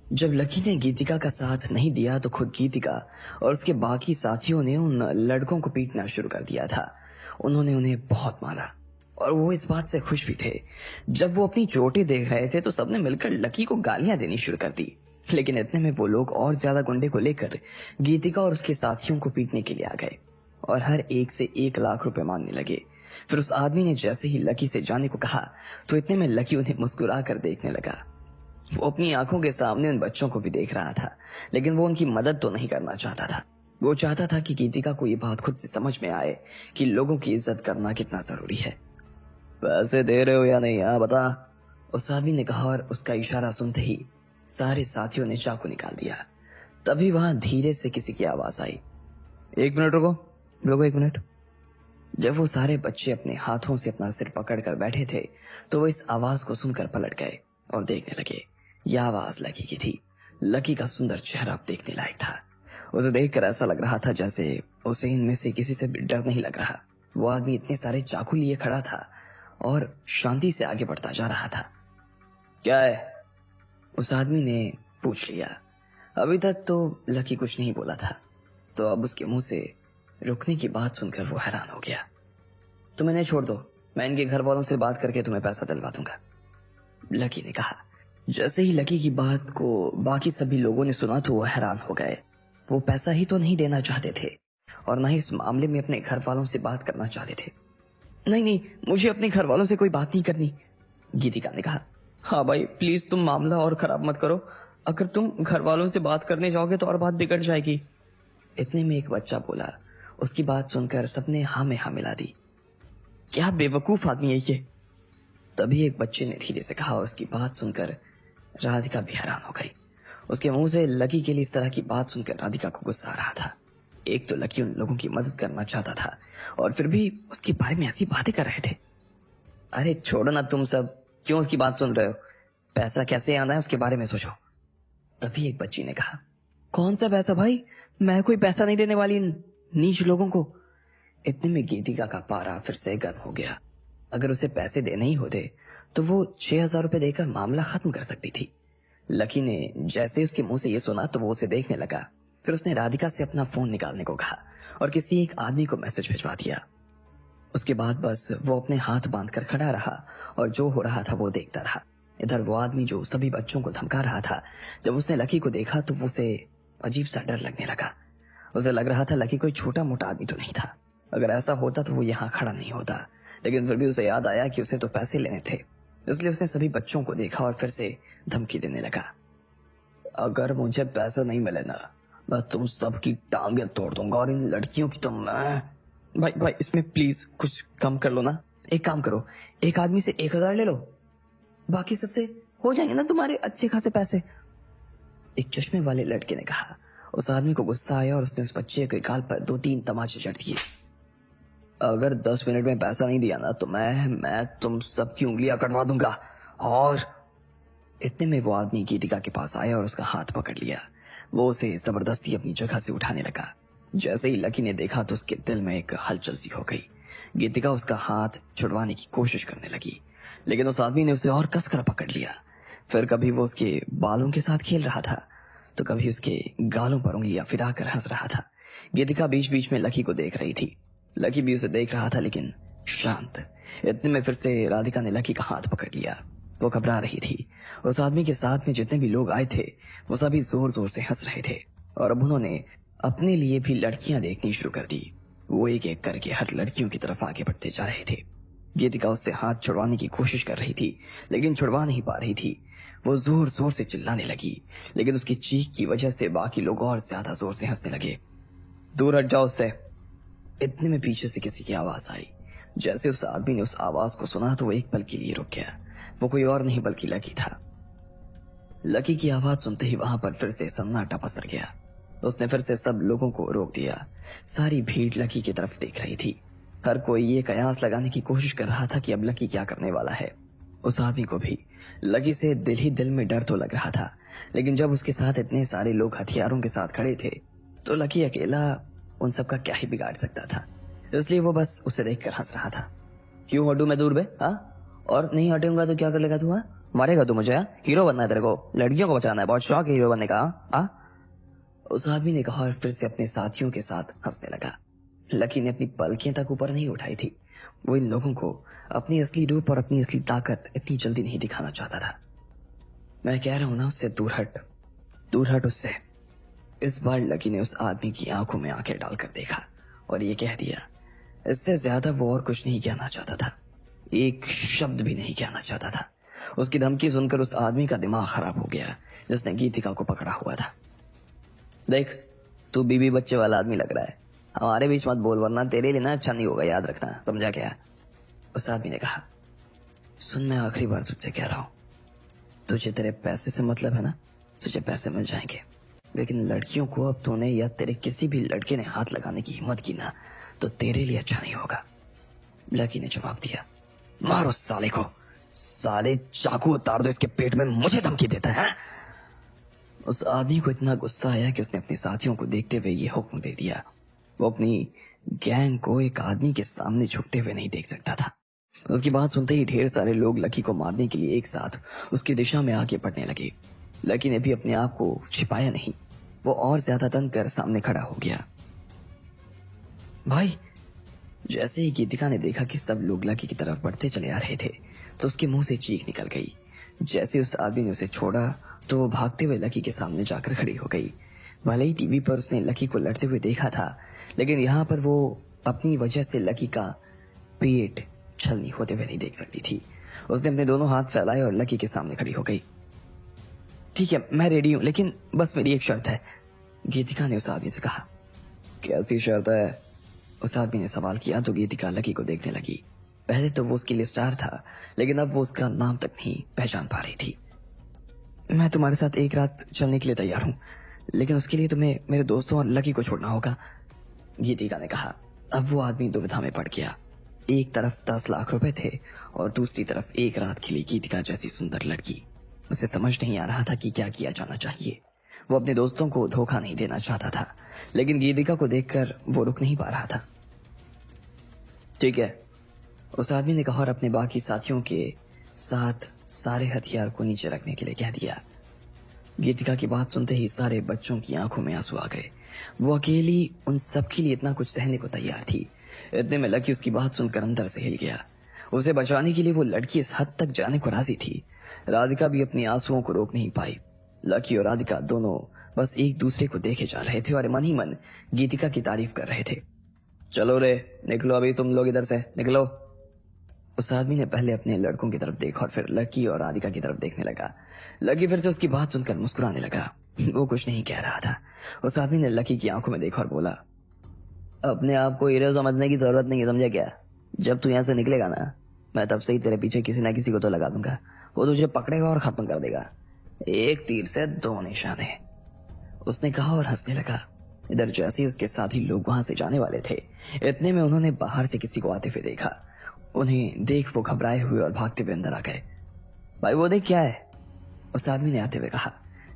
जब लकी ने गीतिका का साथ नहीं दिया तो खुद गीतिका और उसके बाकी साथियों ने उन लड़कों को पीटना शुरू कर दिया था। उन्होंने उन्हें बहुत मारा और वो इस बात से खुश भी थे। जब वो अपनी चोटें देख रहे थे तो सबने मिलकर लकी को गालियां देनी शुरू कर दी। लेकिन इतने में वो लोग और ज्यादा गुंडे को लेकर गीतिका और उसके साथियों को पीटने के लिए आ गए और हर एक से 1 लाख रुपए मांगने लगे। फिर उस आदमी ने जैसे ही लकी से जाने को कहा तो इतने में लकी उन्हें मुस्कुरा कर देखने लगा। वो अपनी आंखों के सामने उन बच्चों को भी देख रहा था, लेकिन वो उनकी मदद तो नहीं करना चाहता था। वो चाहता था कि गीतिका को ये बात खुद से समझ में आए कि लोगों की इज्जत करना कितना जरूरी है। पैसे दे रहे हो या नहीं, हाँ बता, उस आदमी ने कहा और उसका इशारा सुनते ही सारे साथियों ने चाकू निकाल दिया। तभी वहां धीरे से किसी की आवाज आई, 1 मिनट रुको, रुको 1 मिनट। जब वो सारे बच्चे अपने हाथों से अपना सिर पकड़कर बैठे थे तो वो इस आवाज को सुनकर पलट गए और देखने लगे। यह आवाज लकी की थी। लकी का सुंदर चेहरा अब देखने लायक था। उसे देखकर ऐसा लग रहा था जैसे उसे इनमें से किसी से भी डर नहीं लग रहा। वो आदमी इतने सारे चाकू लिए खड़ा था और शांति से आगे बढ़ता जा रहा था। क्या है? उस आदमी ने पूछ लिया। अभी तक तो लकी कुछ नहीं बोला था, तो अब उसके मुंह से रुकने की बात सुनकर वो हैरान हो गया। तुम इन्हें छोड़ दो, मैं इनके घर वालों से बात करके तुम्हें पैसा दिलवा दूंगा, लकी ने कहा। जैसे ही लकी की बात को बाकी सभी लोगों ने सुना तो वो हैरान हो गए। वो पैसा ही तो नहीं देना चाहते थे और ना ही इस मामले में अपने घर वालों से बात करना चाहते थे। नहीं नहीं, मुझे अपने घर वालों से कोई बात नहीं करनी, गीतिका ने कहा। हाँ भाई प्लीज तुम मामला और खराब मत करो, अगर तुम घर वालों से बात करने जाओगे तो और बात बिगड़ जाएगी। इतने में एक बच्चा बोला। उसकी बात सुनकर सबने हाँ में हाँ मिला दी। क्या बेवकूफ आदमी है ये, तभी एक बच्चे ने धीरे से कहा और उसकी बात सुनकर राधिका भी हैरान हो गई। उसके मुंह से लकी के लिए इस तरह की बात सुनकर राधिका को गुस्सा आ रहा था। एक तो लकी उन लोगों की मदद करना चाहता था और फिर भी उसके बारे में ऐसी बातें कर रहे थे। अरे छोड़ो ना तुम सब, क्यों उसकी बात सुन रहे हो? पैसा कैसे आना है उसके बारे में सोचो, तभी एक बच्ची ने कहा। कौन सा पैसा भाई, मैं कोई पैसा नहीं देने वाली इन नीच लोगों को। इतने में गीतिका का पारा फिर से गर्म हो गया। अगर उसे पैसे देने ही होते तो वो 6,000 रुपए देकर मामला खत्म कर सकती थी। लकी ने जैसे उसके मुंह से ये सुना तो वो उसे देखने लगा। फिर उसने राधिका से अपना फोन निकालने को कहा और किसी एक आदमी को मैसेज भिजवा दिया। उसके बाद बस वो अपने हाथ बांधकर खड़ा रहा और जो हो रहा था वो देखता रहा। इधर वो आदमी जो सभी बच्चों को धमका रहा था, जब उसने लकी को देखा तो उसे अजीब सा डर लगने लगा। उसे लग रहा था लकी कोई छोटा मोटा आदमी तो नहीं था। अगर ऐसा होता तो वो यहाँ खड़ा नहीं होता, लेकिन फिर भी उसे याद आया कि उसे तो पैसे लेने थे, इसलिए उसने सभी बच्चों को देखा और फिर से धमकी देने लगा। अगर मुझे पैसे नहीं मिले ना, मैं तुम सबकी टांगे तोड़ दूंगा और इन लड़कियों की तो मैं। भाई भाई इसमें प्लीज कुछ कम कर लो ना। एक काम करो, एक आदमी से 1,000 ले लो, बाकी सबसे हो जाएंगे ना तुम्हारे अच्छे खासे पैसे, एक चश्मे वाले लड़के ने कहा। उस आदमी को गुस्सा आया और उसने उस बच्चे के गाल पर 2-3 तमाचे जड़ दिए। अगर 10 मिनट में पैसा नहीं दिया ना तो मैं तुम सबकी उंगलियां कटवा दूंगा। और इतने में वो आदमी गीतिका के पास आया और उसका हाथ पकड़ लिया। वो उसे जबरदस्ती अपनी जगह से उठाने लगा। जैसे ही लकी ने देखा तो उसके दिल में एक हलचल सी हो गई। गीतिका उसका हाथ छुड़वाने की कोशिश करने लगी, लेकिन उस आदमी ने उसे और कसकर पकड़ लिया। फिर कभी वो उसके बालों के साथ खेल रहा था तो कभी उसके गालों पर उंगलियां फिराकर हंस रहा था। गीतिका बीच बीच में लकी को देख रही थी। लकी भी उसे देख रहा था, लेकिन शांत। इतने में फिर से राधिका ने लकी का हाथ पकड़ लिया। वो घबरा रही थी। उस आदमी के साथ में जितने भी लोग आए थे वो सभी जोर जोर से हंस रहे थे और अब उन्होंने अपने लिए भी लड़कियां देखनी शुरू कर दी। वो एक एक करके हर लड़कियों की तरफ आगे बढ़ते जा रहे थे। गीतिका उससे हाथ छुड़वाने की कोशिश कर रही थी, लेकिन छुड़वा नहीं पा रही थी। वो जोर जोर से चिल्लाने लगी, लेकिन उसकी चीख की वजह से बाकी लोग और ज्यादा जोर से हंसने लगे। दूर हट जाओ उससे। इतने में पीछे से किसी की आवाज आई। जैसे उस आदमी ने उस आवाज को सुना तो वो एक पल के लिए रुक गया। वो कोई और नहीं बल्कि लकी था। लकी की आवाज सुनते ही वहां पर फिर से सन्नाटा पसर गया। उसने फिर से सब लोगों को रोक दिया। सारी भीड़ लकी की तरफ देख रही थी। हर कोई ये कयास लगाने की कोशिश कर रहा था कि अब लकी क्या करने वाला है। उस आदमी को भी लकी से दिल ही दिल में डर तो लग रहा था, लेकिन जब उसके साथ इतने सारे लोग हथियारों के साथ खड़े थे तो लकी अकेला उन सब का क्या ही बिगाड़ सकता था। इसलिए वो बस उसे देखकर हंस रहा था। क्यों हटूं मैं दूर बे, हाँ? और नहीं हटेगा तो क्या कर लेगा तू, हाँ? मारेगा तू मुझे? हीरो बनना है तेरे को, लड़कियों को बचाना है, बहुत शौक है हीरो बनने का। आ? उस आदमी ने कहा और फिर से अपने साथियों के साथ हंसने लगा। लकी ने अपनी पलकें तक ऊपर नहीं उठाई थी। वो इन लोगों को अपनी असली रूप और अपनी असली ताकत इतनी जल्दी नहीं दिखाना चाहता था। मैं कह रहा हूं ना, उससे दूर हट उससे। इस बार लकी ने उस आदमी की आंखों में आंखें डालकर देखा और ये कह दिया। इससे ज्यादा वो और कुछ नहीं कहना चाहता था, एक शब्द भी नहीं कहना चाहता था। उसकी धमकी सुनकर उस आदमी का दिमाग खराब हो गया जिसने गीतिका को पकड़ा हुआ था। देख, तू बीबी बच्चे वाला आदमी लग रहा है, हमारे बीच मत बोल वरना तेरे लिए ना अच्छा नहीं होगा, याद रखना, समझा क्या? उस आदमी ने कहा। सुन, मैं आखिरी बार तुझसे कह रहा हूं, तुझे तेरे पैसे से मतलब है ना, तुझे पैसे मिल जाएंगे, लेकिन लड़कियों को अब तूने या तेरे किसी भी लड़के ने हाथ लगाने की हिम्मत की ना तो तेरे लिए अच्छा नहीं होगा। लकी ने जवाब दिया। मारो साले को, साले चाकू उतार दो इसके पेट में, मुझे धमकी देता है। उस आदमी को इतना गुस्सा आया कि उसने अपने साथियों को देखते हुए ये हुक्म दे दिया। वो अपनी गैंग को एक आदमी के सामने झुकते हुए नहीं देख सकता था। उसकी बात सुनते ही ढेर सारे लोग लकी को मारने के लिए एक साथ उसकी दिशा में आगे बढ़ने लगे। लकी ने भी अपने आप को छिपाया नहीं, वो और ज्यादा तन कर सामने खड़ा हो गया। भाई, जैसे ही गीतिका ने देखा कि सब लोग लकी की तरफ बढ़ते चले आ रहे थे तो उसके मुंह से चीख निकल गई। जैसे उस आदमी ने उसे छोड़ा तो वो भागते हुए लकी के सामने जाकर खड़ी हो गई। भले ही टीवी पर उसने लकी को लड़ते हुए देखा था, लेकिन यहाँ पर वो अपनी वजह से लकी का पेट छलनी होते हुए नहीं देख सकती थी। उसने अपने दोनों हाथ फैलाए और लकी के सामने खड़ी हो गई। ठीक है, मैं रेडी हूं, लेकिन बस मेरी एक शर्त है, गीतिका ने उस आदमी से कहा। कैसी शर्त है? उस आदमी ने सवाल किया तो गीतिका लकी को देखने लगी। पहले तो वो उसके लिए स्टार था, लेकिन अब वो उसका नाम तक नहीं पहचान पा रही थी। मैं तुम्हारे साथ एक रात चलने के लिए तैयार हूँ, लेकिन उसके लिए तुम्हें मेरे दोस्तों और लकी को छोड़ना होगा, गीतिका ने कहा। अब वो आदमी दुविधा में पड़ गया। एक तरफ 10 लाख रुपए थे और दूसरी तरफ एक रात के लिए गीतिका जैसी सुंदर लड़की। उसे समझ नहीं आ रहा था कि क्या किया जाना चाहिए। वो अपने दोस्तों को धोखा नहीं देना चाहता था, लेकिन गीतिका को देखकर वो रुक नहीं पा रहा था। ठीक है, उस आदमी ने कहा और अपने बाकी साथियों के साथ सारे हथियार को नीचे रखने के लिए कह दिया। गीतिका की बात सुनते ही सारे बच्चों की आंखों में आंसू आ गए। वो अकेली उन सब के लिए इतना कुछ सहने को तैयार थी। इतने में लकी उसकी बात सुनकर अंदर से हिल गया। उसे बचाने के लिए वो लड़की इस हद तक जाने को राजी थी। राधिका भी अपनी आंसुओं को रोक नहीं पाई। लकी और राधिका दोनों बस एक दूसरे को देखे जा रहे थे और मन ही मन गीतिका की तारीफ कर रहे थे। चलो रे, निकलो अभी तुम लोग इधर से, निकलो। उस आदमी ने पहले अपने लड़कों की तरफ देखा और फिर लकी और राधिका की तरफ देखने लगा। लकी फिर से उसकी बात सुनकर मुस्कुराने लगा। वो कुछ नहीं कह रहा था। उस आदमी ने लकी की आंखों में देखा और बोला, अपने आप को हीरो समझने की जरूरत नहीं है, समझा क्या? जब तू यहाँ से निकलेगा ना, मैं तब से ही तेरे पीछे किसी ना किसी को तो लगा दूंगा। वो तुझे पकड़ेगा और खत्म कर देगा। एक तीर से 2 निशाने, उसने कहा और हंसने लगा। इधर जैसे ही उसके साथी लोग वहां से जाने वाले थे, इतने में उन्होंने बाहर से किसी को आते हुए देखा। उन्हें देख वो घबराए हुए और भागते हुए अंदर आ गए। भाई वो देख, क्या है? उस आदमी ने आते हुए कहा।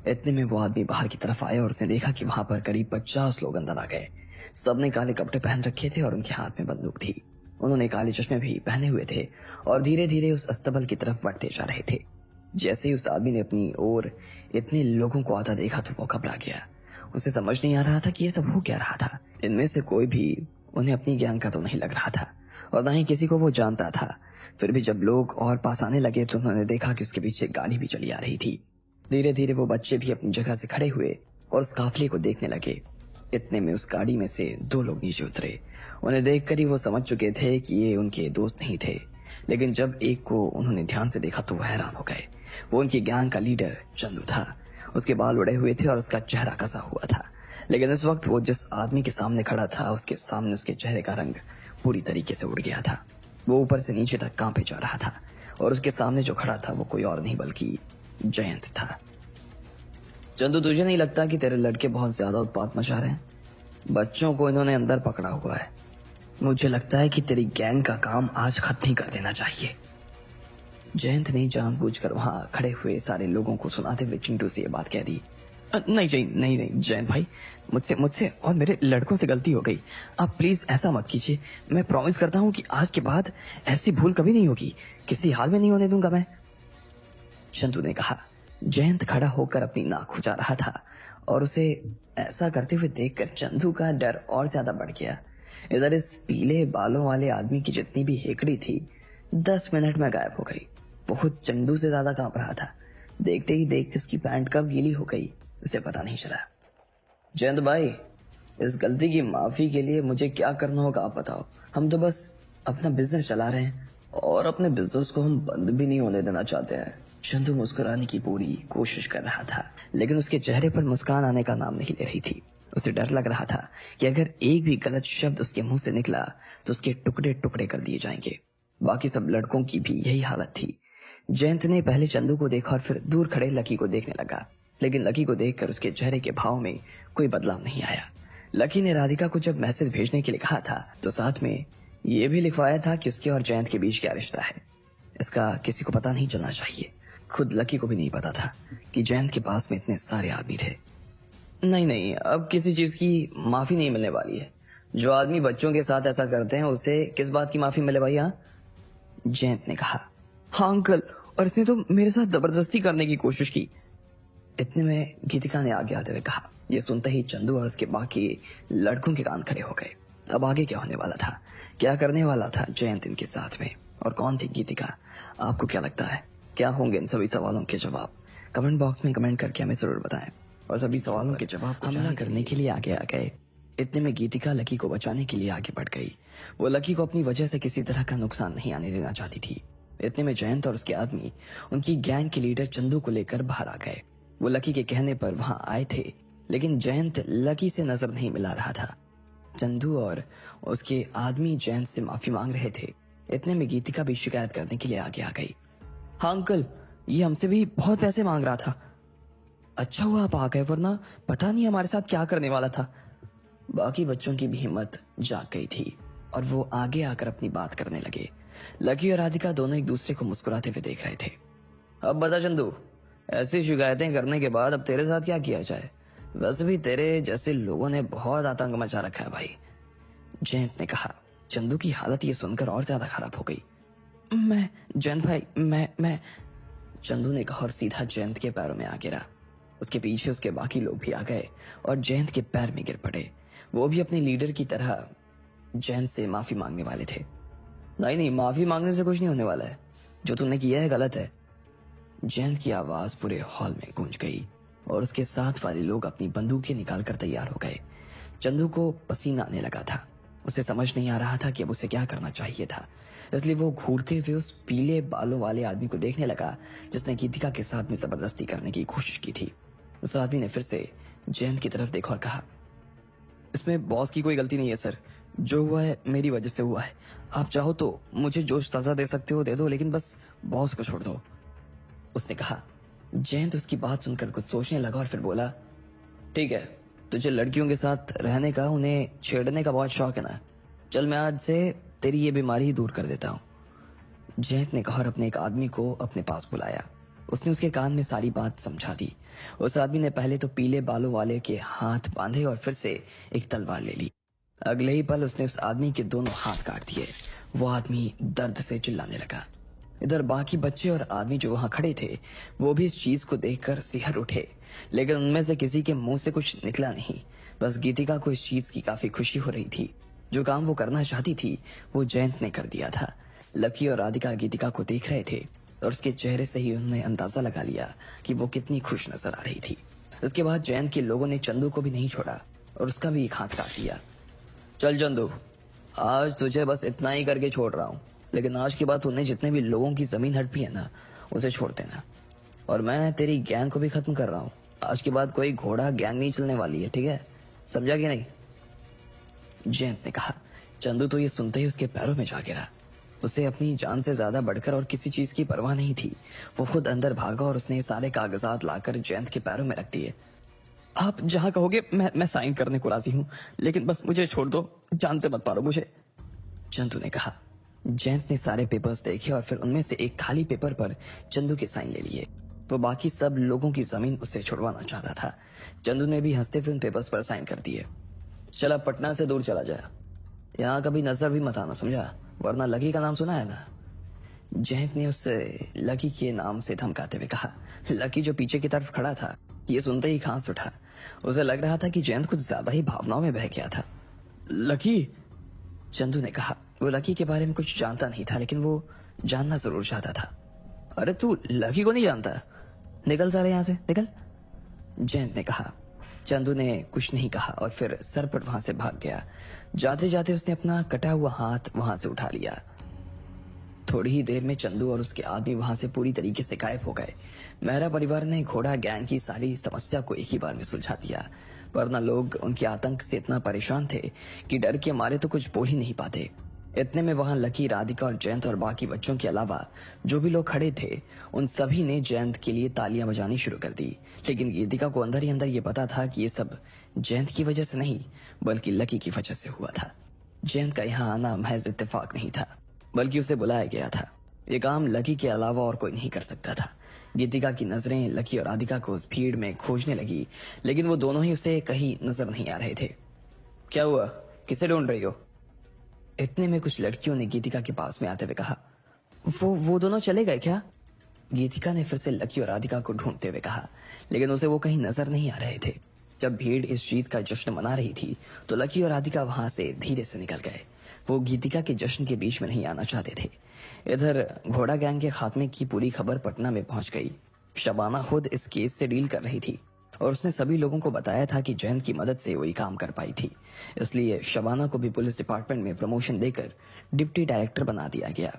इतने में वो आदमी बाहर की तरफ आया और उसने देखा कि वहां पर करीब 50 लोग अंदर आ गए। सबने काले कपड़े पहन रखे थे और उनके हाथ में बंदूक थी। उन्होंने काले चश्मे भी पहने हुए थे और धीरे धीरे उस अस्तबल की तरफ बढ़ते जा रहे थे। जैसे ही उस आदमी ने अपनी ओर इतने लोगों को आता देखा तो वो घबरा गया। उसे समझ नहीं आ रहा था कि ये सब हो क्या रहा था। इनमें से कोई भी उन्हें अपनी गैंग का तो नहीं लग रहा था और न ही किसी को वो जानता था। फिर भी जब लोग और पास आने लगे तो उन्होंने देखा कि उसके पीछे गाड़ी भी चली आ रही थी। धीरे धीरे वो बच्चे भी अपनी जगह से खड़े हुए और उस काफिले को देखने लगे। इतने में उस गाड़ी में से 2 लोग नीचे उतरे। उन्हें देखकर ही वो समझ चुके थे कि ये उनके दोस्त नहीं थे, लेकिन जब एक को उन्होंने ध्यान से देखा तो वो हैरान हो गए। वो उनकी गैंग का लीडर चंदू था। उसके बाल उड़े हुए थे और उसका चेहरा कसा हुआ था, लेकिन इस वक्त वो जिस आदमी के सामने खड़ा था उसके सामने उसके चेहरे का रंग पूरी तरीके से उड़ गया था। वो ऊपर से नीचे तक कांपे जा रहा था और उसके सामने जो खड़ा था वो कोई और नहीं बल्कि जयंत था। चंदू, तुझे नहीं लगता कि तेरे लड़के बहुत ज्यादा उत्पात मचा रहे हैं? बच्चों को इन्होंने अंदर पकड़ा हुआ है। मुझे लगता है कि तेरी गैंग का काम आज खत्म ही कर देना चाहिए। जयंत ने जानबूझकर वहां खड़े हुए सारे लोगों को सुनाते हुए चिंटू से ये बात कह दी। नहीं जयंत भाई, मुझसे और मेरे लड़कों से गलती हो गई। आप प्लीज ऐसा मत कीजिए। मैं प्रॉमिस करता हूँ कि आज के बाद ऐसी भूल कभी नहीं होगी, किसी हाल में नहीं होने दूंगा मैं। चंदू ने कहा। जयंत खड़ा होकर अपनी नाक खुजा रहा था और उसे ऐसा करते हुए देखकर चंदू का डर और ज्यादा बढ़ गया। इधर इस पीले बालों वाले आदमी की जितनी भी हेकड़ी थी 10 मिनट में गायब हो गई। वो खुद चंदू से ज्यादा कांप रहा था। देखते ही देखते उसकी पैंट कब गीली हो गई उसे पता नहीं चला। जयंत भाई, इस गलती की माफी के लिए मुझे क्या करना होगा आप बताओ। हम तो बस अपना बिजनेस चला रहे हैं और अपने बिजनेस को हम बंद भी नहीं होने देना चाहते हैं। चंदू मुस्कुराने की पूरी कोशिश कर रहा था, लेकिन उसके चेहरे पर मुस्कान आने का नाम नहीं ले रही थी। उसे डर लग रहा था कि अगर एक भी गलत शब्द उसके मुंह से निकला तो उसके टुकड़े टुकड़े कर दिए जाएंगे। बाकी सब लड़कों की भी यही हालत थी। जयंत ने पहले चंदू को देखा और फिर दूर खड़े लकी को देखने लगा, लेकिन लकी को देखकर उसके चेहरे के भाव में कोई बदलाव नहीं आया। लकी ने राधिका को जब मैसेज भेजने के लिए कहा था तो साथ में ये भी लिखवाया था कि उसके और जयंत के बीच क्या रिश्ता है। इसका किसी को पता नहीं चलना चाहिए। खुद लकी को भी नहीं पता था कि जयंत के पास में इतने सारे आदमी थे। नहीं, अब किसी चीज की माफी नहीं मिलने वाली है। जो आदमी बच्चों के साथ ऐसा करते हैं उसे किस बात की माफी मिले भाई? हाँ, जयंत ने कहा। हाँ अंकल, और इसने तो मेरे साथ जबरदस्ती करने की कोशिश की। इतने में गीतिका ने आगे आते हुए कहा। ये सुनते ही चंदू और उसके बाकी लड़कों के कान खड़े हो गए। अब आगे क्या होने वाला था, क्या करने वाला था जयंत इनके साथ में, और कौन थी गीतिका? आपको क्या लगता है क्या होंगे इन सभी सवालों के जवाब? कमेंट बॉक्स में कमेंट करके हमें जरूर बताएं। और सभी सवालों के जवाब हमला करने के लिए आगे आ गए। इतने में गीतिका लकी को बचाने के लिए आगे बढ़ गई। वो लकी को अपनी वजह से किसी तरह का नुकसान नहीं आने देना चाहती थी। इतने में जयंत और उसके आदमी उनकी गैंग के लीडर चंदू को लेकर बाहर आ गए। वो लकी के कहने पर वहां आए थे, लेकिन जयंत लकी से नजर नहीं मिला रहा था। चंदू और उसके आदमी जयंत से माफी मांग रहे थे। इतने में गीतिका भी शिकायत करने के लिए आगे आ गई। हाँ अंकल, ये हमसे भी बहुत पैसे मांग रहा था। अच्छा हुआ आप आ गए, वरना पता नहीं हमारे साथ क्या करने वाला था। बाकी बच्चों की भी हिम्मत जाग गई थी और वो आगे आकर अपनी बात करने लगे। लकी और राधिका दोनों एक दूसरे को मुस्कुराते हुए देख रहे थे। अब बता चंदू, ऐसी शिकायतें करने के बाद अब तेरे साथ क्या किया जाए? वैसे भी तेरे जैसे लोगों ने बहुत आतंक मचा रखा है भाई, जयंत ने कहा। चंदू की हालत ये सुनकर और ज्यादा खराब हो गई। मैं जयंत भाई, मैं चंदू ने कहा और सीधा जयंत के पैरों में आ गिरा। उसके पीछे उसके बाकी लोग भी आ गए और जयंत के पैर में गिर पड़े। वो भी अपने लीडर की तरह जयंत से माफी मांगने वाले थे। नहीं, माफी मांगने से कुछ नहीं होने वाला है। जो तूने किया है गलत है। जयंत की आवाज पूरे हॉल में गूंज गई और उसके साथ वाले लोग अपनी बंदूकें निकालकर तैयार हो गए। चंदू को पसीना आने लगा था। उसे समझ नहीं आ रहा था कि अब उसे क्या करना चाहिए था, इसलिए वो घूरते हुए उस पीले बालों वाले आदमी को देखने लगा जिसने गीतिका के साथ में जबरदस्ती करने की कोशिश की थी। उस आदमी ने फिर से जयंत की तरफ देखा और कहा, इसमें बॉस की कोई गलती नहीं है सर। जो हुआ है मेरी वजह से हुआ है। आप चाहो तो मुझे जो सजा दे सकते हो दे दो, लेकिन बस बॉस को छोड़ दो, उसने कहा। जयंत उसकी बात सुनकर कुछ सोचने लगा और फिर बोला, ठीक है, तुझे लड़कियों के साथ रहने का, उन्हें छेड़ने का बहुत शौक है ना? चल मैं आज से तेरी ये बीमारी ही दूर कर देता हूँ, जयंत ने कहा और अपने एक आदमी को अपने पास बुलाया। उसने उसके कान में सारी बात समझा दी। उस आदमी ने पहले तो पीले बालों वाले के हाथ बांधे और फिर से एक तलवार ले ली। अगले ही पल उसने उस आदमी के दोनों हाथ काट दिए। वो आदमी दर्द से चिल्लाने लगा। इधर बाकी बच्चे और आदमी जो वहां खड़े थे वो भी इस चीज को देखकर सिहर उठे, लेकिन उनमें से किसी के मुंह से कुछ निकला नहीं। बस गीतिका को इस चीज की काफी खुशी हो रही थी। जो काम वो करना चाहती थी वो जयंत ने कर दिया था। लकी और राधिका गीतिका को देख रहे थे और उसके चेहरे से ही उन्होंने अंदाजा लगा लिया कि वो कितनी खुश नजर आ रही थी। इसके बाद जयंत के लोगों ने चंदू को भी नहीं छोड़ा और उसका भी एक हाथ काट दिया। चल चंदू, आज तुझे बस इतना ही करके छोड़ रहा हूँ, लेकिन आज के बाद तूने जितने भी लोगों की जमीन हड़पी है ना, उसे छोड़ देना। और मैं तेरी गैंग को भी खत्म कर रहा हूँ। आज के बाद कोई घोड़ा गैंग नहीं चलने वाली है, ठीक है? समझा कि नहीं? जयंत ने कहा। चंदू तो ये सुनते ही उसके पैरों में जा गिरा। उसे अपनी जान से ज्यादा बढ़कर और किसी चीज की परवाह नहीं थी। वो खुद अंदर भागा और उसने सारे कागजात लाकर जयंत के पैरों में रख दिए। आप जहां कहोगे मैं साइन करने को राजी हूँ, लेकिन बस मुझे छोड़ दो, जान से मत मारो मुझे, चंदू ने कहा। जयंत ने सारे पेपर्स देखे और फिर उनमें से एक खाली पेपर पर चंदू के साइन ले लिए। तो बाकी सब लोगों की जमीन उससे छुड़वाना चाहता था। चंदू ने भी हंसते हुए उन पेपर्स पर साइन कर दिए। चला पटना से दूर चला जाए, यहाँ कभी नजर भी मत आना, समझा? वरना लकी का नाम सुना है ना? जयंत ने उससे लकी के नाम से धमकाते हुए कहा। लकी जो पीछे की तरफ खड़ा था, ये सुनते ही खांस उठा। उसे लग रहा था कि जयंत कुछ ज्यादा ही भावनाओं में बह गया था। लकी, चंदू ने कहा। वो लकी के बारे में कुछ जानता नहीं था, लेकिन वो जानना जरूर चाहता था। अरे तू लकी को नहीं जानता? निकल सारे यहाँ से, निकल, जयंत ने कहा। चंदू ने कुछ नहीं कहा और फिर सर पर वहां से भाग गया। जाते जाते उसने अपना कटा हुआ हाथ वहां से उठा लिया। थोड़ी ही देर में चंदू और उसके आदमी वहां से पूरी तरीके से गायब हो गए। मेहरा परिवार ने घोड़ा गैंग की सारी समस्या को एक ही बार में सुलझा दिया, वरना लोग उनके आतंक से इतना परेशान थे कि डर के मारे तो कुछ बोल ही नहीं पाते। इतने में वहां लकी, राधिका और जयंत और बाकी बच्चों के अलावा जो भी लोग खड़े थे, उन सभी ने जयंत के लिए तालियां बजानी शुरू कर दी। लेकिन गीतिका को अंदर ही अंदर ये पता था कि ये सब जयंत की वजह से नहीं, बल्कि लकी की वजह से हुआ था। जयंत का यहाँ आना महज इत्तेफाक नहीं था, बल्कि उसे बुलाया गया था। ये काम लकी के अलावा और कोई नहीं कर सकता था। गीतिका की नजरें लकी और राधिका को उस भीड़ में खोजने लगी, लेकिन वो दोनों ही उसे कहीं नजर नहीं आ रहे थे। क्या हुआ, किसे ढूंढ रही हो? इतने में कुछ लड़कियों ने गीतिका के पास में आते हुए कहा। वो दोनों चले गए क्या? गीतिका ने फिर से लकी और राधिका को ढूंढते हुए कहा, लेकिन उसे वो कहीं नजर नहीं आ रहे थे। जब भीड़ इस जीत का जश्न मना रही थी, तो लकी और राधिका वहां से धीरे से निकल गए। वो गीतिका के जश्न के बीच में नहीं आना चाहते थे। इधर घोड़ा गैंग के खात्मे की पूरी खबर पटना में पहुंच गई। शबाना खुद इस केस से डील कर रही थी और उसने सभी लोगों को बताया था कि जयंत की मदद से वही काम कर पाई थी। इसलिए शबाना को भी पुलिस डिपार्टमेंट में प्रमोशन देकर डिप्टी डायरेक्टर बना दिया गया।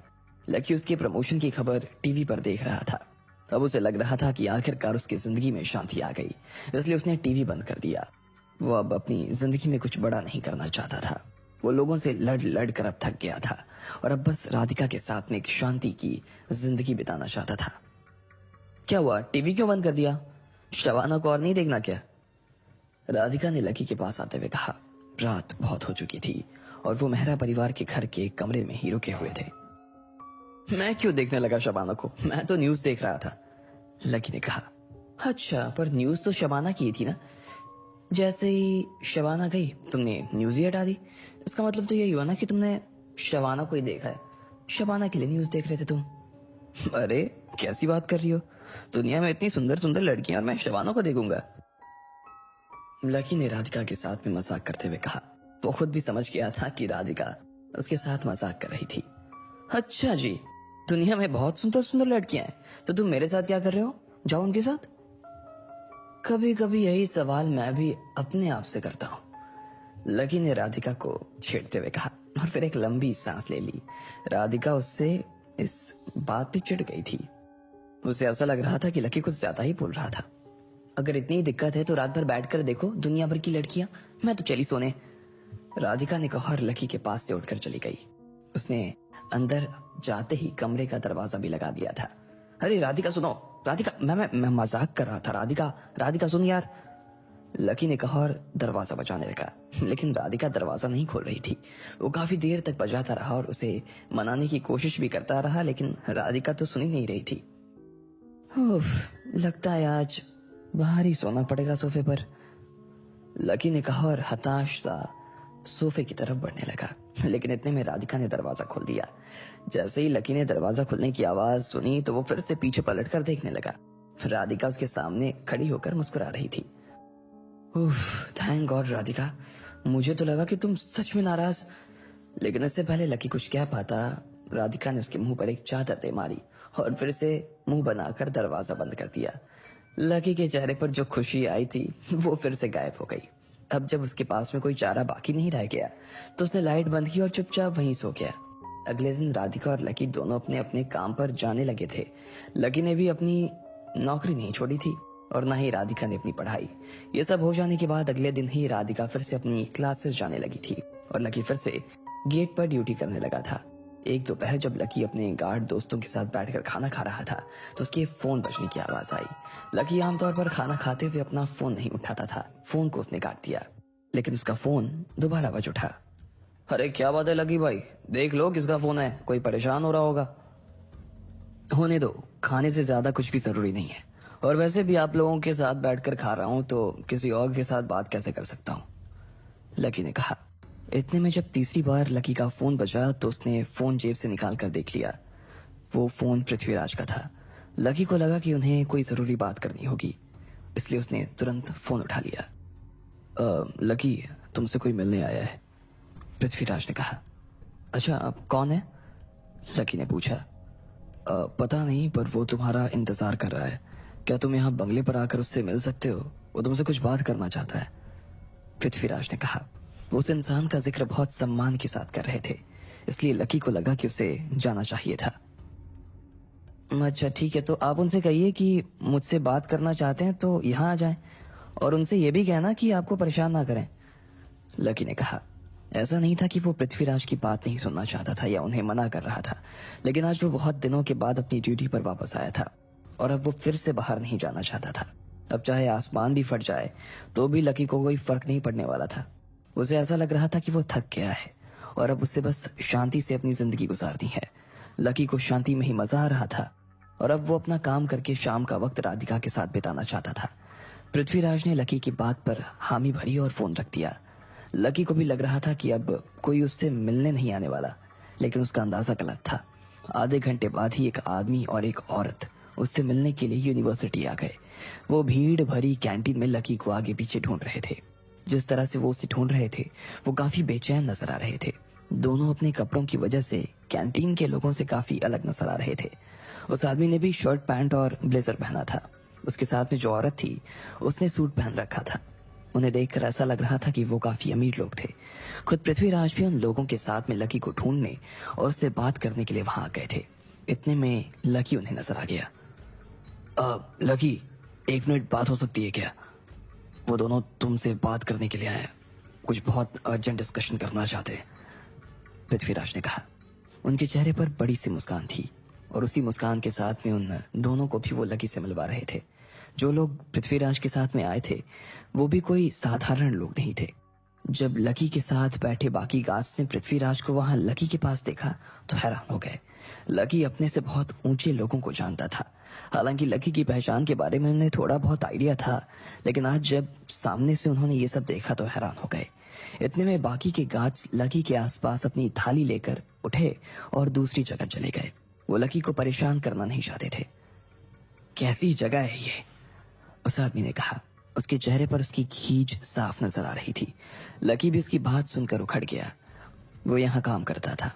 लकी उसके प्रमोशन की खबर टीवी पर देख रहा था। अब उसे लग रहा था कि आखिरकार उसकी जिंदगी में शांति आ गई, इसलिए उसने टीवी बंद कर दिया। वो अब अपनी जिंदगी में कुछ बड़ा नहीं करना चाहता था। वो लोगों से लड़ लड़ कर अब थक गया था और अब बस राधिका के साथ में एक शांति की जिंदगी बिताना चाहता था। क्या हुआ, टीवी क्यों बंद कर दिया? शबाना को और नहीं देखना क्या? राधिका ने लकी के पास आते हुए कहा। रात बहुत हो चुकी थी और वो मेहरा परिवार के घर के कमरे में ही रुके हुए थे। मैं क्यों देखने लगा शबाना को, मैं तो न्यूज देख रहा था, लकी ने कहा। अच्छा, पर न्यूज तो शबाना की थी ना? जैसे ही शबाना गई तुमने न्यूज ही हटा दी। इसका मतलब तो यही हुआ ना कि तुमने शबाना को ही देखा है। शबाना के लिए न्यूज देख रहे थे तुम? अरे कैसी बात कर रही हो, दुनिया में इतनी सुंदर सुंदर लड़कियां और मैं शबाना को देखूंगा, लकी ने राधिका के साथ में मजाक करते हुए कहा। वो खुद भी समझ गया था कि राधिका उसके साथ मजाक कर रही थी। अच्छा जी, दुनिया में बहुत सुंदर सुंदर लड़कियां हैं, तो तुम मेरे साथ क्या कर रहे हो? जाओ उनके साथ। कभी कभी यही सवाल मैं भी अपने आप से करता हूँ, लकी ने राधिका को छेड़ते हुए कहा और फिर एक लंबी सांस ले ली। राधिका उससे इस बात पे चिढ़ गई थी। उसे ऐसा लग रहा था कि लकी कुछ ज्यादा ही बोल रहा था। अगर इतनी दिक्कत है तो रात भर बैठकर देखो दुनिया भर की लड़कियां, मैं तो चली सोने, राधिका ने कहा और लकी के पास से उठकर चली गई। उसने अंदर जाते ही कमरे का दरवाजा भी लगा दिया था। अरे राधिका सुनो, राधिका, मैं मजाक कर रहा था, राधिका, राधिका सुन यार, लकी ने कहा और दरवाजा बजाने लगा। लेकिन राधिका दरवाजा नहीं खोल रही थी। वो काफी देर तक बजाता रहा और उसे मनाने की कोशिश भी करता रहा, लेकिन राधिका तो सुन ही नहीं रही थी। लगता है आज बाहर ही सोना पड़ेगा सोफे पर, लकी ने कहा और हताश सा सोफे की तरफ बढ़ने लगा। लेकिन इतने में राधिका ने दरवाजा खोल दिया। जैसे ही लकी ने दरवाजा खुलने की आवाज सुनी तो वो फिर से पीछे पलटकर देखने लगा। राधिका उसके सामने खड़ी होकर मुस्कुरा रही थी। थैंक गॉड राधिका, मुझे तो लगा कि तुम सच में नाराज। लेकिन इससे पहले लकी कुछ कह पाता, राधिका ने उसके मुंह पर एक चादर दे मारी और फिर से मुंह बनाकर दरवाजा बंद कर दिया। लकी के चेहरे पर जो खुशी आई थी वो फिर से गायब हो गई। अब जब उसके पास में कोई चारा बाकी नहीं रह गया तो उसने लाइट बंद की और चुपचाप वहीं सो गया। अगले दिन राधिका और लकी दोनों अपने अपने काम पर जाने लगे थे। लकी ने भी अपनी नौकरी नहीं छोड़ी थी और ना ही राधिका ने अपनी पढ़ाई। ये सब हो जाने के बाद अगले दिन ही राधिका फिर से अपनी क्लासेस जाने लगी थी और लकी फिर से गेट पर ड्यूटी करने लगा था। एक दोपहर जब लकी अपने गार्ड दोस्तों के साथ बैठकर खाना खा रहा था तो उसके फोन बजने की आवाज आई। लकी आमतौर पर खाना खाते हुए अपना फोन नहीं उठाता था। फोन को उसने काट दिया, लेकिन उसका फोन दोबारा बज उठा। अरे क्या बात है लकी भाई, देख लो किसका फोन है, कोई परेशान हो रहा होगा। होने दो, खाने से ज्यादा कुछ भी जरूरी नहीं है, और वैसे भी आप लोगों के साथ बैठकर खा रहा हूं तो किसी और के साथ बात कैसे कर सकता हूं, लकी ने कहा। इतने में जब तीसरी बार लकी का फोन बजा तो उसने फोन जेब से निकाल कर देख लिया वो फोन पृथ्वीराज का था। लकी को लगा कि उन्हें कोई जरूरी बात करनी होगी, इसलिए उसने तुरंत फोन उठा लिया। लकी, तुमसे कोई मिलने आया है, पृथ्वीराज ने कहा। अच्छा, अब कौन है? लकी ने पूछा। पता नहीं, पर वो तुम्हारा इंतजार कर रहा है। क्या तुम यहाँ बंगले पर आकर उससे मिल सकते हो? वो तुमसे कुछ बात करना चाहता है, पृथ्वीराज ने कहा। वो उस इंसान का जिक्र बहुत सम्मान के साथ कर रहे थे, इसलिए लकी को लगा कि उसे जाना चाहिए था। अच्छा ठीक है, तो आप उनसे कहिए कि मुझसे बात करना चाहते हैं तो यहाँ आ जाएं, और उनसे ये भी कहना कि आपको परेशान ना करें, लकी ने कहा। ऐसा नहीं था कि वो पृथ्वीराज की बात नहीं सुनना चाहता था या उन्हें मना कर रहा था, लेकिन आज वो बहुत दिनों के बाद अपनी ड्यूटी पर वापस आया था और अब वो फिर से बाहर नहीं जाना चाहता था। अब चाहे आसमान भी फट जाए तो भी लकी को कोई फर्क नहीं पड़ने वाला था। उसे ऐसा लग रहा था कि वो थक गया है और अब उसे बस शांति से अपनी जिंदगी गुजारनी है। लकी को शांति में ही मजा आ रहा था और अब वो अपना काम करके शाम का वक्त राधिका के साथ बिताना चाहता था। पृथ्वीराज ने लकी की बात पर हामी भरी और फोन रख दिया। लकी को भी लग रहा था कि अब कोई उससे मिलने नहीं आने वाला, लेकिन उसका अंदाजा गलत था। आधे घंटे बाद ही एक आदमी और एक औरत उससे मिलने के लिए यूनिवर्सिटी आ गए। वो भीड़ भरी कैंटीन में लकी को आगे पीछे ढूंढ रहे थे। जिस तरह से वो उसे ढूंढ रहे थे वो काफी बेचैन नजर आ रहे थे। दोनों अपने कपड़ों की वजह से कैंटीन के लोगों से काफी अलग नजर आ रहे थे। उस आदमी ने भी शर्ट पैंट और ब्लेजर पहना था। उसके साथ में जो औरत थी उसने सूट पहन रखा था। उन्हें देखकर ऐसा लग रहा था कि वो काफी अमीर लोग थे। खुद पृथ्वीराज भी उन लोगों के साथ में लकी को ढूंढने और उससे बात करने के लिए वहां आ गए थे। इतने में लकी उन्हें नजर आ गया। लकी, 1 मिनट बात हो सकती है क्या? वो दोनों तुमसे बात करने के लिए आए हैं, कुछ बहुत अर्जेंट डिस्कशन करना चाहते हैं, पृथ्वीराज ने कहा। उनके चेहरे पर बड़ी सी मुस्कान थी और उसी मुस्कान के साथ में उन दोनों को भी वो लकी से मिलवा रहे थे। जो लोग पृथ्वीराज के साथ में आए थे वो भी कोई साधारण लोग नहीं थे। जब लकी के साथ बैठे बाकी गार्ड्स ने पृथ्वीराज को वहां लकी के पास देखा तो हैरान हो गए। लकी अपने से बहुत ऊंचे लोगों को जानता था। हालांकि लकी की पहचान के बारे में उन्हें थोड़ा बहुत आइडिया था, लेकिन आज जब सामने से उन्होंने ये सब देखा तो हैरान हो गए। इतने में बाकी के गार्ड्स लकी के आसपास अपनी थाली लेकर उठे और दूसरी जगह चले गए। वो लकी को परेशान करना नहीं चाहते थे। कैसी जगह है ये, उस आदमी ने कहा। उसके चेहरे पर उसकी खींच साफ नजर आ रही थी। लकी भी उसकी बात सुनकर उखड़ गया। वो यहाँ काम करता था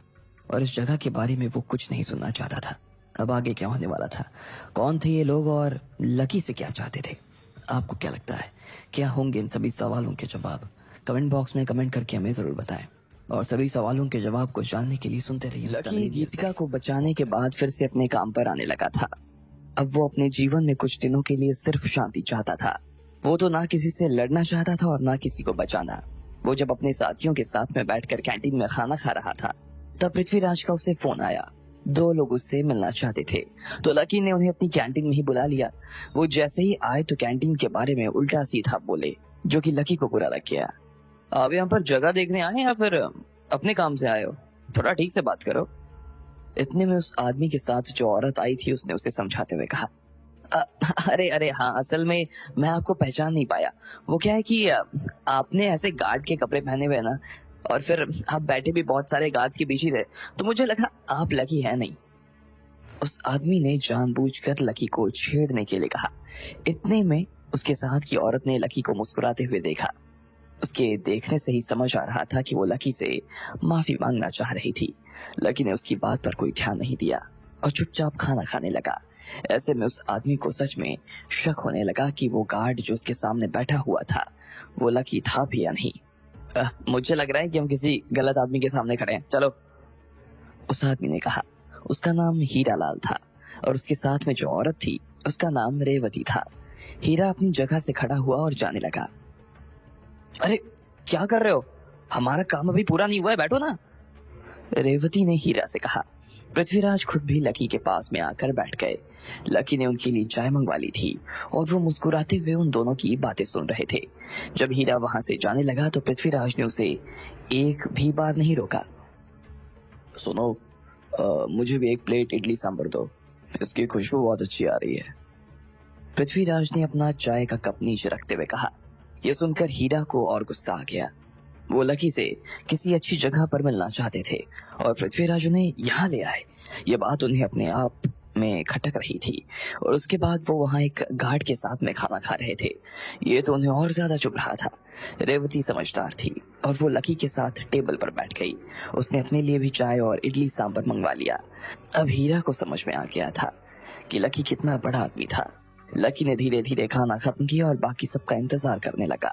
और इस जगह के बारे में वो कुछ नहीं सुनना चाहता था। अब आगे क्या होने वाला था, कौन थे ये लोग और लकी से क्या चाहते थे? आपको क्या लगता है, क्या होंगे इन सभी सवालों के जवाब? कमेंट बॉक्स में कमेंट करके हमें जरूर बताएं और सभी सवालों के जवाब को जानने के लिए सुनते रहिए। लकी गीतिका को बचाने के बाद फिर से अपने काम पर आने लगा था। अब वो अपने जीवन में कुछ दिनों के लिए सिर्फ शांति चाहता था। वो तो ना किसी से लड़ना चाहता था और ना किसी को बचाना। वो जब अपने साथियों के साथ में बैठकर कैंटीन में खाना खा रहा था तब पृथ्वीराज का उसे फोन आया। 2 लोग उससे मिलना चाहते थे तो लकी ने उन्हें अपनी कैंटीन में ही बुला लिया। वो जैसे ही आए तो कैंटीन के बारे में उल्टा सीधा बोले, जो कि लकी को बुरा लग गया। आप यहाँ पर जगह देखने आए या फिर अपने काम से आए हो? थोड़ा ठीक से बात करो। इतने में उस आदमी के साथ जो औरत आई थी उसने उसे समझाते हुए कहा, अरे अरे हाँ, असल में मैं आपको पहचान नहीं पाया। वो क्या है कि आपने ऐसे गार्ड के कपड़े पहने हुए ना, और फिर आप बैठे भी बहुत सारे गार्ड्स के बीच ही थे, तो मुझे लगा आप लकी है नहीं। उस आदमी ने जानबूझकर लकी को छेड़ने के लिए कहा। इतने में उसके साथ की औरत ने लकी को मुस्कुराते हुए देखा। उसके देखने से ही समझ आ रहा था कि वो लकी से माफी मांगना चाह रही थी। लकी ने उसकी बात पर कोई ध्यान नहीं दिया और चुपचाप खाना खाने लगा। ऐसे में उस आदमी को सच में शक होने लगा कि वो गार्ड जो उसके सामने बैठा हुआ था वो लकी था भी या नहीं। मुझे लग रहा है कि हम किसी गलत आदमी के सामने खड़े हैं, चलो, उस आदमी ने कहा। उसका नाम हीरालाल था और उसके साथ में जो औरत थी उसका नाम रेवती था। हीरा अपनी जगह से खड़ा हुआ और जाने लगा। अरे क्या कर रहे हो, हमारा काम अभी पूरा नहीं हुआ है, बैठो ना, रेवती ने हीरा से कहा। पृथ्वीराज खुद भी लकी के पास में आकर बैठ गए। लकी ने उनके लिए चाय मंगवा ली थी और वो मुस्कुराते हुए उन दोनों की बातें सुन रहे थे। जब हीरा वहां से जाने लगा तो पृथ्वीराज ने उसे एक भी बार नहीं रोका। सुनो, मुझे भी 1 प्लेट इडली सांभर दो, इसकी खुशबू बहुत अच्छी आ रही है, पृथ्वीराज ने अपना चाय का कप नीचे रखते हुए कहा। यह सुनकर हीरा को और गुस्सा आ गया। वो लकी से किसी अच्छी जगह पर मिलना चाहते थे और पृथ्वीराज उन्हें यहाँ ले आए। ये बात उन्हें अपने आप में खटक रही थी और उसके बाद वो वहां एक गार्ड के साथ में खाना खा रहे थे। ये तो उन्हें और ज्यादा चुभ रहा था। रेवती समझदार थी और वो लकी के साथ टेबल पर बैठ गई। उसने अपने लिए भी चाय और इडली सांभर मंगवा लिया। अब हीरा को समझ में आ गया था कि लकी कितना बड़ा आदमी था। लकी ने धीरे धीरे खाना खत्म किया और बाकी सबका इंतजार करने लगा।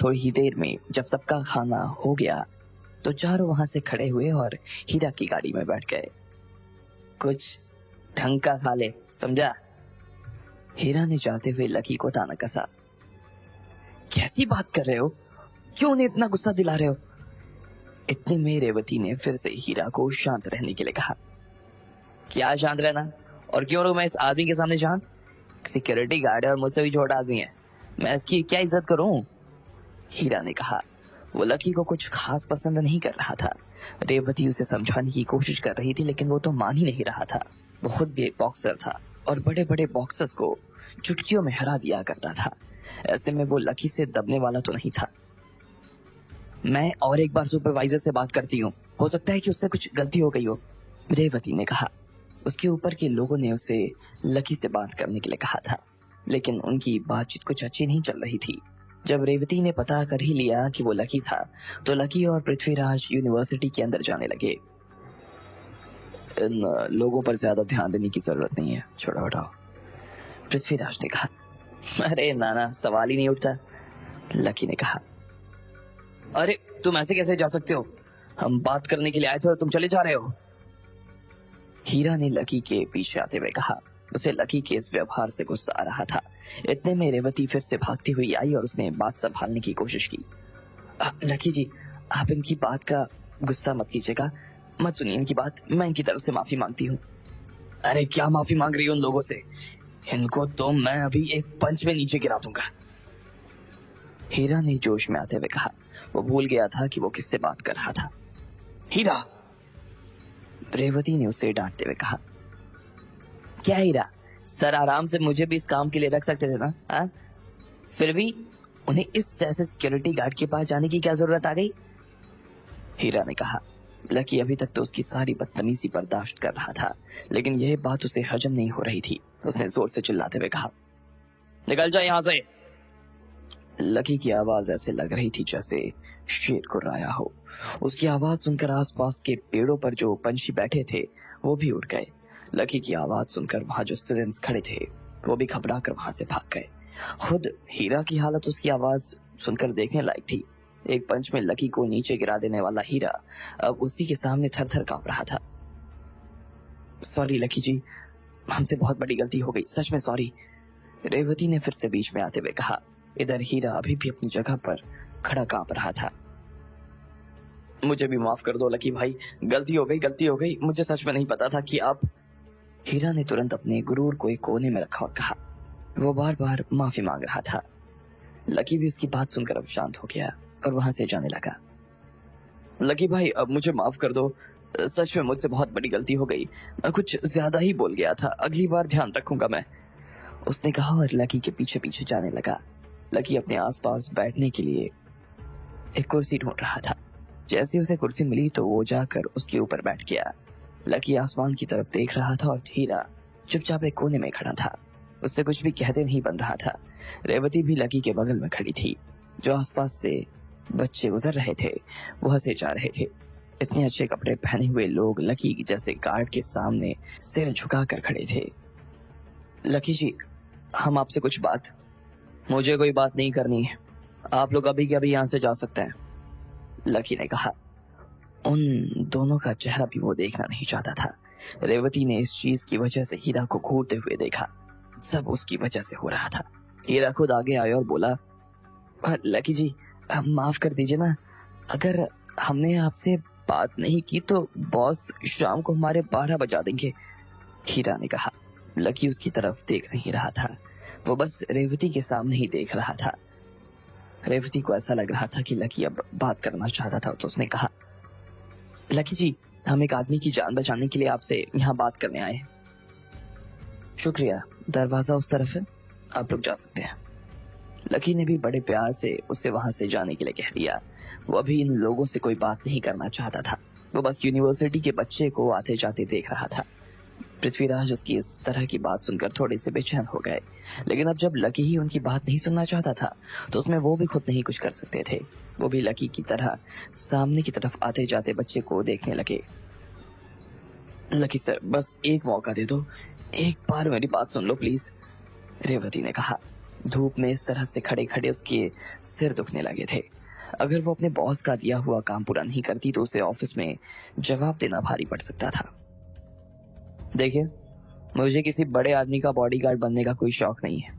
थोड़ी ही देर में जब सबका खाना हो गया तो चारों वहां से खड़े हुए और हीरा की गाड़ी में बैठ गए। कुछ ढंग का खा ले, समझा? हीरा ने जाते हुए लकी को ताना कसा। कैसी बात कर रहे हो? क्यों उन्हें इतना गुस्सा दिला रहे हो? इतने में रेवती ने फिर से हीरा को शांत रहने के लिए कहा। क्या शांत रहना? और क्यों रहूं मैं इस आदमी के सामने शांत? सिक्योरिटी गार्ड है और मुझसे भी छोटा आदमी है, मैं इसकी क्या इज्जत करूं? हीरा ने कहा। वो लकी को कुछ खास पसंद नहीं कर रहा था। रेवती उसे समझाने की कोशिश कर रही थी लेकिन वो तो मान ही नहीं रहा था। वो खुद भी एक बॉक्सर था और बड़े बड़े बॉक्सर्स को चुटकियों में हरा दिया करता था। ऐसे में वो लकी से दबने वाला तो नहीं था। मैं और एक बार सुपरवाइजर से बात करती हूँ, हो सकता है कि उससे कुछ गलती हो गई हो, रेवती ने कहा। उसके ऊपर के लोगों ने उसे लकी से बात करने के लिए कहा था लेकिन उनकी बातचीत कुछ अच्छी नहीं चल रही थी। जब रेवती ने पता कर ही लिया कि वो लकी था तो लकी और पृथ्वीराज यूनिवर्सिटी के अंदर जाने लगे। इन लोगों पर ज्यादा ध्यान देने की जरूरत नहीं है, छोड़ो हटाओ, पृथ्वीराज ने कहा। अरे नाना, सवाल ही नहीं उठता, लकी ने कहा। अरे तुम ऐसे कैसे जा सकते हो? हम बात करने के लिए आए थे और तुम चले जा रहे हो, हीरा ने लकी के पीछे आते हुए कहा। उसे लकी के इस व्यवहार से गुस्सा आ रहा था। इतने में रेवती फिर से भागती हुई आई और उसने बात संभालने की कोशिश की। लकी जी, आप इनकी बात का गुस्सा मत कीजिएगा, मत सुनिए इनकी बात, मैं इनकी तरफ से माफी मांगती हूँ। अरे क्या माफी मांग रही हो उन लोगों से? इनको तो मैं अभी एक पंच में नीचे गिरा दूंगा, हीरा ने जोश में आते हुए कहा। वो भूल गया था कि वो किससे बात कर रहा था। हीरा, रेवती ने उसे डांटते हुए कहा। क्या हीरा, सर आराम से मुझे भी इस काम के लिए रख सकते थे ना? फिर भी उन्हें इस जैसे सिक्योरिटी गार्ड के पास जाने की क्या जरूरत आ गई? हीरा ने कहा। लकी अभी तक तो उसकी सारी बदतमीजी बर्दाश्त कर रहा था लेकिन यह बात उसे हजम नहीं हो रही थी। उसने जोर से चिल्लाते हुए कहा, निकल जा यहाँ से। लकी की आवाज ऐसे लग रही थी जैसे शेर कुर्राया हो। उसकी आवाज सुनकर आसपास के पेड़ों पर जो पंछी बैठे थे वो भी उड़ गए। लकी की आवाज सुनकर वहां जो स्टूडेंट्स खड़े थे वो भी घबरा कर वहां से भाग गए। खुद हीरा की हालत उसकी आवाज सुनकर देखने लायक थी। एक पंच में लकी को नीचे गिरा देने वाला हीरा अब उसी के सामने थर थर कांप रहा था। सॉरी लकी जी, हमसे बहुत बड़ी गलती हो गई, सच में सॉरी, रेवती ने फिर से बीच में आते हुए कहा। इधर हीरा अभी भी अपनी जगह पर खड़ा कांप रहा था। मुझे भी माफ कर दो लकी भाई, गलती हो गई, मुझे सच में नहीं पता था कि आप। हीरा ने तुरंत अपने गुरूर को एक कोने में रखा और कहा। वो बार बार माफी मांग रहा था। लकी भी उसकी बात सुनकर अब शांत हो गया और वहां से जाने लगा। लकी भाई, अब मुझे माफ कर दो, सच में मुझसे बहुत बड़ी गलती हो गई, मैं कुछ ज्यादा ही बोल गया था, अगली बार ध्यान रखूंगा मैं, उसने कहा और लकी के पीछे पीछे जाने लगा। लकी अपने आसपास बैठने के लिए एक कुर्सी ढूंढ रहा था। जैसे उसे कुर्सी मिली तो वो जाकर उसके ऊपर बैठ गया। लकी आसमान की तरफ देख रहा था और हीरा चुपचाप एक कोने में खड़ा था, उससे कुछ भी कहते नहीं बन रहा था। रेवती भी लकी के बगल में खड़ी थी। जो आसपास से बच्चे गुजर रहे थे वो हंसे जा रहे थे। इतने अच्छे कपड़े पहने हुए लोग लकी जैसे गार्ड के सामने सिर झुकाकर खड़े थे। लकी जी, हम आपसे कुछ बात। मुझे कोई बात नहीं करनी है, आप लोग अभी के अभी यहाँ से जा सकते हैं, लकी ने कहा। उन दोनों का चेहरा भी वो देखना नहीं चाहता था। रेवती ने इस चीज की वजह से हीरा को घूरते हुए देखा। सब उसकी वजह से हो रहा था। हीरा खुद आगे आया और बोला, लकी जी माफ कर दीजिए ना, अगर हमने आपसे बात नहीं की तो बॉस शाम को हमारे 12 बजा देंगे, हीरा ने कहा। लकी उसकी तरफ देख नहीं रहा था, वो बस रेवती के सामने ही देख रहा था। रेवती को ऐसा लग रहा था कि लकी अब बात करना चाहता था तो उसने कहा, लकी जी हम एक आदमी की जान बचाने के लिए आपसे यहाँ बात करने आए हैं। शुक्रिया, दरवाजा उस तरफ है, आप लोग जा सकते हैं। लकी ने भी बड़े प्यार से उसे वहां से जाने के लिए कह दिया। वो अभी इन लोगों से कोई बात नहीं करना चाहता था। वो बस यूनिवर्सिटी के बच्चे को आते जाते देख रहा था। पृथ्वीराज उसकी इस तरह की बात सुनकर थोड़े से बेचैन हो गए, लेकिन अब जब लकी ही उनकी बात नहीं सुनना चाहता था तो उसमें वो भी खुद नहीं कुछ कर सकते थे। वो भी लकी की तरह सामने की तरफ आते जाते बच्चे को देखने लगे। लकी सर, बस एक मौका दे दो, एक बार मेरी बात सुन लो प्लीज, रेवती ने कहा। धूप में इस तरह से खड़े खड़े उसके सिर दुखने लगे थे। अगर वो अपने बॉस का दिया हुआ काम पूरा नहीं करती तो उसे ऑफिस में जवाब देना भारी पड़ सकता था। देखिए, मुझे किसी बड़े आदमी का बॉडीगार्ड बनने का कोई शौक नहीं है।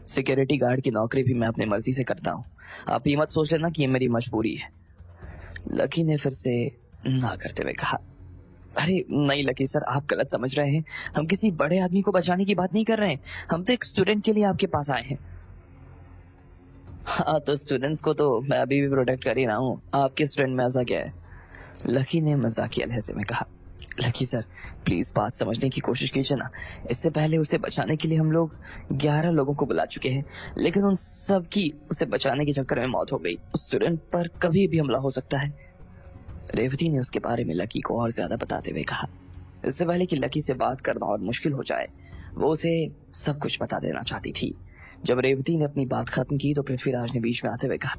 सिक्योरिटी गार्ड की नौकरी भी मैं अपने मर्जी से करता हूँ। आप ये मत सोच लेना कि ये मेरी मजबूरी है, लकी ने फिर से ना करते हुए कहा। अरे नहीं लकी सर, आप गलत समझ रहे हैं। हम किसी बड़े आदमी को बचाने की बात नहीं कर रहे हैं। हम तो एक स्टूडेंट के लिए आपके पास आए हैं। हाँ, तो स्टूडेंट्स को तो मैं अभी भी प्रोटेक्ट कर ही रहा हूँ। आपके स्टूडेंट में ऐसा क्या है, लकी ने मजाकिया लहजे में कहा। लकी सर, प्लीज बात समझने की कोशिश कीजिए ना। इससे पहले उसे बचाने के लिए हम लोग 11 लोगों को बुला चुके हैं, लेकिन उन सब की उसे बचाने के चक्कर में मौत हो गई। उस स्टूडेंट पर कभी भी हमला हो सकता है। रेवती ने उसके बारे में लकी को और ज्यादा बताते हुए कहा। इससे पहले कि लकी से बात करना और मुश्किल हो जाए, वो उसे सब कुछ बता देना चाहती थी। जब रेवती ने अपनी बात खत्म की तो पृथ्वीराज ने बीच में आते हुए कहा,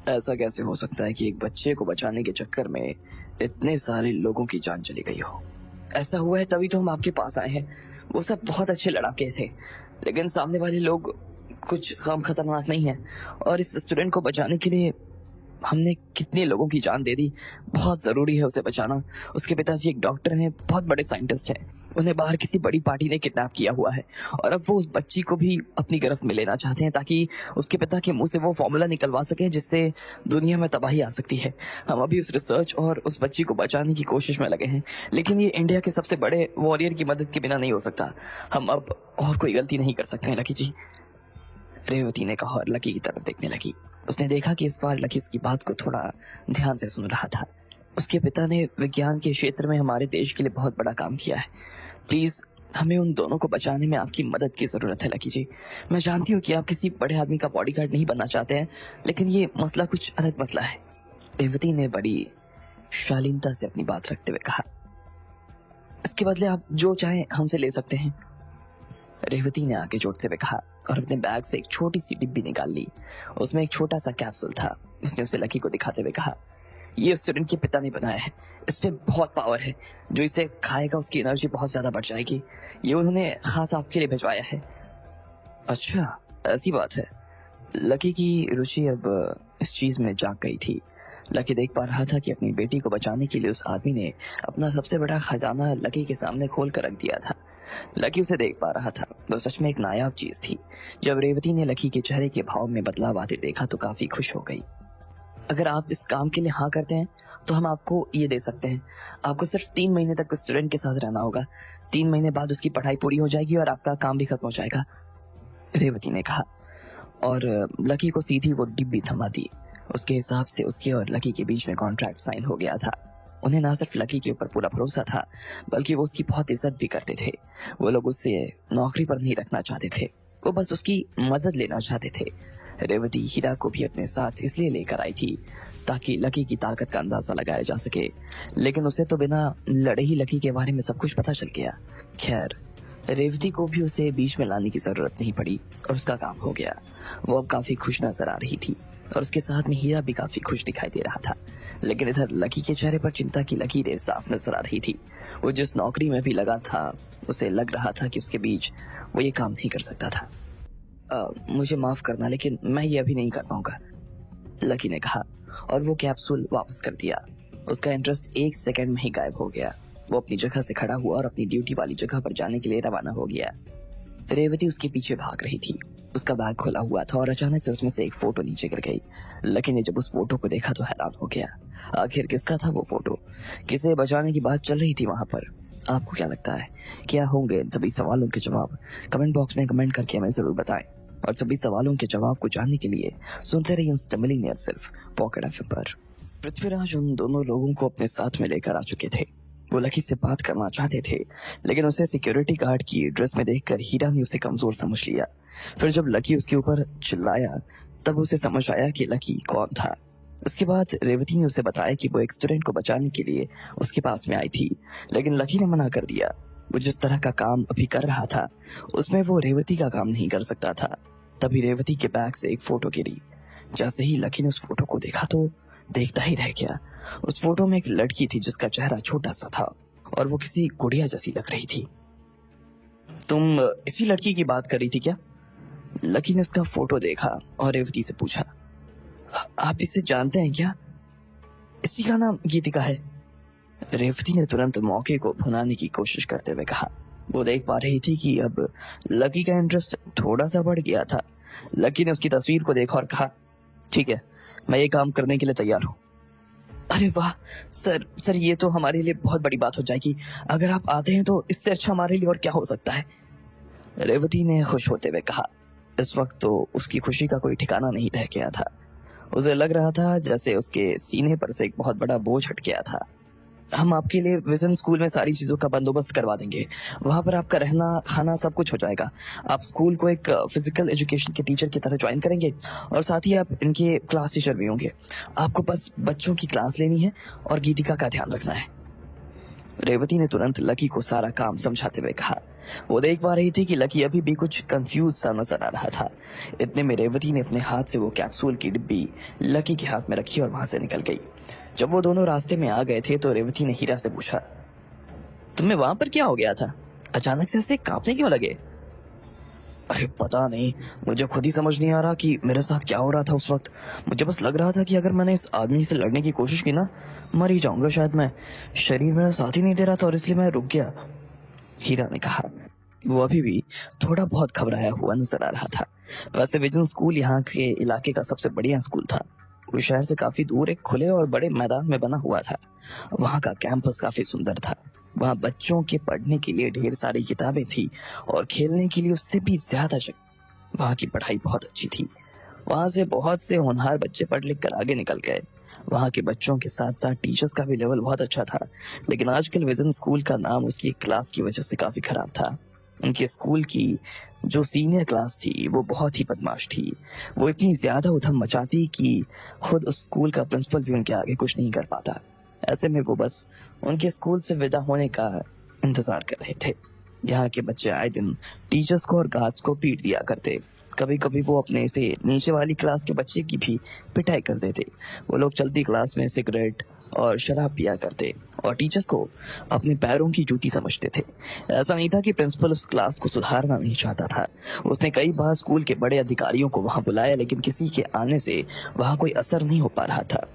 ऐसा कैसे हो सकता है कि एक बच्चे को बचाने के चक्कर में इतने सारे लोगों की जान चली गई हो। ऐसा हुआ है तभी तो हम आपके पास आए हैं। वो सब बहुत अच्छे लड़ाके थे, लेकिन सामने वाले लोग कुछ कम खतरनाक नहीं है। और इस स्टूडेंट को बचाने के लिए हमने कितने लोगों की जान दे दी। बहुत जरूरी है उसे बचाना। उसके पिताजी एक डॉक्टर हैं, बहुत बड़े साइंटिस्ट हैं। उन्हें बाहर किसी बड़ी पार्टी ने किडनैप किया हुआ है और अब वो उस बच्ची को भी अपनी गिरफ्त में लेना चाहते हैं ताकि उसके पिता के मुंह से वो फॉर्मूला निकलवा सकें जिससे दुनिया में तबाही आ सकती है। हम अभी उस रिसर्च और उस बच्ची को बचाने की कोशिश में लगे हैं, लेकिन ये इंडिया के सबसे बड़े वॉरियर की मदद के बिना नहीं हो सकता। हम अब और कोई गलती नहीं कर सकते हैं लकी जी, रेवती ने कहा और लकी की तरफ देखने लगी। उसने देखा कि इस बार लकी उसकी बात को थोड़ा ध्यान से सुन रहा था। उसके पिता ने विज्ञान के क्षेत्र में हमारे देश के लिए बहुत बड़ा काम किया है। प्लीज हमें उन दोनों को बचाने में आपकी मदद की जरूरत है लकी जी। मैं जानती हूँ कि आप किसी बड़े आदमी का बॉडीगार्ड नहीं बनना चाहते हैं, लेकिन ये मसला कुछ अलग मसला है। रेवती ने बड़ी शालीनता से अपनी बात रखते हुए कहा। इसके बदले आप जो चाहें हमसे ले सकते हैं, रेवती ने आगे जोड़ते हुए कहा और अपने बैग से एक छोटी सी डिब्बी निकाल ली। उसमें एक छोटा सा कैप्सूल था। उसने उसे लकी को दिखाते हुए कहा, ये स्टूडेंट के पिता ने बनाया है। इसमें बहुत पावर है। जो इसे खाएगा उसकी एनर्जी बहुत ज्यादा बढ़ जाएगी। ये उन्होंने खास आपके लिए भिजवाया है। अच्छा, ऐसी बात है। लकी की रुचि अब इस चीज में जाग गई थी। लकी देख पा रहा था कि अपनी बेटी को बचाने के लिए उस आदमी ने अपना सबसे बड़ा खजाना लकी के सामने खोल कर रख दिया था। लकी उसे देख पा रहा था। वो सच में एक नायाब चीज थी। जब रेवती ने लकी के चेहरे के भाव में बदलाव आते देखा तो काफी खुश हो गई। अगर आप इस काम के लिए हाँ करते हैं तो हम आपको ये दे सकते हैं। आपको सिर्फ 3 महीने तक उस स्टूडेंट के साथ रहना होगा। 3 महीने बाद उसकी पढ़ाई पूरी हो जाएगी और आपका काम भी खत्म हो जाएगा, रेवती ने कहा और लकी को सीधी वो डिब्बी थमा दी। उसके हिसाब से उसके और लकी के बीच में कॉन्ट्रैक्ट साइन हो गया था। उन्हें ना सिर्फ लकी के ऊपर पूरा भरोसा था, बल्कि वो उसकी बहुत इज्जत भी करते थे। वो लोग उससे नौकरी पर नहीं रखना चाहते थे, वो बस उसकी मदद लेना चाहते थे। रेवती हीरा को भी अपने साथ इसलिए लेकर आई थी ताकि लकी की ताकत का अंदाजा लगाया जा सके, लेकिन उसे तो बिना लड़े ही लकी के बारे में सब कुछ पता चल गया। खैर, रेवती को भी उसे बीच में लाने की जरूरत नहीं पड़ी और उसका काम हो गया। वो अब काफी खुश नजर आ रही थी और उसके साथ में हीरा भी काफी खुश दिखाई दे रहा था। लेकिन इधर लकी के चेहरे पर चिंता की लकीरें साफ नजर आ रही थी। वो जिस नौकरी में भी लगा था उसे लग रहा था कि उसके बीच वो ये काम नहीं कर सकता था। मुझे माफ करना, लेकिन मैं ये अभी नहीं कर पाऊंगा, लकी ने कहा और वो कैप्सूल वापस कर दिया। उसका इंटरेस्ट 1 सेकंड में ही गायब हो गया। वो अपनी जगह से खड़ा हुआ और अपनी ड्यूटी वाली जगह पर जाने के लिए रवाना हो गया। रेवती उसके पीछे भाग रही थी। उसका बैग खुला हुआ था और अचानक से उसमें से एक फोटो नीचे गिर गई। लकी ने जब उस फोटो को देखा तो हैरान हो गया। आखिर किसका था वो फोटो? किसे बचाने की बात चल रही थी वहां पर? आपको क्या लगता है, क्या होंगे इन सभी सवालों के जवाब? कमेंट बॉक्स में कमेंट करके हमें जरूर बताएं और सभी सवालों के जवाब को जानने के लिए सुनते रहिए इंस्टा मिलियनेयर सिर्फ पॉकेट एफएम पर। पृथ्वीराज उन दोनों लोगों को अपने साथ में लेकर आ चुके थे। वो लकी से बात करना चाहते थे, लेकिन उसे सिक्योरिटी गार्ड की ड्रेस में देखकर हीरा ने उसे कमजोर समझ लिया। फिर जब लकी उसके ऊपर चिल्लाया तब उसे समझ आया कि लकी कौन था। उसके बाद रेवती ने उसे बताया कि वो एक स्टूडेंट को बचाने के लिए उसके पास में आई थी, लेकिन लकी ने मना कर दिया। वो जिस तरह का काम अभी कर रहा था उसमें वो रेवती का काम नहीं कर सकता था। तभी रेवती के बैग से एक फोटो गिरी। जैसे ही लकी ने उस फोटो को देखा तो देखता ही रह गया। उस फोटो में एक लड़की थी जिसका चेहरा छोटा सा था और वो किसी गुड़िया जैसी लग रही थी। तुम इसी लड़की की बात कर रही थी क्या? लकी ने उसका फोटो देखा और रेवती से पूछा, आप इसे जानते हैं क्या? इसी का नाम गीतिका है। रेवती ने तुरंत मौके को भुनाने की कोशिश करते हुए कहा। वो देख पा रही थी कि अब लकी का इंटरेस्ट थोड़ा सा बढ़ गया था। लकी ने उसकी तस्वीर को देखा और कहा, ठीक है, मैं ये काम करने के लिए तैयार हूँ। अरे वाह सर ये तो हमारे लिए बहुत बड़ी बात हो जाएगी। अगर आप आते हैं तो इससे अच्छा हमारे लिए और क्या हो सकता है? रेवती ने खुश होते हुए कहा। इस वक्त तो उसकी खुशी का कोई ठिकाना नहीं रह गया था। उसे लग रहा था जैसे उसके सीने पर से एक बहुत बड़ा बोझ हट गया था। हम आपके लिए विजन स्कूल में सारी चीजों का बंदोबस्त करवा देंगे। वहां पर आपका रहना खाना सब कुछ हो जाएगा। आप स्कूल को एक फिजिकल एजुकेशन के टीचर की तरह ज्वाइन करेंगे और साथ ही आप इनके क्लास टीचर भी होंगे। आपको बस बच्चों की क्लास लेनी है और गीतिका का ध्यान रखना है। रेवती ने तुरंत लकी को सारा काम समझाते हुए कहा। वो देख पा रही थी कि लकी अभी भी कुछ कंफ्यूज सा नजर आ रहा था। इतने में रेवती ने अपने हाथ से वो कैप्सूल की डिब्बी लकी के हाथ में रखी और वहां से निकल गई। जब वो दोनों रास्ते में आ गए थे तो रेवती ने हीरा से पूछा, तुम्हें वहां पर क्या हो गया था? अचानक से ऐसे कांपने क्यों लगे? अरे पता नहीं, मुझे खुद ही समझ नहीं आ रहा कि मेरे साथ क्या हो रहा था उस वक्त। मुझे बस लग रहा था कि अगर मैंने इस आदमी से लड़ने की कोशिश की ना, मर ही जाऊंगा शायद मैं। शरीर मेरा साथ ही नहीं दे रहा था और इसलिए मैं रुक गया। हीरा ने कहा। वो अभी भी थोड़ा बहुत घबराया हुआ नजर आ रहा था। वैसे विजन स्कूल यहाँ के इलाके का सबसे बढ़िया स्कूल था। वो शहर से काफी दूर एक खुले और बड़े मैदान में बना हुआ था। वहाँ का कैंपस काफी सुंदर था। वहाँ बच्चों के पढ़ने के लिए ढेर सारी किताबें थी और खेलने के लिए उससे भी ज्यादा जगह। वहाँ की पढ़ाई बहुत अच्छी थी। वहाँ से बहुत से होनहार बच्चे पढ़ लिख कर आगे निकल गए। वहाँ के बच्चों के साथ साथ टीचर्स का भी लेवल बहुत अच्छा था। लेकिन आजकल विजन स्कूल का नाम उसकी क्लास की वजह से काफी खराब था। उनके स्कूल की जो सीनियर क्लास थी वो बहुत ही बदमाश थी। वो इतनी ज्यादा उधम मचाती कि खुद उस स्कूल का प्रिंसिपल भी उनके आगे कुछ नहीं कर पाता। ऐसे में वो बस उनके स्कूल से विदा होने का इंतजार कर रहे थे। यहाँ के बच्चे आए दिन टीचर्स को और गार्ड्स को पीट दिया करते। कभी कभी वो अपने से नीचे वाली क्लास के बच्चे की भी पिटाई कर देते। वो लोग चलती क्लास में सिगरेट और शराब पिया करते और टीचर्स को अपने पैरों की जूती समझते थे। ऐसा नहीं था कि प्रिंसिपल उस क्लास को सुधारना नहीं चाहता था। उसने कई बार स्कूल के बड़े अधिकारियों को वहां बुलाया, लेकिन किसी के आने से वहां कोई असर नहीं हो पा रहा था।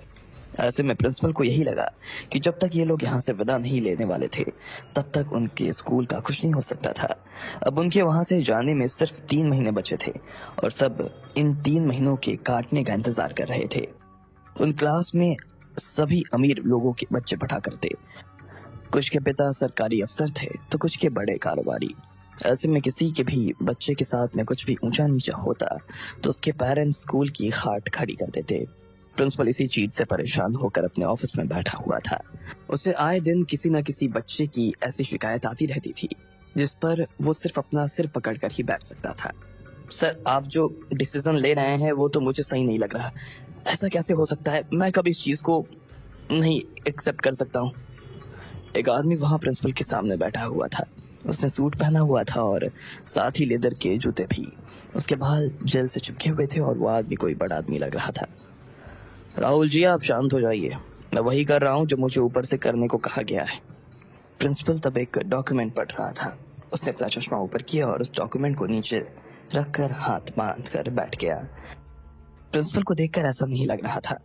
ऐसे में प्रिंसिपल को यही लगा कि जब तक ये लोग यहाँ से विदा नहीं लेने वाले थे तब तक उनके स्कूल का कुछ नहीं हो सकता था। अब उनके वहां से जाने में सिर्फ 3 महीने बचे थे और सब इन 3 महीनों के काटने का इंतजार कर रहे थे। उन क्लास में सभी अमीर लोगों के बच्चे पढ़ा करते। कुछ के पिता सरकारी अफसर थे तो कुछ के बड़े कारोबारी। ऐसे में किसी के भी बच्चे के साथ में कुछ भी ऊंचा नीचा होता तो उसके पेरेंट्स स्कूल की खाट खड़ी कर देते। प्रिंसिपल इसी चीज से परेशान होकर अपने ऑफिस में बैठा हुआ था। उसे आए दिन किसी न किसी बच्चे की ऐसी शिकायत आती रहती थी जिस पर वो सिर्फ अपना सिर पकड़कर ही बैठ सकता था। सर, आप जो डिसीजन ले रहे हैं वो तो मुझे सही नहीं लग रहा। ऐसा कैसे हो सकता है? मैं कभी इस चीज को नहीं एक्सेप्ट कर सकता हूँ। एक आदमी वहां प्रिंसिपल के सामने बैठा हुआ था। उसने सूट पहना हुआ था और साथ ही लेदर के जूते भी। उसके बाल जेल से चिपके हुए थे और वो आदमी कोई बड़ा आदमी लग रहा था। राहुल जी, आप शांत हो जाइए। मैं वही कर रहा हूँ जो मुझे ऊपर से करने को कहा गया है। प्रिंसिपल तब एक डॉक्यूमेंट पढ़ रहा था। उसने अपना चश्मा ऊपर किया और उस डॉक्यूमेंट को नीचे रखकर हाथ बांध कर बैठ गया। प्रिंसिपल को देखकर ऐसा नहीं लग रहा था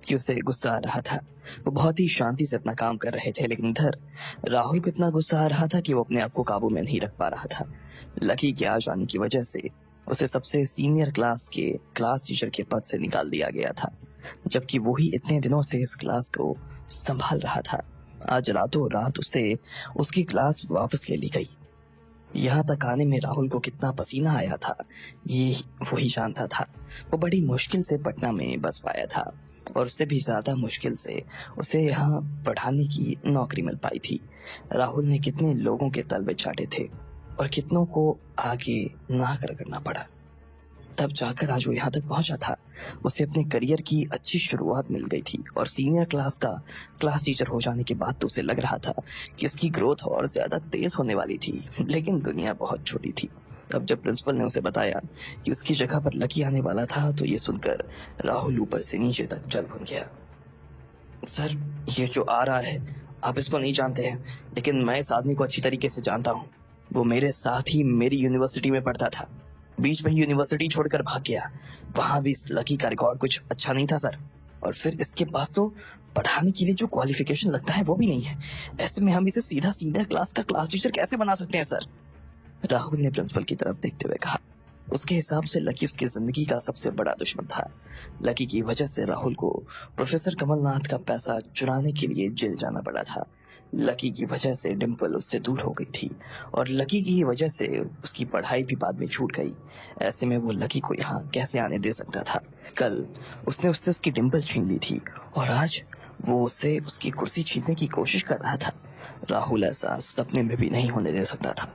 कि उसे गुस्सा आ रहा था। वो बहुत ही शांति से अपना काम कर रहे थे, लेकिन इधर राहुल को इतना गुस्सा आ रहा था कि वो अपने आप को काबू में नहीं रख पा रहा था। लकी के आ जाने की वजह से उसे सबसे सीनियर क्लास के क्लास टीचर के पद से निकाल दिया गया था, जबकि वो ही इतने दिनों से इस क्लास को संभाल रहा था। आज रातों रात उसे उसकी क्लास वापस ले ली गई। यहाँ तक आने में राहुल को कितना पसीना आया था ये वही जानता था। वो बड़ी मुश्किल से पटना में बस पाया था और उससे भी ज्यादा मुश्किल से उसे यहाँ पढ़ाने की नौकरी मिल पाई थी। राहुल ने कितने लोगों के तलवे चाटे थे और कितनों को आगे ना कर करना पड़ा। तब जाकर आज वो यहाँ तक पहुंचा था। उसे अपने करियर की अच्छी शुरुआत मिल गई थी और सीनियर क्लास का क्लास टीचर हो जाने के बाद तो उसे लग रहा था कि उसकी ग्रोथ और ज्यादा तेज होने वाली थी, लेकिन दुनिया बहुत छोटी थी। अब जब प्रिंसिपल ने उसे बताया कि उसकी जगह पर लकी आने वाला था तो ये सुनकर राहुल ऊपर से नीचे तक जल भुन गया। सर, ये जो आ रहा है आप इसको नहीं जानते हैं, लेकिन मैं इस आदमी को अच्छी तरीके से जानता हूँ। वो मेरे साथ ही मेरी यूनिवर्सिटी में पढ़ता था, बीच में ही यूनिवर्सिटी छोड़कर भाग गया। वहां भी इस लकी का रिकॉर्ड कुछ अच्छा नहीं था सर, और फिर इसके पास तो पढ़ाने के लिए जो क्वालिफिकेशन लगता है वो भी नहीं है। ऐसे में हम इसे सीधा सीनियर क्लास का क्लास टीचर कैसे बना सकते हैं सर? राहुल ने प्रिंसिपल की तरफ देखते हुए कहा। उसके हिसाब से लकी उसकी जिंदगी का सबसे बड़ा दुश्मन था। लकी की वजह से राहुल को प्रोफेसर कमलनाथ का पैसा चुराने के लिए जेल जाना पड़ा था। लकी की वजह से डिम्पल उससे दूर हो गई थी और लकी की वजह से उसकी पढ़ाई भी बाद में छूट गई। ऐसे में वो लकी को यहाँ कैसे आने दे सकता था? कल उसने उससे उसकी डिम्पल छीन ली थी और आज वो उससे उसकी कुर्सी छीनने की कोशिश कर रहा था। राहुल ऐसा सपने में भी नहीं होने दे सकता था।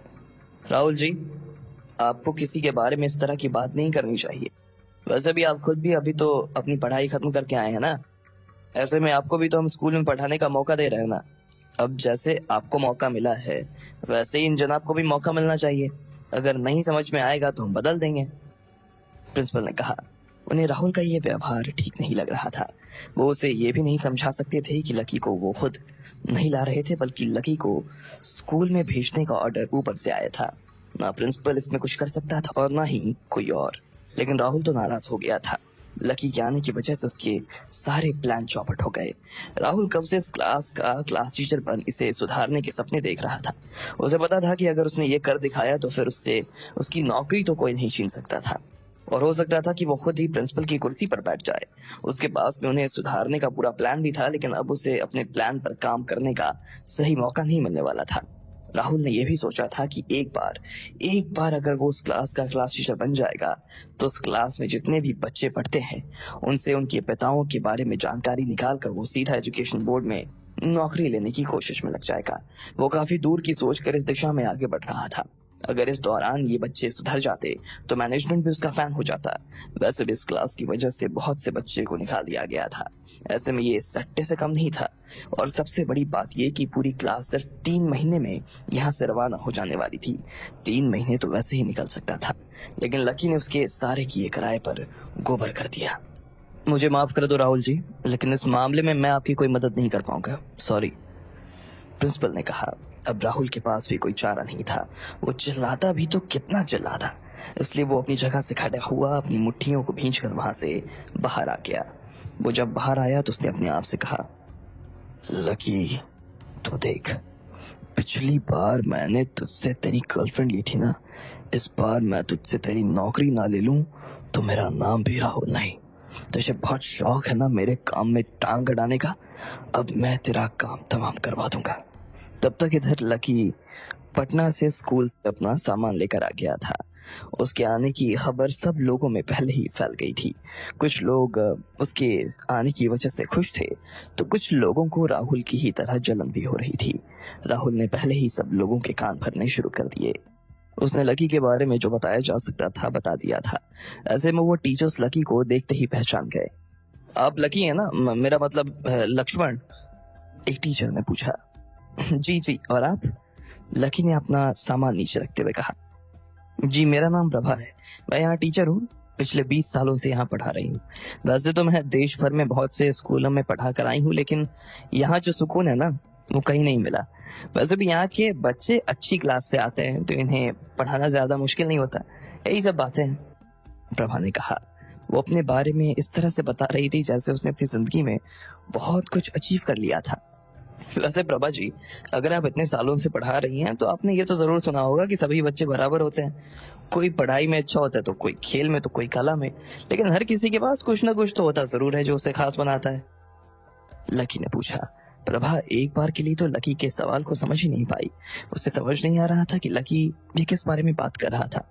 राहुल जी, आपको किसी के बारे में इस तरह की बात नहीं करनी चाहिए। वैसे भी आप खुद भी अभी तो अपनी पढ़ाई खत्म करके आए हैं ना। ऐसे में आपको भी तो हम स्कूल में पढ़ाने का मौका दे रहे हैं ना। अब जैसे आपको मौका मिला है वैसे ही इन जनाब को भी मौका मिलना चाहिए। अगर नहीं समझ में आएगा तो हम बदल देंगे, प्रिंसिपल ने कहा। उन्हें राहुल का ये व्यवहार ठीक नहीं लग रहा था। वो उसे ये भी नहीं समझा सकते थे कि लकी को वो खुद नहीं ला रहे थे, बल्कि लकी को स्कूल में भेजने का ऑर्डर ऊपर से आया था। ना प्रिंसिपल इसमें कुछ कर सकता था और ना ही कोई और। लेकिन राहुल तो नाराज हो गया था। लकी के आने की वजह से उसके सारे प्लान चौपट हो गए। राहुल कब से इस क्लास का क्लास टीचर बन इसे सुधारने के सपने देख रहा था। उसे पता था कि अगर उसने ये कर दिखाया तो फिर उससे उसकी नौकरी तो कोई नहीं छीन सकता था और हो सकता था कि वो खुद ही प्रिंसिपल की कुर्सी पर बैठ जाए। उसके पास में उन्हें सुधारने का पूरा प्लान भी था, लेकिन अब उसे अपने प्लान पर काम करने का सही मौका नहीं मिलने वाला था। राहुल ने यह भी सोचा था कि एक बार अगर वो उस क्लास का क्लास टीचर बन जाएगा तो उस क्लास में जितने भी बच्चे पढ़ते हैं उनसे उनके पिताओं के बारे में जानकारी निकाल कर वो सीधा एजुकेशन बोर्ड में नौकरी लेने की कोशिश में लग जाएगा। वो काफी दूर की सोच कर इस दिशा में आगे बढ़ रहा था। अगर इस दौरान ये बच्चे सुधर जाते तो मैनेजमेंट भी उसका फैन हो जाता। वैसे भी इस क्लास की वजह से बहुत से बच्चे को निकाल दिया गया था। ऐसे में ये सट्टे से कम नहीं था। और सबसे बड़ी बात ये कि पूरी क्लास सिर्फ 3 महीने में यहाँ से रवाना हो जाने वाली थी। 3 महीने तो वैसे ही निकल सकता था, लेकिन लकी ने उसके सारे किए किराए पर गोबर कर दिया। मुझे माफ कर दो राहुल जी, लेकिन इस मामले में मैं आपकी कोई मदद नहीं कर पाऊंगा, सॉरी, प्रिंसिपल ने कहा। अब राहुल के पास भी कोई चारा नहीं था। वो चिल्लाता भी तो कितना चिल्लाता, इसलिए वो अपनी जगह से खड़ा हुआ अपनी मुट्ठियों को भींचकर वहां से बाहर आ गया। वो जब बाहर आया तो उसने अपने आप से कहा, लकी तो देख, पिछली बार मैंने तुझसे तेरी गर्लफ्रेंड ली थी ना, इस बार मैं तुझसे तेरी नौकरी ना ले लूं तो मेरा नाम भी राहुल नहीं। तुझे बहुत शौक है ना मेरे काम में टांग अड़ाने का, अब मैं तेरा काम तमाम करवा दूंगा। तब तक इधर लकी पटना से स्कूल अपना सामान लेकर आ गया था। उसके आने की खबर सब लोगों में पहले ही फैल गई थी। कुछ लोग उसके आने की वजह से खुश थे तो कुछ लोगों को राहुल की ही तरह जलन भी हो रही थी। राहुल ने पहले ही सब लोगों के कान भरने शुरू कर दिए। उसने लकी के बारे में जो बताया जा सकता था बता दिया था। ऐसे में वो टीचर्स लकी को देखते ही पहचान गए। आप लकी है ना, मेरा मतलब लक्ष्मण, एक टीचर ने पूछा। जी जी, और आप? लकी ने अपना सामान नीचे रखते हुए कहा। जी, मेरा नाम प्रभा है, मैं यहाँ टीचर हूँ, पिछले 20 सालों से यहाँ पढ़ा रही हूँ। वैसे तो मैं देश भर में बहुत से स्कूलों में पढ़ा कर आई हूँ, लेकिन यहाँ जो सुकून है ना वो कहीं नहीं मिला। वैसे भी यहाँ के बच्चे अच्छी क्लास से आते हैं तो इन्हें पढ़ाना ज्यादा मुश्किल नहीं होता, यही सब बातें हैं, प्रभा ने कहा। वो अपने बारे में इस तरह से बता रही थी जैसे उसने अपनी जिंदगी में बहुत कुछ अचीव कर लिया था। वैसे प्रभा जी, अगर आप इतने सालों से पढ़ा रही हैं तो आपने ये तो जरूर सुना होगा कि सभी बच्चे बराबर होते हैं। कोई पढ़ाई में अच्छा होता है तो कोई खेल में तो कोई कला में, लेकिन हर किसी के पास कुछ ना कुछ तो होता जरूर है जो उसे खास बनाता है, लकी ने पूछा। प्रभा एक बार के लिए तो लकी के सवाल को समझ ही नहीं पाई। उसे समझ नहीं आ रहा था कि लकी ये किस बारे में बात कर रहा था।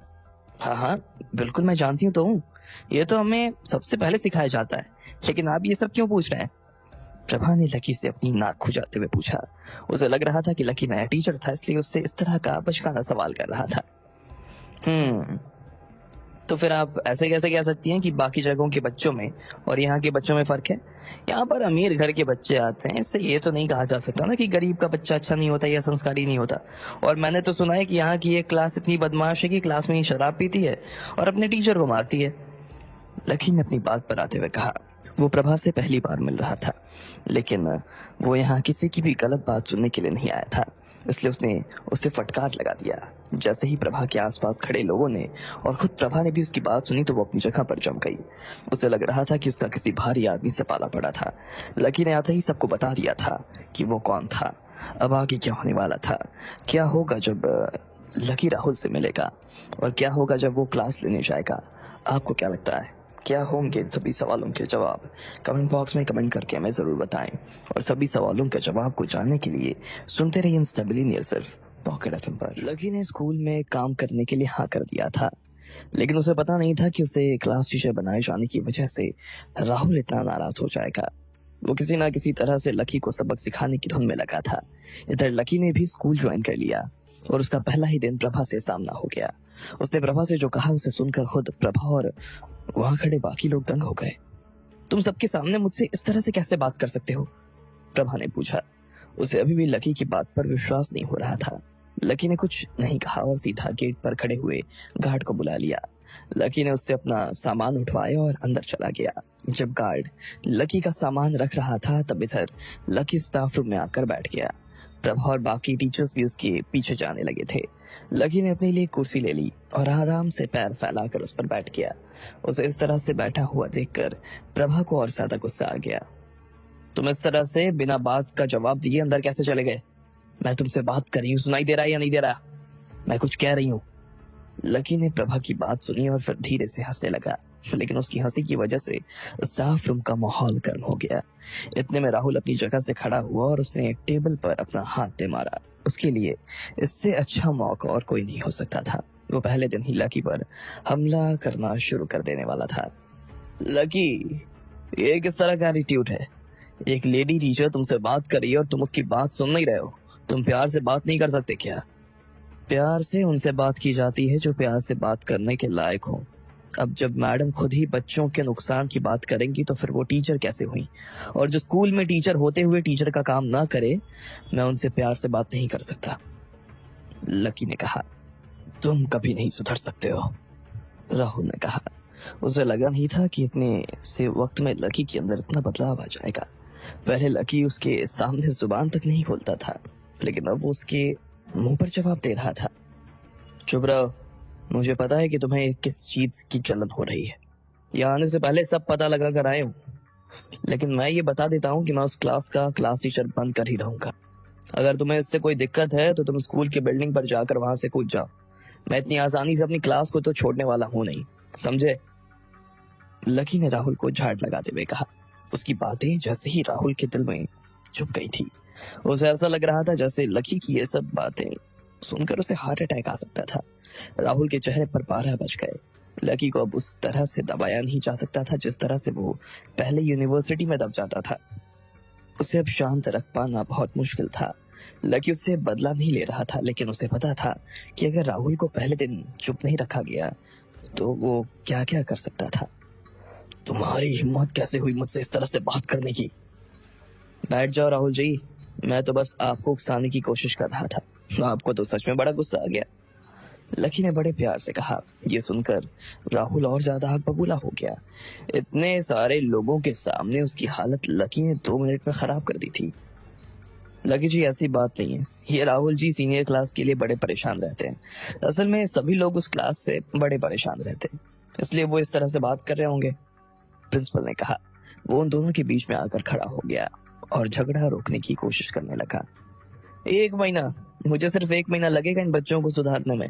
हाँ हाँ बिल्कुल, मैं जानती हूँ तो हूँ, ये तो हमें सबसे पहले सिखाया जाता है, लेकिन आप ये सब क्यों पूछ रहे हैं? प्रभा ने लकी से अपनी नाक खुजाते हुए पूछा। उसे लग रहा था कि लकी नया टीचर था, इसलिए उससे इस तरह का बचकाना सवाल कर रहा था। तो फिर आप ऐसे कैसे कह सकती हैं कि बाकी जगहों के बच्चों में और यहाँ के बच्चों में फर्क है? यहाँ पर अमीर घर के बच्चे आते हैं, इससे ये तो नहीं कहा जा सकता ना कि गरीब का बच्चा अच्छा नहीं होता या संस्कारी नहीं होता। और मैंने तो सुना है कि यहाँ की एक क्लास इतनी बदमाश है कि क्लास में ही शराब पीती है और अपने टीचर को मारती है। लकी ने अपनी बात पर आते हुए कहा। वो प्रभा से पहली बार मिल रहा था, लेकिन वो यहाँ किसी की भी गलत बात सुनने के लिए नहीं आया था, इसलिए उसने उसे फटकार लगा दिया। जैसे ही प्रभा के आसपास खड़े लोगों ने और खुद प्रभा ने भी उसकी बात सुनी तो वो अपनी जगह पर जम गई। उसे लग रहा था कि उसका किसी भारी आदमी से पाला पड़ा था। लकी ने आते ही सबको बता दिया था कि वो कौन था, अब आगे क्या होने वाला था, क्या होगा जब लकी राहुल से मिलेगा और क्या होगा जब वो क्लास लेने जाएगा। आपको क्या लगता है, क्या होंगे इन सभी सवालों के जवाब? कमेंट बॉक्स में कमेंट करके हमें जरूर बताएं। और सभी सवालों के जवाब को जानने के लिए सुनते रहिए इंस्टेबिलिनियर सिर्फ पॉकेट एफएम पर। लकी ने स्कूल में काम करने के लिए हाँ कर दिया था, लेकिन उसे पता नहीं था कि उसे क्लास टीचर बनाए जाने की वजह से राहुल इतना नाराज हो जाएगा। वो किसी ना किसी तरह से लकी को सबक सिखाने की धुन में लगा था। इधर लकी ने भी स्कूल ज्वाइन कर लिया और उसका पहला ही दिन प्रभा से सामना हो गया। उसने प्रभा से जो कहा उसे सुनकर खुद प्रभा और वहां खड़े बाकी लोग दंग हो गए। तुम सबके सामने मुझसे इस तरह से कैसे बात कर सकते हो? प्रभा ने पूछा। उसे अभी भी लकी की बात पर विश्वास नहीं हो रहा था। लकी ने कुछ नहीं कहा और सीधा गेट पर खड़े हुए गार्ड को बुला लिया। लकी ने उससे अपना सामान उठवाया और अंदर चला गया। जब गार्ड लकी का सामान रख रहा था तब इधर लकी स्टाफ रूम में आकर बैठ गया। प्रभा और बाकी टीचर्स भी उसके पीछे जाने लगे थे। लकी ने अपने लिए कुर्सी ले ली और आराम से पैर फैलाकर उस पर बैठ गया। उसे इस तरह से बैठा हुआ देखकर प्रभा को और ज्यादा गुस्सा आ गया। तुम इस तरह से बिना बात का जवाब दिए अंदर कैसे चले गए? मैं तुमसे बात कर रही हूँ, सुनाई दे रहा है या नहीं दे रहा? मैं कुछ कह रही हूँ। लकी ने प्रभा की बात सुनी और फिर धीरे से हंसने लगा, लेकिन उसकी हंसी की वजह से स्टाफ रूम का माहौल गर्म हो गया। इतने में राहुल अपनी जगह से खड़ा हुआ और उसने टेबल पर अपना हाथ दे मारा। उसके लिए इससे अच्छा मौका और कोई नहीं हो सकता था। वो पहले दिन ही लकी पर हमला करना शुरू कर देने वाला था। लकी, ये किस तरह का एटीट्यूड है? एक लेडी टीचर तुमसे बात कर रही है और तुम उसकी बात सुन नहीं रहे हो। तुम प्यार से बात नहीं कर सकते क्या? प्यार से उनसे बात की जाती है जो प्यार से बात करने के लायक हो। अब जब मैडम खुद ही बच्चों के नुकसान की बात करेंगी तो फिर वो टीचर कैसे हुई? और जो स्कूल में टीचर होते हुए टीचर का काम ना करे, मैं उनसे प्यार से बात नहीं कर सकता। लकी ने कहा। तुम कभी नहीं सुधर सकते हो, राहुल ने कहा। उसे लगा नहीं था कि इतने से वक्त में लकी के अंदर इतना बदलाव आ जाएगा। पहले लकी उसके सामने जुबान तक नहीं खोलता था, लेकिन अब वो उसके मुंह पर जवाब दे रहा था। चुप रहो, मुझे पता है कि तुम्हें किस चीज की जलन हो रही है। यहाँ आने से पहले सब पता लगा कर आए हूँ, लेकिन मैं ये बता देता हूँ कि मैं उस क्लास का क्लास टीचर बन कर ही रहूंगा। अगर तुम्हें इससे कोई दिक्कत है तो तुम स्कूल की बिल्डिंग पर जाकर वहां से कूद जाओ। मैं इतनी आसानी से अपनी क्लास को तो छोड़ने वाला हूँ नहीं, समझे? लकी ने राहुल को झाड़ लगाते हुए कहा। उसकी बातें जैसे ही राहुल के दिल में चुप गई थी। उसे ऐसा लग रहा था जैसे लकी की ये सब बातें सुनकर उसे हार्ट अटैक आ सकता था। राहुल के चेहरे पर 12 बज गए। लकी को अब उस तरह से दबाया नहीं जा सकता था जिस तरह से वो पहले यूनिवर्सिटी में दब जाता था। उसे अब शांत रख पाना बहुत मुश्किल था। लकी उससे बदला नहीं ले रहा था, लेकिन उसे पता था कि अगर राहुल को पहले दिन चुप नहीं रखा गया तो वो क्या क्या कर सकता था। तुम्हारी हिम्मत कैसे हुई मुझसे इस तरह से बात करने की? बैठ जाओ राहुल जी, मैं तो बस आपको उकसाने की कोशिश कर रहा था। आपको तो सच में बड़ा गुस्सा आ गया, लकी ने बड़े प्यार से कहा। ये सुनकर राहुल और ज्यादा आग बबूला हो गया। इतने सारे लोगों के सामने उसकी हालत लकी ने 2 मिनट में खराब कर दी थी। लकी जी, ऐसी बात नहीं है, ये राहुल जी सीनियर क्लास के लिए बड़े परेशान रहते हैं। असल में सभी लोग उस क्लास से बड़े परेशान रहते हैं, इसलिए वो इस तरह से बात कर रहे होंगे, प्रिंसिपल ने कहा। वो उन दोनों के बीच में आकर खड़ा हो गया और झगड़ा रोकने की कोशिश करने लगा। 1 महीना, मुझे सिर्फ 1 महीना लगेगा इन बच्चों को सुधारने में।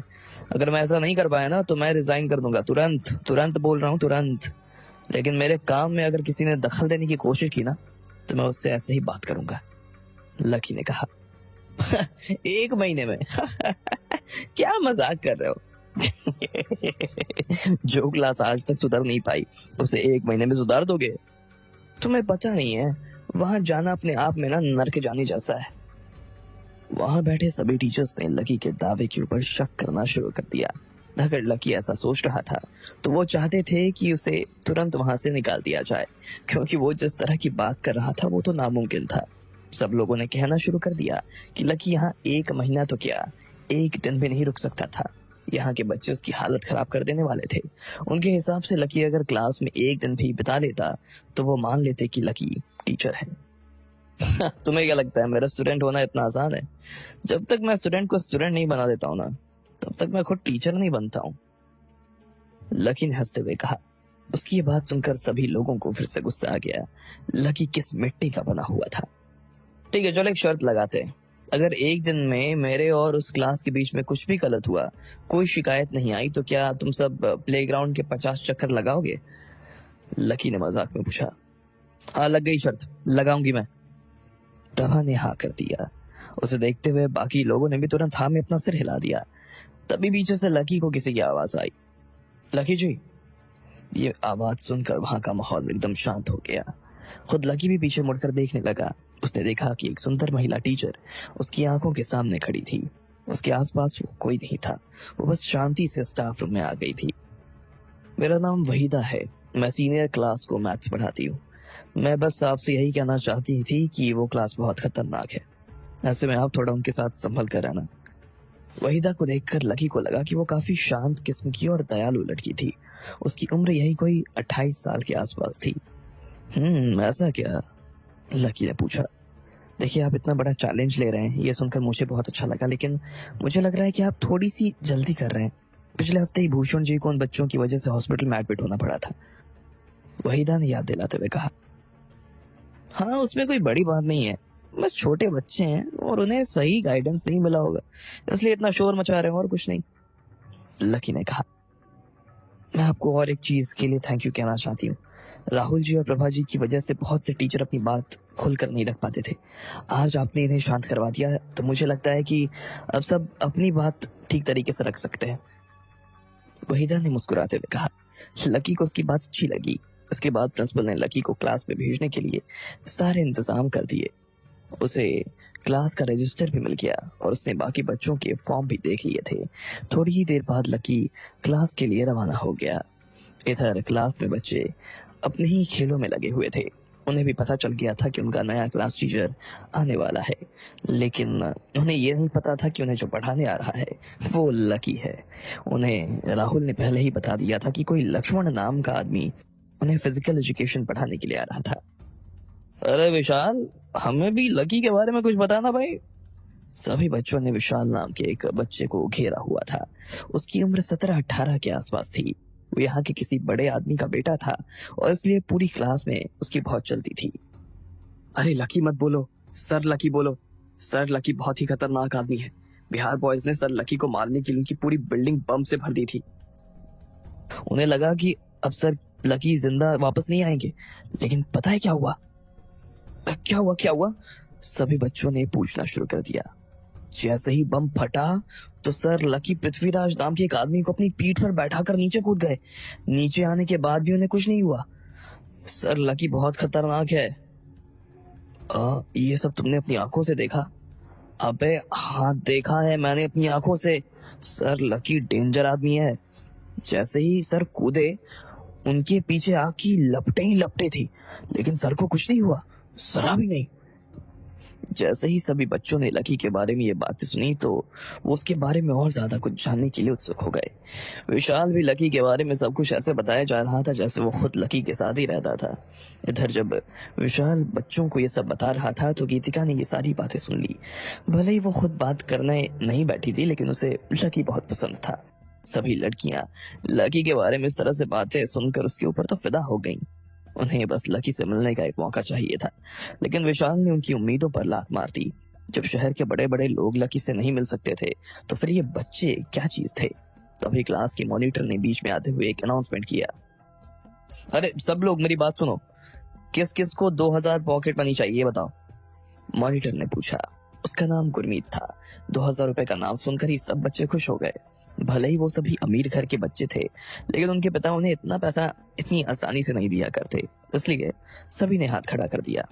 अगर मैं ऐसा नहीं कर पाया ना तो मैं रिजाइन कर दूंगा, तुरंत तुरंत बोल रहा हूँ, तुरंत। लेकिन मेरे काम में अगर किसी ने दखल देने की कोशिश की ना तो मैं उससे ऐसे ही बात करूंगा, लकी ने कहा। 1 महीने में? क्या मजाक कर रहे हो? जो क्लास आज तक सुधर नहीं पाई उसे 1 महीने में सुधार दोगे? तुम्हें पता नहीं है, वहां जाना अपने आप में ना नर्क जाने जैसा है। वहां बैठे सभी टीचर्स ने लकी के दावे के ऊपर शक करना शुरू कर दिया। अगर लकी ऐसा सोच रहा था तो वो चाहते थे कि उसे तुरंत वहां से निकाल दिया जाए, क्योंकि वो जिस तरह की बात कर रहा था वो तो नामुमकिन था। सब लोगों ने कहना शुरू कर दिया कि लकी यहाँ 1 महीना तो क्या, 1 दिन भी नहीं रुक सकता था। यहाँ के बच्चे उसकी हालत खराब कर देने वाले थे। उनके हिसाब से लकी अगर क्लास में 1 दिन भी बिता लेता तो वो मान लेते कि लकी टीचर है। तुम्हें क्या लगता है मेरा स्टूडेंट होना इतना आसान है? जब तक मैं स्टूडेंट को स्टूडेंट नहीं बना देता हूँ ना, तब तक मैं खुद टीचर नहीं बनता हूँ, लकी ने हंसते हुए कहा। उसकी ये बात सुनकर सभी लोगों को फिर से गुस्सा आ गया। लकी किस मिट्टी का बना हुआ था। ठीक है, चलो एक शर्त लगाते हैं। अगर 1 दिन में मेरे और उस क्लास के बीच में कुछ भी गलत हुआ, कोई शिकायत नहीं आई, तो क्या तुम सब प्लेग्राउंड के 50 चक्कर लगाओगे? लकी ने मजाक में पूछा। हाँ, लग गई शर्त, लगाऊंगी मैं, प्रभा ने हाँ कर दिया। उसे देखते हुए बाकी लोगों ने भी तुरंत हाँ में अपना सिर हिला दिया। तभी पीछे से लकी को किसी की आवाज आई। लकी जी। ये आवाज सुनकर वहां का माहौल एकदम शांत हो गया। खुद लकी भी पीछे मुड़कर देखने लगा। उसने देखा कि एक सुंदर महिला टीचर उसकी आंखों के सामने खड़ी थी। उसके आसपास वो कोई नहीं था। वो बस शांति से स्टाफ रूम में आ गई थी। मेरा नाम वहीदा है, मैं सीनियर क्लास को मैथ्स पढ़ाती हूँ। मैं बस आपसे यही कहना चाहती थी कि वो क्लास बहुत खतरनाक है, ऐसे में आप थोड़ा उनके साथ संभल कर रहना। वहीदा को देखकर लकी को लगा कि वो काफी शांत किस्म की और दयालु लड़की थी। उसकी उम्र यही कोई 28 साल के आसपास थी। ऐसा क्या? लकी ने पूछा। देखिए, आप इतना बड़ा चैलेंज ले रहे हैं, ये सुनकर मुझे बहुत अच्छा लगा, लेकिन मुझे लग रहा है कि आप थोड़ी सी जल्दी कर रहे हैं। पिछले हफ्ते ही भूषण जी को उन बच्चों की वजह से हॉस्पिटल में एडमिट होना पड़ा था, वहीदा ने याद दिलाते हुए कहा। हाँ, उसमें कोई बड़ी बात नहीं है, बस छोटे बच्चे हैं और उन्हें सही गाइडेंस नहीं मिला होगा, इसलिए इतना शोर मचा रहे हैं, और कुछ नहीं, लकी ने कहा। मैं आपको और एक चीज के लिए थैंक यू कहना चाहती हूँ। राहुल जी और प्रभा जी की वजह से बहुत से टीचर अपनी बात खुलकर नहीं रख पाते थे। आज आपने इन्हें शांत करवा दिया, तो मुझे लगता है कि अब सब अपनी बात ठीक तरीके से रख सकते हैं, वहीदा ने मुस्कुराते हुए कहा। लकी को उसकी बात अच्छी लगी। उसके बाद प्रिंसिपल ने लकी को क्लास में भेजने के लिए सारे इंतजाम कर दिए। उसे क्लास का रजिस्टर भी मिल गया और उसने बाकी बच्चों के फॉर्म भी देख लिए थे। थोड़ी ही देर बाद लकी क्लास के लिए रवाना हो गया। इधर क्लास में बच्चे अपने ही खेलों में लगे हुए थे। उन्हें भी पता चल गया था कि उनका नया क्लास टीचर आने वाला है, लेकिन उन्हें यह नहीं पता था कि उन्हें जो पढ़ाने आ रहा है वो लकी है। उन्हें राहुल ने पहले ही बता दिया था कि कोई लक्ष्मण नाम का आदमी उन्हें फिजिकल एजुकेशन पढ़ाने के लिए आ रहा था। अरे विशाल, हमें भी लकी के बारे में कुछ बताना भाई। सभी बच्चों ने विशाल नाम के एक बच्चे को घेरा हुआ था। उसकी उम्र 17-18 के आसपास थी। वो यहाँ के किसी बड़े आदमी का बेटा था और इसलिए पूरी क्लास में उसकी बहुत चलती थी। अरे लकी मत बोलो, सर लकी बोलो। सर लकी बहुत ही खतरनाक आदमी है। बिहार बॉयज ने सर लकी को मारने के लिए उनकी पूरी बिल्डिंग बम से भर दी थी। उन्हें लगा कि अब सर लकी जिंदा वापस नहीं आएंगे, लेकिन पता है क्या हुआ? क्या हुआ? सभी बच्चों ने पूछना शुरू कर दिया। जैसे ही बम फटा तो सर लकी पृथ्वीराज नाम के एक आदमी को अपनी पीठ पर बैठाकर नीचे कूद गए। नीचे आने के बाद भी उन्हें कुछ नहीं हुआ। सर लकी बहुत खतरनाक है। ये सब तुमने अपनी आंखों से देखा? अबे हाँ, देखा है मैंने अपनी आंखों से। सर लकी डेंजर आदमी है। जैसे ही सर कूदे, उनके पीछे आग की लपटें ही लपटें थी, लेकिन सर को कुछ नहीं हुआ, जरा भी नहीं। जैसे ही सभी बच्चों ने लकी के बारे में ये बातें सुनी तो वो उसके बारे में और ज्यादा कुछ जानने के लिए उत्सुक हो गए। विशाल भी लकी के बारे में सब कुछ ऐसे बताया जा रहा था जैसे वो खुद लकी के साथ ही रहता था। इधर जब विशाल बच्चों को ये सब बता रहा था तो गीतिका ने ये सारी बातें सुन ली। भले ही वो खुद बात करने नहीं बैठी थी, लेकिन उसे लकी बहुत पसंद था। सभी लड़कियां लकी के बारे में इस तरह से बातें सुनकर उसके ऊपर तो फिदा हो गईं। उन्हें बस लकी से मिलने का एक मौका चाहिए था, लेकिन विशाल ने उनकी उम्मीदों पर लात मार दी। जब शहर के बड़े बड़े लोग लकी से नहीं मिल सकते थे, तो फिर ये बच्चे क्या चीज थे? तभी क्लास की मॉनिटर ने बीच में आते हुए एक अनाउंसमेंट किया। अरे सब लोग मेरी बात सुनो, किस किस को 2000 पॉकेट मनी चाहिए बताओ? मॉनिटर ने पूछा। उसका नाम गुरमीत था। 2000 रुपए का नाम सुनकर ही सब बच्चे खुश हो गए। भले ही वो सभी अमीर घर के बच्चे थे, लेकिन उनके पिता उन्हें इतना पैसा इतनी आसानी से नहीं दिया करते, इसलिए सभी ने हाथ खड़ा कर दिया।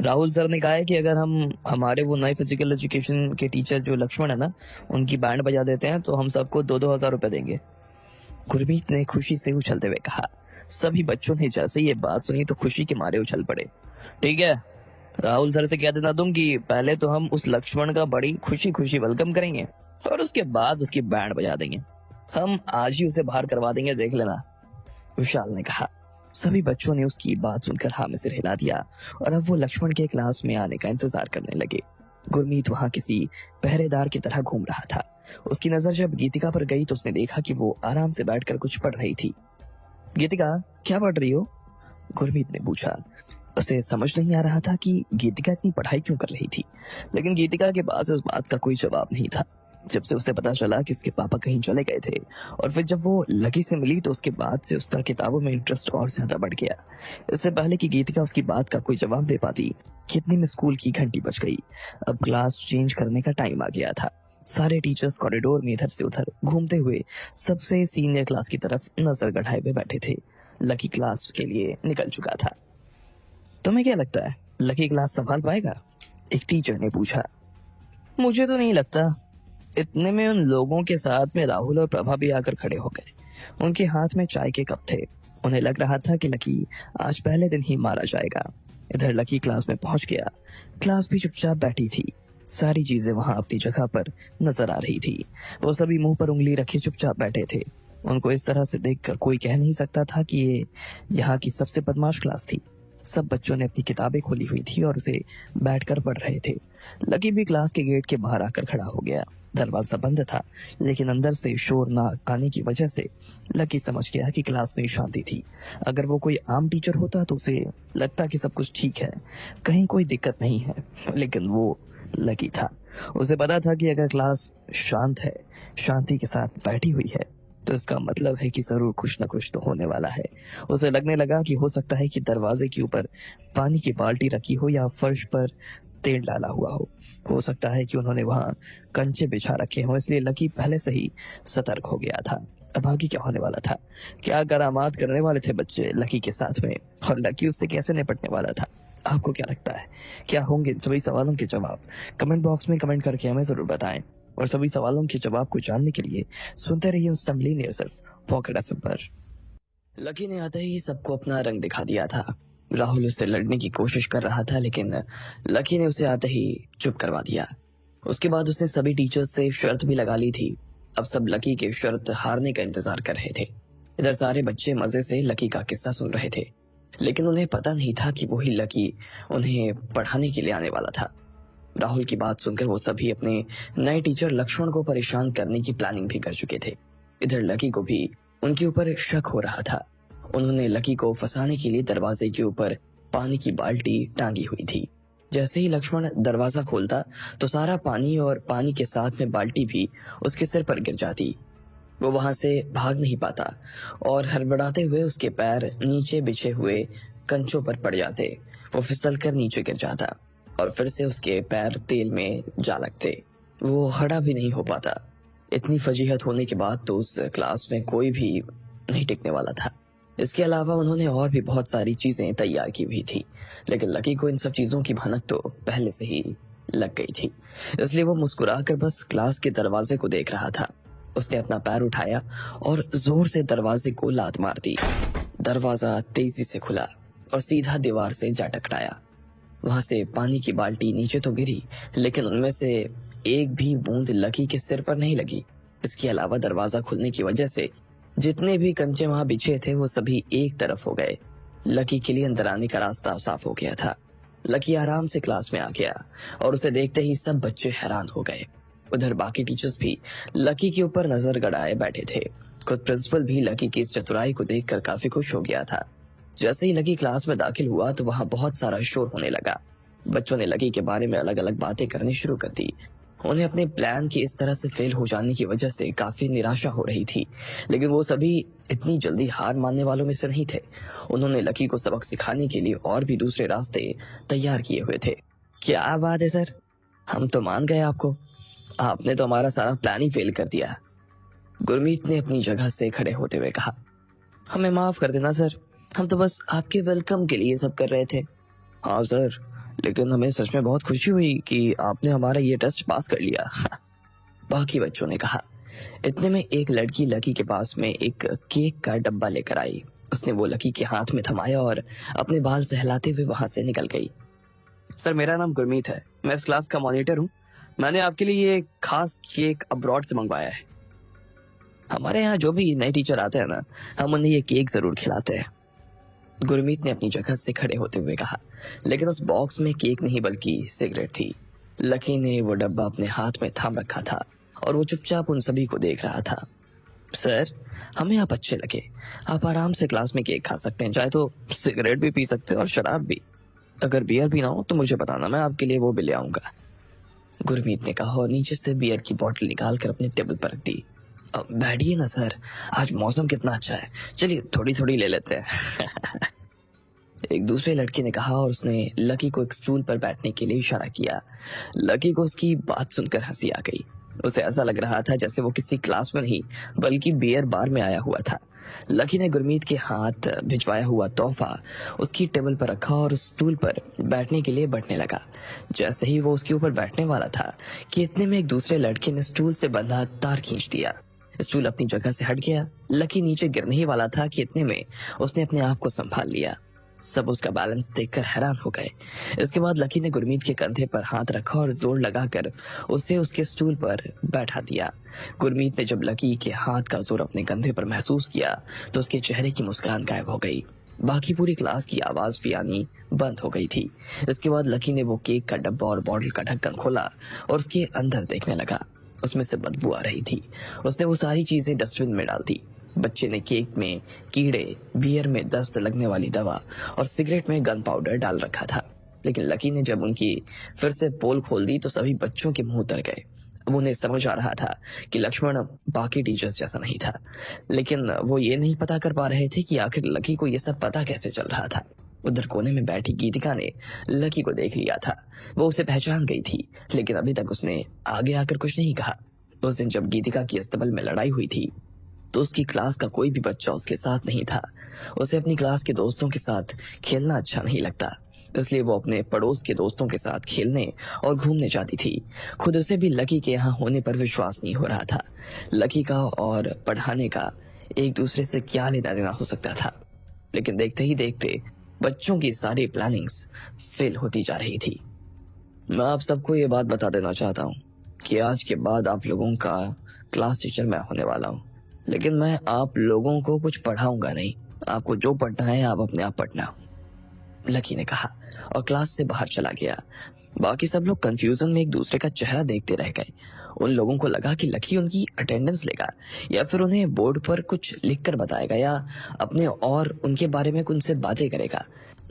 राहुल सर ने कहा है कि अगर हम हमारे वो नए फिजिकल एजुकेशन के टीचर जो लक्ष्मण है ना, उनकी बैंड बजा देते हैं तो हम सबको 2-2 हज़ार रुपए देंगे। गुरमीत ने खुशी से उछलते हुए कहा। सभी बच्चों ने जैसे ये बात सुनी तो खुशी के मारे उछल पड़े। ठीक है, राहुल सर से कह देना तुम कि पहले तो हम उस लक्ष्मण का बड़ी खुशी खुशी वेलकम करेंगे और उसके बाद उसकी बैंड बजा देंगे। हम आज ही उसे बाहर करवा देंगे, देख लेना, विशाल ने कहा। सभी बच्चों ने उसकी बात सुनकर हाँ में सिर हिला दिया और अब वो लक्ष्मण के क्लास में आने का इंतजार करने लगे। गुरमीत वहां किसी पहरेदार की तरह घूम रहा था। उसकी नजर जब गीतिका पर गई तो उसने देखा कि वो आराम से बैठकर कुछ पढ़ रही थी। गीतिका, क्या पढ़ रही हो? गुरमीत ने पूछा। उसे समझ नहीं आ रहा था कि गीतिका इतनी पढ़ाई क्यों कर रही थी, लेकिन गीतिका के पास उस बात का कोई जवाब नहीं था। जब से उसे पता चला कि उसके पापा कहीं चले गए थे और फिर जब वो लकी से मिली तो उसके बाद से उसका किताबों में इंटरेस्ट और ज्यादा बढ़ गया। इससे पहले कि गीतिका उसकी बात का कोई जवाब दे पाती, कितने में स्कूल की घंटी बज गई। अब क्लास चेंज करने का टाइम आ गया था। सारे टीचर्स कॉरिडोर में इधर से उधर घूमते हुए सबसे सीनियर क्लास की तरफ नजर गड़ाए हुए बैठे थे। लकी क्लास के लिए निकल चुका था। तुम्हें क्या लगता है, लकी क्लास संभाल पाएगा? एक टीचर ने पूछा। मुझे तो नहीं लगता। इतने में उन लोगों के साथ में राहुल और प्रभा भी आकर खड़े हो गए। उनके हाथ में चाय के कप थे। उन्हें लग रहा था कि लकी आज पहले दिन ही मारा जाएगा। इधर लकी क्लास में पहुंच गया। क्लास भी चुपचाप बैठी थी। सारी चीजें वहां अपनी जगह पर नजर आ रही थी। वो सभी मुंह पर उंगली रखे चुपचाप बैठे थे। उनको इस तरह से देखकर कोई कह नहीं सकता था कि ये यहाँ की सबसे बदमाश क्लास थी। सब बच्चों ने अपनी किताबें खोली हुई थी और उसे बैठकर पढ़ रहे थे। लकी भी क्लास के गेट के बाहर आकर खड़ा हो गया। दरवाजा बंद था, लेकिन अंदर से शोर ना आने की वजह से लकी समझ गया कि क्लास में शांति थी। अगर वो कोई आम टीचर होता तो उसे लगता कि सब कुछ ठीक है, कहीं कोई दिक्कत नहीं है, लेकिन वो लकी था। उसे पता था कि अगर क्लास शांत है, शांति के साथ बैठी हुई है, तो इसका मतलब है कि जरूर कुछ न कुछ तो होने वाला है। उसे लगने लगा कि हो सकता है कि दरवाजे के ऊपर पानी की बाल्टी रखी हो या फर्श पर तेल डाला हुआ हो सकता है कि उन्होंने वहां कंचे बिछा रखे हों, इसलिए लकी पहले से ही सतर्क हो गया था। अब आगे क्या होने वाला था? क्या करामात करने वाले थे बच्चे लकी के साथ में, और लकी उससे कैसे निपटने वाला था? आपको क्या लगता है, क्या होंगे इन सभी सवालों के जवाब? कमेंट बॉक्स में कमेंट करके हमें जरूर बताएं। और सभी सवालों के जवाब को जानने के लिए सुनते रहिए इंस्टेंटली सिर्फ पॉकेट एफएम पर। लकी ने आते ही सबको अपना रंग दिखा दिया था। राहुल उससे लड़ने की कोशिश कर रहा था, लेकिन लकी ने उसे आते ही चुप करवा दिया। उसके बाद उसने सभी टीचर्स से शर्त भी लगा ली थी। अब सब लकी के शर्त हारने का इंतजार कर रहे थे। इधर सारे बच्चे मजे से लकी का किस्सा सुन रहे थे, लेकिन उन्हें पता नहीं था कि वही लकी उन्हें पढ़ाने के लिए आने वाला था। राहुल की बात सुनकर वो सभी अपने नए टीचर लक्ष्मण को परेशान करने की प्लानिंग भी कर चुके थे। इधर लकी को भी उनके ऊपर शक हो रहा था। उन्होंने लकी को फंसाने के लिए दरवाजे के ऊपर पानी की बाल्टी टांगी हुई थी। जैसे ही लक्ष्मण दरवाजा खोलता तो सारा पानी और पानी के साथ में बाल्टी भी उसके सिर पर गिर जाती। वो वहां से भाग नहीं पाता और हड़बड़ाते हुए उसके पैर नीचे बिछे हुए कंचों पर पड़ जाते। वो फिसल कर नीचे गिर जाता और फिर से उसके पैर तेल में जा लगते। वो खड़ा भी नहीं हो पाता। इतनी फजीहत होने के बाद तो उस क्लास में कोई भी नहीं टिकने वाला था। इसके अलावा उन्होंने और भी बहुत सारी चीजें तैयार की हुई थी, लेकिन लकी को इन सब चीजों की भनक तो पहले से ही लग गई थी। इसलिए वो मुस्कुराकर बस क्लास के दरवाजे को देख रहा था। उसने अपना पैर उठाया और जोर से दरवाजे को लात मार दी। दरवाजा तेजी से खुला और सीधा दीवार से जा टकराया। वहां से पानी की बाल्टी नीचे तो गिरी, लेकिन उनमें से एक भी बूंद लकी के सिर पर नहीं लगी। इसके अलावा दरवाजा खुलने की वजह से जितने भी कंचे वहां बिछे थे वो सभी एक तरफ हो गए। लकी के लिए अंदर आने का रास्ता साफ हो गया था। लकी आराम से क्लास में आ गया और उसे देखते ही सब बच्चे हैरान हो गए। उधर बाकी टीचर्स भी लकी के ऊपर नजर गड़ाए बैठे थे। खुद प्रिंसिपल भी लकी की इस चतुराई को देखकर काफी खुश हो गया था। जैसे ही लकी क्लास में दाखिल हुआ तो वहां बहुत सारा शोर होने लगा। बच्चों ने लकी के बारे में अलग अलग बातें करनी शुरू कर दी। उन्हें अपने प्लान के इस तरह से फेल हो जाने की वजह से काफी निराशा हो रही थी, लेकिन वो सभी इतनी जल्दी हार मानने वालों में से नहीं थे। उन्होंने लकी को सबक सिखाने के लिए और भी दूसरे रास्ते तैयार किए हुए थे। क्या बात है सर, हम तो मान गए आपको। आपने तो हमारा सारा प्लान ही फेल कर दिया। गुरमीत ने अपनी जगह से खड़े होते हुए कहा। हमें माफ कर देना सर, हम तो बस आपके वेलकम के लिए सब कर रहे थे। हाँ सर, लेकिन हमें सच में बहुत खुशी हुई कि आपने हमारा ये टेस्ट पास कर लिया। बाकी बच्चों ने कहा। इतने में एक लड़की लकी के पास में एक केक का डब्बा लेकर आई। उसने वो लकी के हाथ में थमाया और अपने बाल सहलाते हुए वहां से निकल गई। सर, मेरा नाम गुरमीत है, मैं इस क्लास का मॉनिटर हूँ। मैंने आपके लिए ये खास केक अब्रॉड से मंगवाया है। हमारे यहाँ जो भी नए टीचर आते हैं ना, हम उन्हें ये केक जरूर खिलाते हैं, गुरमीत ने अपनी जगह से खड़े होते हुए कहा। लेकिन उस बॉक्स में केक नहीं बल्कि सिगरेट थी। लकी ने वो डब्बा अपने हाथ में थाम रखा था और वो चुपचाप उन सभी को देख रहा था। सर, हमें आप अच्छे लगे। आप आराम से क्लास में केक खा सकते हैं, चाहे तो सिगरेट भी पी सकते हैं और शराब भी। अगर बियर भी ना हो तो मुझे बताना, मैं आपके लिए वो भी ले आऊंगा, गुरमीत ने कहा और नीचे से बियर की बोतल निकालकर अपने टेबल पर रख दी। बैठिए ना सर, आज मौसम कितना अच्छा है, चलिए थोड़ी थोड़ी ले लेते हैं। एक दूसरे लड़के ने कहा और उसने लकी को एक स्टूल पर बैठने के लिए इशारा किया। लकी को उसकी बात सुनकर हंसी आ गई। उसे ऐसा लग रहा था जैसे वो किसी क्लास में नहीं बल्कि बियर बार में आया हुआ था। लकी ने गुरमीत के हाथ भिजवाया हुआ तोहफा उसकी टेबल पर रखा और उस स्टूल पर बैठने के लिए बैठने लगा। जैसे ही वो उसके ऊपर बैठने वाला था कि इतने में एक दूसरे लड़के ने स्टूल से बंधा तार खींच दिया। स्टूल अपनी जगह से हट गया। लकी नीचे गिरने ही वाला था कि इतने में उसने अपने आप को संभाल लिया। सब उसका बैलेंस देखकर हैरान हो गए। इसके बाद लकी ने गुरमीत के कंधे पर हाथ रखा और जोर लगाकर उसे उसके स्टूल पर बैठा दिया। गुरमीत ने जब लकी के हाथ का जोर अपने कंधे पर महसूस किया तो उसके चेहरे की मुस्कान गायब हो गई। बाकी पूरी क्लास की आवाज भी आनी बंद हो गई थी। इसके बाद लकी ने वो केक का डब्बा और बॉटल का ढक्कन खोला और उसके अंदर देखने लगा। उसमें से बदबू आ रही थी। उसने वो सारी चीजें डस्टबिन में डाल दी। बच्चे ने केक में कीड़े, बियर में दस्त लगने वाली दवा और सिगरेट में गन पाउडर डाल रखा था। लेकिन लकी ने जब उनकी फिर से पोल खोल दी तो सभी बच्चों के मुंह तर गए। अब उन्हें समझ आ रहा था कि लक्ष्मण बाकी टीचर्स जैसा नहीं था, लेकिन वो ये नहीं पता कर पा रहे थे कि आखिर लकी को ये सब पता कैसे चल रहा था। उधर कोने में बैठी गीतिका ने लकी को देख लिया था। वो उसे पहचान गई थी, लेकिन अभी तक उसने आगे आकर कुछ नहीं कहा। उस दिन जब गीतिका की अस्तबल में लड़ाई हुई थी तो उसकी क्लास का कोई भी बच्चा उसके साथ नहीं था। उसे अपनी क्लास के दोस्तों के साथ खेलना अच्छा नहीं लगता, इसलिए वो अपने पड़ोस के दोस्तों के साथ खेलने और घूमने जाती थी। खुद उसे भी लकी के यहाँ होने पर विश्वास नहीं हो रहा था। लकी का और पढ़ाने का एक दूसरे से क्या लेना देना हो सकता था। लेकिन देखते ही देखते बच्चों की सारी प्लानिंग्स फेल होती जा रही थी। मैं आप सबको ये बात बता देना चाहता हूँ कि आज के बाद आप लोगों का क्लास टीचर मैं होने वाला हूँ, लेकिन मैं आप लोगों को कुछ पढ़ाऊंगा नहीं। आपको जो पढ़ना है आप अपने आप पढ़ना, लकी ने कहा और क्लास से बाहर चला गया। बाकी सब लोग कंफ्यूजन में एक दूसरे का चेहरा देखते रह गए। उन लोगों को लगा कि लकी उनकी अटेंडेंस लेगा या फिर उन्हें बोर्ड पर कुछ लिखकर बताएगा या अपने और उनके बारे में उनसे बातें करेगा।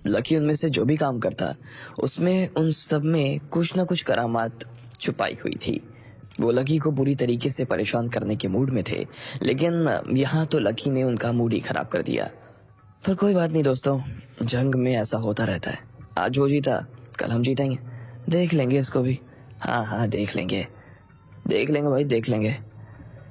लकी उनमें से जो भी काम करता उसमें उन सब में कुछ ना कुछ करामात छुपाई हुई थी। वो लकी को बुरी तरीके से परेशान करने के मूड में थे, लेकिन यहाँ तो लकी ने उनका मूड ही खराब कर दिया। पर कोई बात नहीं दोस्तों, जंग में ऐसा होता रहता है। आज वो जीता, कल हम जीतेंगे, देख लेंगे इसको भी। हाँ हाँ, देख लेंगे भाई, देख लेंगे।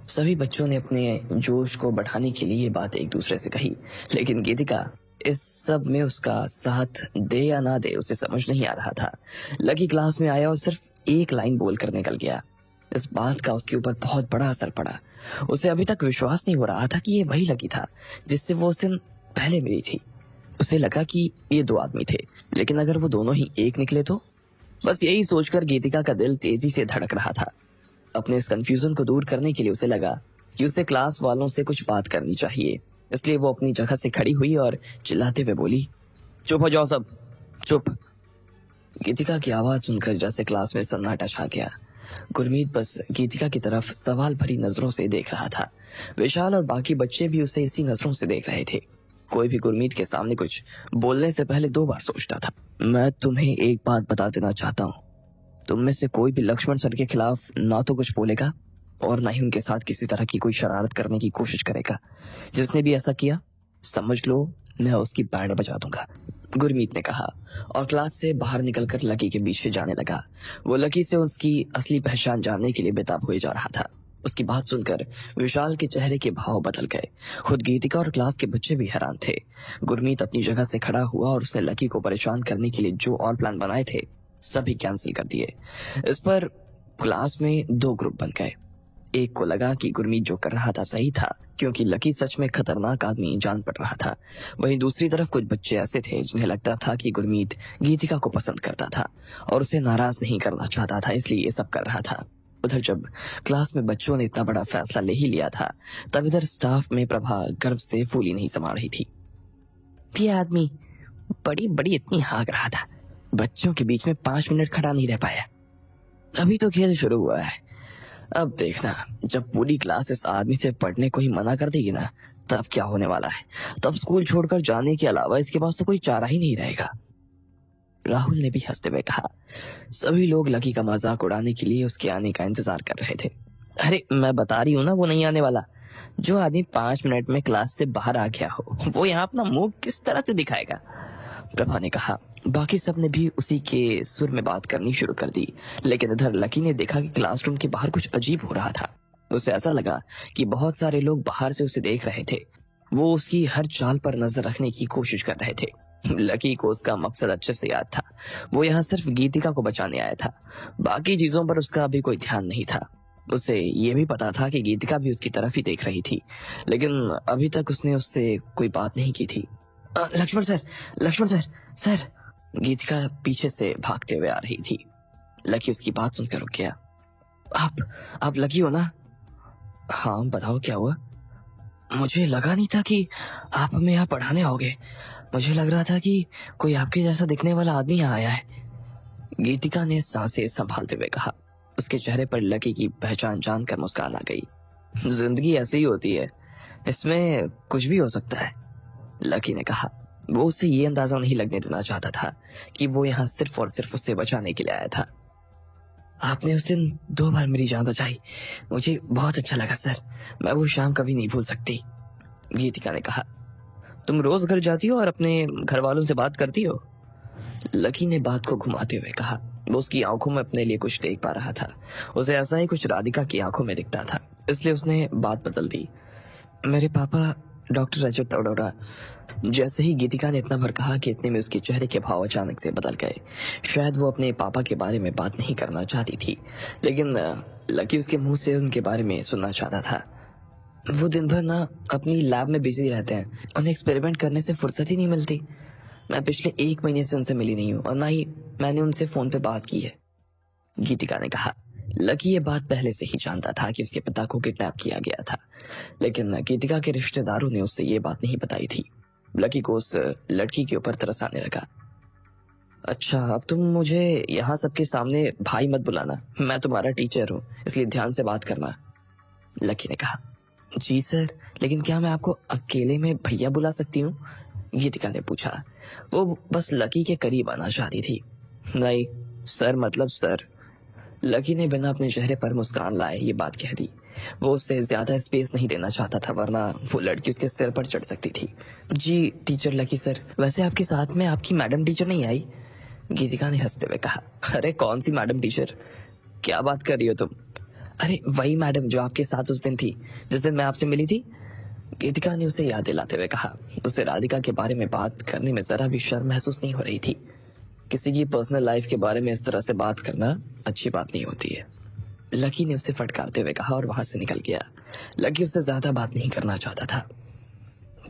सभी बच्चों ने अपने जोश को बढ़ाने के लिए ये बात एक दूसरे से कही, लेकिन गीतिका इस सब में उसका साथ दे या ना दे उसे समझ नहीं आ रहा था। लकी क्लास में आया और सिर्फ एक लाइन बोल कर निकल गया। इस बात का उसके ऊपर बहुत बड़ा असर पड़ा। उसे अभी तक विश्वास नहीं हो रहा था कि ये वही लकी था जिससे वो उस दिन पहले मिली थी। उसे लगा कि ये दो आदमी थे, लेकिन अगर वो दोनों ही एक निकले तो। बस यही सोचकर गीतिका का दिल तेजी से धड़क रहा था। अपने इस कंफ्यूजन को दूर करने के लिए उसे लगा कि उसे क्लास वालों से कुछ बात करनी चाहिए, इसलिए वो अपनी जगह से खड़ी हुई और चिल्लाते हुए बोली, चुप हो जाओ सब, चुप। गीतिका की आवाज सुनकर जैसे क्लास में सन्नाटा छा गया। गुरमीत बस गीतिका की तरफ सवाल भरी नजरों से देख रहा था। विशाल और बाकी बच्चे भी उसे इसी नजरों से देख रहे थे। कोई भी गुरमीत के सामने कुछ बोलने से पहले 2 बार सोचता था। मैं तुम्हें एक बात बता देना चाहता हूँ, तुम में से कोई भी लक्ष्मण सर के खिलाफ ना तो कुछ बोलेगा और ना ही उनके साथ किसी तरह की कोई शरारत करने की कोशिश करेगा। जिसने भी ऐसा किया समझ लो मैं उसकी बैंड बजा दूंगा, गुरमीत ने कहा और क्लास से बाहर निकलकर लकी के पीछे जाने लगा। वो लकी से उसकी असली पहचान जानने के लिए बेताब हुए जा रहा था। उसकी बात सुनकर विशाल के चेहरे के भाव बदल गए। खुद गीतिका और क्लास के बच्चे भी हैरान थे। गुरमीत अपनी जगह से खड़ा हुआ और उसने लकी को परेशान करने के लिए जो और प्लान बनाए थे सभी कैंसिल कर दिए। इस पर क्लास में दो ग्रुप बन गए। एक को लगा कि गुरमीत जो कर रहा था सही था, क्योंकि लकी सच में खतरनाक आदमी जान पड़ रहा था। वहीं दूसरी तरफ कुछ बच्चे ऐसे थे जिन्हें लगता था कि गुरमीत गीतिका को पसंद करता था और उसे नाराज नहीं करना चाहता था, इसलिए ये सब कर रहा था। उधर जब क्लास में बच्चों ने इतना बड़ा फैसला ले ही लिया था, तब इधर स्टाफ में प्रभा गर्व से फूली नहीं समा रही थी। ये आदमी बड़ी बड़ी इतनी हाँक रहा था, बच्चों के बीच में 5 मिनट खड़ा नहीं रह पाया। अभी तो खेल शुरू हुआ है, अब देखना जब पूरी क्लास इस आदमी से पढ़ने को ही मना कर देगी ना, तब क्या होने वाला है। तब स्कूल छोड़कर जाने के अलावा इसके पास तो कोई चारा ही नहीं रहेगा। राहुल ने भी हंसते हुए कहा। सभी लोग लकी का मजाक उड़ाने के लिए उसके आने का इंतजार कर रहे थे। अरे मैं बता रही हूँ ना, वो नहीं आने वाला। जो आदमी 5 मिनट में क्लास से बाहर आ गया हो, वो यहाँ अपना मुंह किस तरह से दिखाएगा, प्रभा ने कहा। बाकी सब ने भी उसी के सुर में बात करनी शुरू कर दी, लेकिन इधर लकी ने देखा कि क्लासरूम के बाहर कुछ अजीब हो रहा था। उसे ऐसा लगा कि बहुत सारे लोग बाहर से उसे देख रहे थे। वो उसकी हर चाल पर नजर रखने की कोशिश कर रहे थे। लकी को उसका मकसद अच्छे से याद था। वो यहाँ सिर्फ गीतिका को बचाने आया था, बाकी चीजों पर उसका अभी कोई ध्यान नहीं था। उसे ये भी पता था कि गीतिका भी उसकी तरफ ही देख रही थी, लेकिन अभी तक उसने उससे कोई बात नहीं की थी। Lakshman sir, Lakshman sir, sir. Geetika पीछे से भागते हुए आ रही थी। लकी उसकी बात सुनकर रुक गया। आप लकी हो ना? हाँ बताओ क्या हुआ? मुझे लगा नहीं था कि आप हमें यहाँ पढ़ाने आओगे। मुझे लग रहा था कि कोई आपके जैसा दिखने वाला आदमी यहाँ आया है। गीतिका ने सांसें संभालते हुए कहा। उसके चेहरे पर लकी की पहचान जानकर मुस्कान आ गई। जिंदगी ऐसी ही होती है, इसमें कुछ भी हो सकता है, लकी ने कहा। वो उसे ये अंदाजा नहीं लगने देना चाहता था कि वो यहाँ सिर्फ और सिर्फ उससे बचाने के लिए आया था। आपने उस दिन 2 बार मेरी जान बचाई, मुझे बहुत अच्छा लगा सर। मैं वो शाम कभी नहीं भूल सकती, गीतिका ने कहा। तुम रोज घर जाती हो और अपने घर वालों से बात करती हो? लकी ने बात को घुमाते हुए कहा। वो उसकी आंखों में अपने लिए कुछ देख पा रहा था। उसे ऐसा ही कुछ राधिका की आंखों में दिखता था, इसलिए उसने बात बदल दी। मेरे पापा डॉक्टर रजत अरोड़ा। जैसे ही गीतिका ने इतना भर कहा कि इतने में उसके चेहरे के भाव अचानक से बदल गए। शायद वो अपने पापा के बारे में बात नहीं करना चाहती थी, लेकिन लकी उसके मुंह से उनके बारे में सुनना चाहता था। वो दिन भर ना अपनी लैब में बिजी रहते हैं, उन्हें एक्सपेरिमेंट करने से फुर्सत ही नहीं मिलती। मैं पिछले 1 महीने से उनसे मिली नहीं हूँ और ना ही मैंने उनसे फोन पे बात की है, गीतिका ने कहा। लकी ये बात पहले से ही जानता था कि उसके पिता को किडनैप किया गया था, लेकिन गीतिका के रिश्तेदारों ने उससे ये बात नहीं बताई थी। लकी को उस लड़की के ऊपर तरस आने लगा। अच्छा, अब तुम मुझे यहाँ सबके सामने भाई मत बुलाना, मैं तुम्हारा टीचर हूँ, इसलिए ध्यान से बात करना, लकी ने कहा। जी सर, लेकिन क्या मैं आपको अकेले में भैया बुला सकती हूँ, गीतिका ने पूछा। वो बस लकी के करीब आना चाहती थी। नहीं सर, मतलब सर, लकी ने बिना अपने चेहरे पर मुस्कान लाए ये बात कह दी। वो उससे ज्यादा स्पेस नहीं देना चाहता था, वरना वो लड़की उसके सिर पर चढ़ सकती थी। जी टीचर लकी सर, वैसे आपके साथ में आपकी मैडम टीचर नहीं आई, गीतिका ने हंसते हुए कहा। अरे कौन सी मैडम टीचर, क्या बात कर रही हो तुम? अरे वही मैडम जो आपके साथ उस दिन थी, जिस दिन मैं आपसे मिली थी, गीतिका ने उसे याद दिलाते हुए कहा। उसे राधिका के बारे में बात करने में जरा भी शर्म महसूस नहीं हो रही थी। किसी की पर्सनल लाइफ के बारे में इस तरह से बात करना अच्छी बात नहीं होती है, लकी ने उसे फटकारते हुए कहा और वहां से निकल गया। लकी उससे ज्यादा बात नहीं करना चाहता था।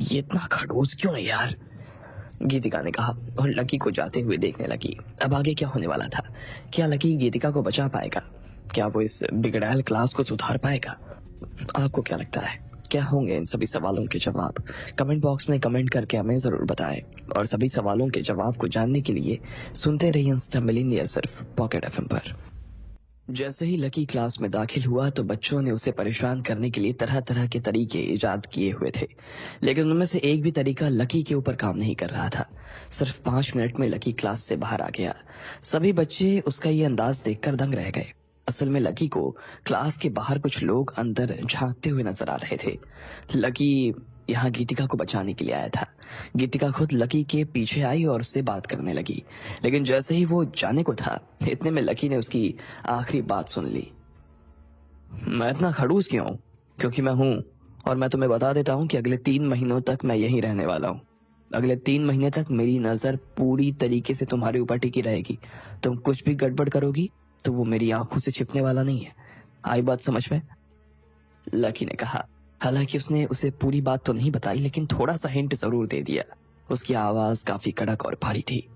ये इतना खड़ूस क्यों है यार, गीतिका ने कहा और लकी को जाते हुए देखने लगी। अब आगे क्या होने वाला था? क्या लकी गीतिका को बचा पाएगा? क्या वो इस बिगड़ैल क्लास को सुधार पाएगा? आपको क्या लगता है, क्या होंगे इन सभी सवालों के जवाब? कमेंट बॉक्स में कमेंट करके हमें जरूर बताएं। और सभी सवालों के जवाब को जानने के लिए सुनते रहिए इंस्टा मिलेनियर सिर्फ पॉकेट एफएम पर। जैसे ही लकी क्लास में दाखिल हुआ तो बच्चों ने उसे परेशान करने के लिए तरह तरह के तरीके इजाद किए हुए थे, लेकिन उनमें से एक भी तरीका लकी के ऊपर काम नहीं कर रहा था। सिर्फ 5 मिनट में लकी क्लास से बाहर आ गया। सभी बच्चे उसका ये अंदाज देखकर दंग रह गए। असल में लकी को क्लास के बाहर कुछ लोग अंदर झांकते हुए नजर आ रहे थे। लकी यहाँ गीतिका को बचाने के लिए आया था। गीतिका खुद लकी के पीछे आई और उससे बात करने लगी, लेकिन जैसे ही वो जाने को था, इतने में लकी ने उसकी आखिरी बात सुन ली। मैं इतना खड़ूस क्यों हूँ? क्योंकि मैं हूँ, और मैं तुम्हें बता देता हूँ कि अगले 3 महीनों तक मैं यहीं रहने वाला हूँ। अगले 3 महीने तक मेरी नजर पूरी तरीके से तुम्हारे ऊपर टिकी रहेगी। तुम कुछ भी गड़बड़ करोगी तो वो मेरी आंखों से छिपने वाला नहीं है। आई बात समझ में? लकी ने कहा। हालांकि उसने उसे पूरी बात तो नहीं बताई, लेकिन थोड़ा सा हिंट जरूर दे दिया। उसकी आवाज काफी कड़क और भारी थी।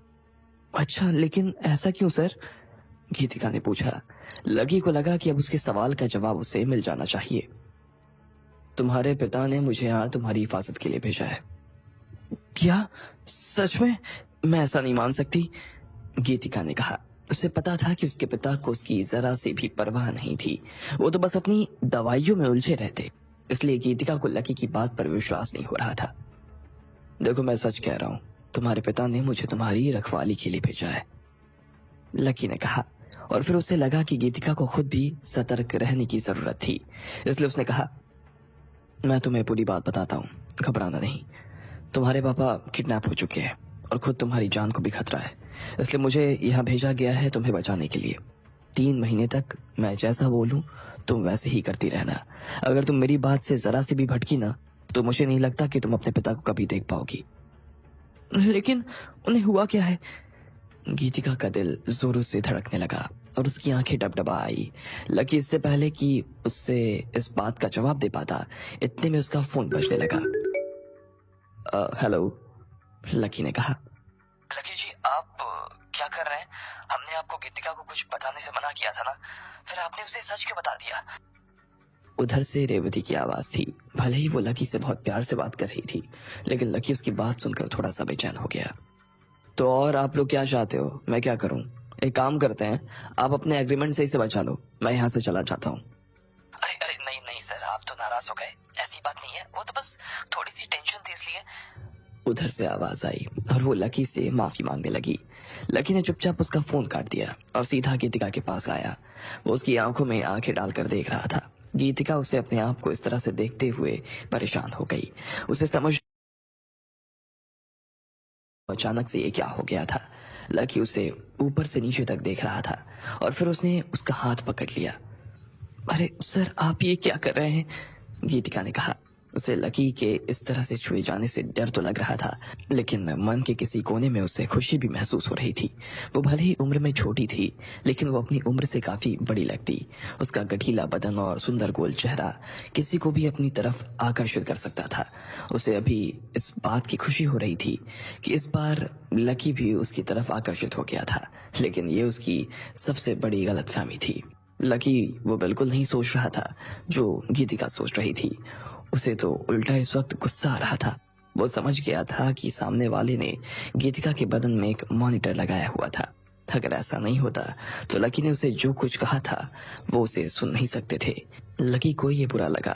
अच्छा, लेकिन ऐसा क्यों सर? गीतिका ने पूछा। लकी को लगा कि अब उसके सवाल का जवाब उसे मिल जाना चाहिए। तुम्हारे पिता ने मुझे यहाँ तुम्हारी हिफाजत के लिए भेजा है। क्या? सच में? मैं ऐसा नहीं मान सकती, गीतिका ने कहा। उसे पता था कि उसके पिता को उसकी जरा से भी परवाह नहीं थी। वो तो बस अपनी दवाइयों में उलझे रहते। इसलिए गीतिका को लकी की बात पर विश्वास नहीं हो रहा था। देखो, मैं सच कह रहा हूँ, तुम्हारे पिता ने मुझे तुम्हारी रखवाली के लिए भेजा है, लकी ने कहा। और फिर उसे लगा कि गीतिका को खुद भी सतर्क रहने की जरूरत थी, इसलिए उसने कहा, मैं तुम्हें पूरी बात बताता हूँ, घबराना नहीं। तुम्हारे पापा किडनैप हो चुके हैं और खुद तुम्हारी जान को भी खतरा है, इसलिए मुझे यहाँ भेजा गया है तुम्हें बचाने के लिए। 3 महीने तक मैं जैसा बोलूं तुम वैसे ही करती रहना। अगर तुम मेरी बात से जरा सी भी भटकी ना, तो मुझे नहीं लगता कि तुम अपने पिता को कभी देख पाओगी। लेकिन उन्हें हुआ क्या है? गीतिका का दिल जोरों से धड़कने लगा और उसकी आंखें डबडबा आई। लकी इससे पहले कि उससे इस बात का जवाब दे पाता, इतने में उसका फोन बजने लगा। हेलो, लकी ने कहा। लकी जी, आप क्या कर रहे हैं? हमने आपको गीतिका को कुछ बताने से मना किया था ना, फिर आपने उसे सच क्यों बता दिया? उधर से रेवती की आवाज थी। भले ही वो लकी से बहुत प्यार से बात कर रही थी, लेकिन लकी उसकी बात सुनकर थोड़ा सा बेचैन हो गया। तो और आप लोग क्या चाहते हो? मैं क्या करूं? एक काम करते हैं, आप अपने एग्रीमेंट से इसे बचा लो, मैं यहाँ से चला जाता हूँ। अरे अरे, नहीं नहीं सर, आप तो नाराज हो गए। ऐसी बात नहीं है, वो तो बस थोड़ी सी टेंशन थी इसलिए। उधर से आवाज आई और वो लकी से माफी मांगने लगी। लकी ने चुपचाप उसका फोन काट दिया और सीधा गीतिका के पास आया। वो उसकी आंखों में आंखें डालकर देख रहा था। गीतिका उसे अपने आप को इस तरह से देखते हुए परेशान हो गई। उसे समझ अचानक से ये क्या हो गया था। लकी उसे ऊपर से नीचे तक देख रहा था और फिर उसने उसका हाथ पकड़ लिया। अरे सर, आप ये क्या कर रहे हैं? गीतिका ने कहा। उसे लकी के इस तरह से छुए जाने से डर तो लग रहा था, लेकिन मन के किसी कोने में उसे खुशी भी महसूस हो रही थी। वो भले ही उम्र में छोटी थी, लेकिन वो अपनी उम्र से काफी बड़ी लगती। उसका गठीला बदन और सुंदर गोल चेहरा किसी को भी अपनी तरफ आकर्षित कर सकता था। उसे अभी इस बात की खुशी हो रही थी कि इस बार लकी भी उसकी तरफ आकर्षित हो गया था, लेकिन ये उसकी सबसे बड़ी गलतफहमी थी। लकी वो बिल्कुल नहीं सोच रहा था जो गीतिका सोच रही थी। उसे तो उल्टा इस वक्त गुस्सा आ रहा था। वो समझ गया था कि सामने वाले ने गीतिका के बदन में एक मॉनिटर लगाया हुआ था। अगर ऐसा नहीं होता तो लकी ने उसे जो कुछ कहा था वो उसे सुन नहीं सकते थे। लकी को ये बुरा लगा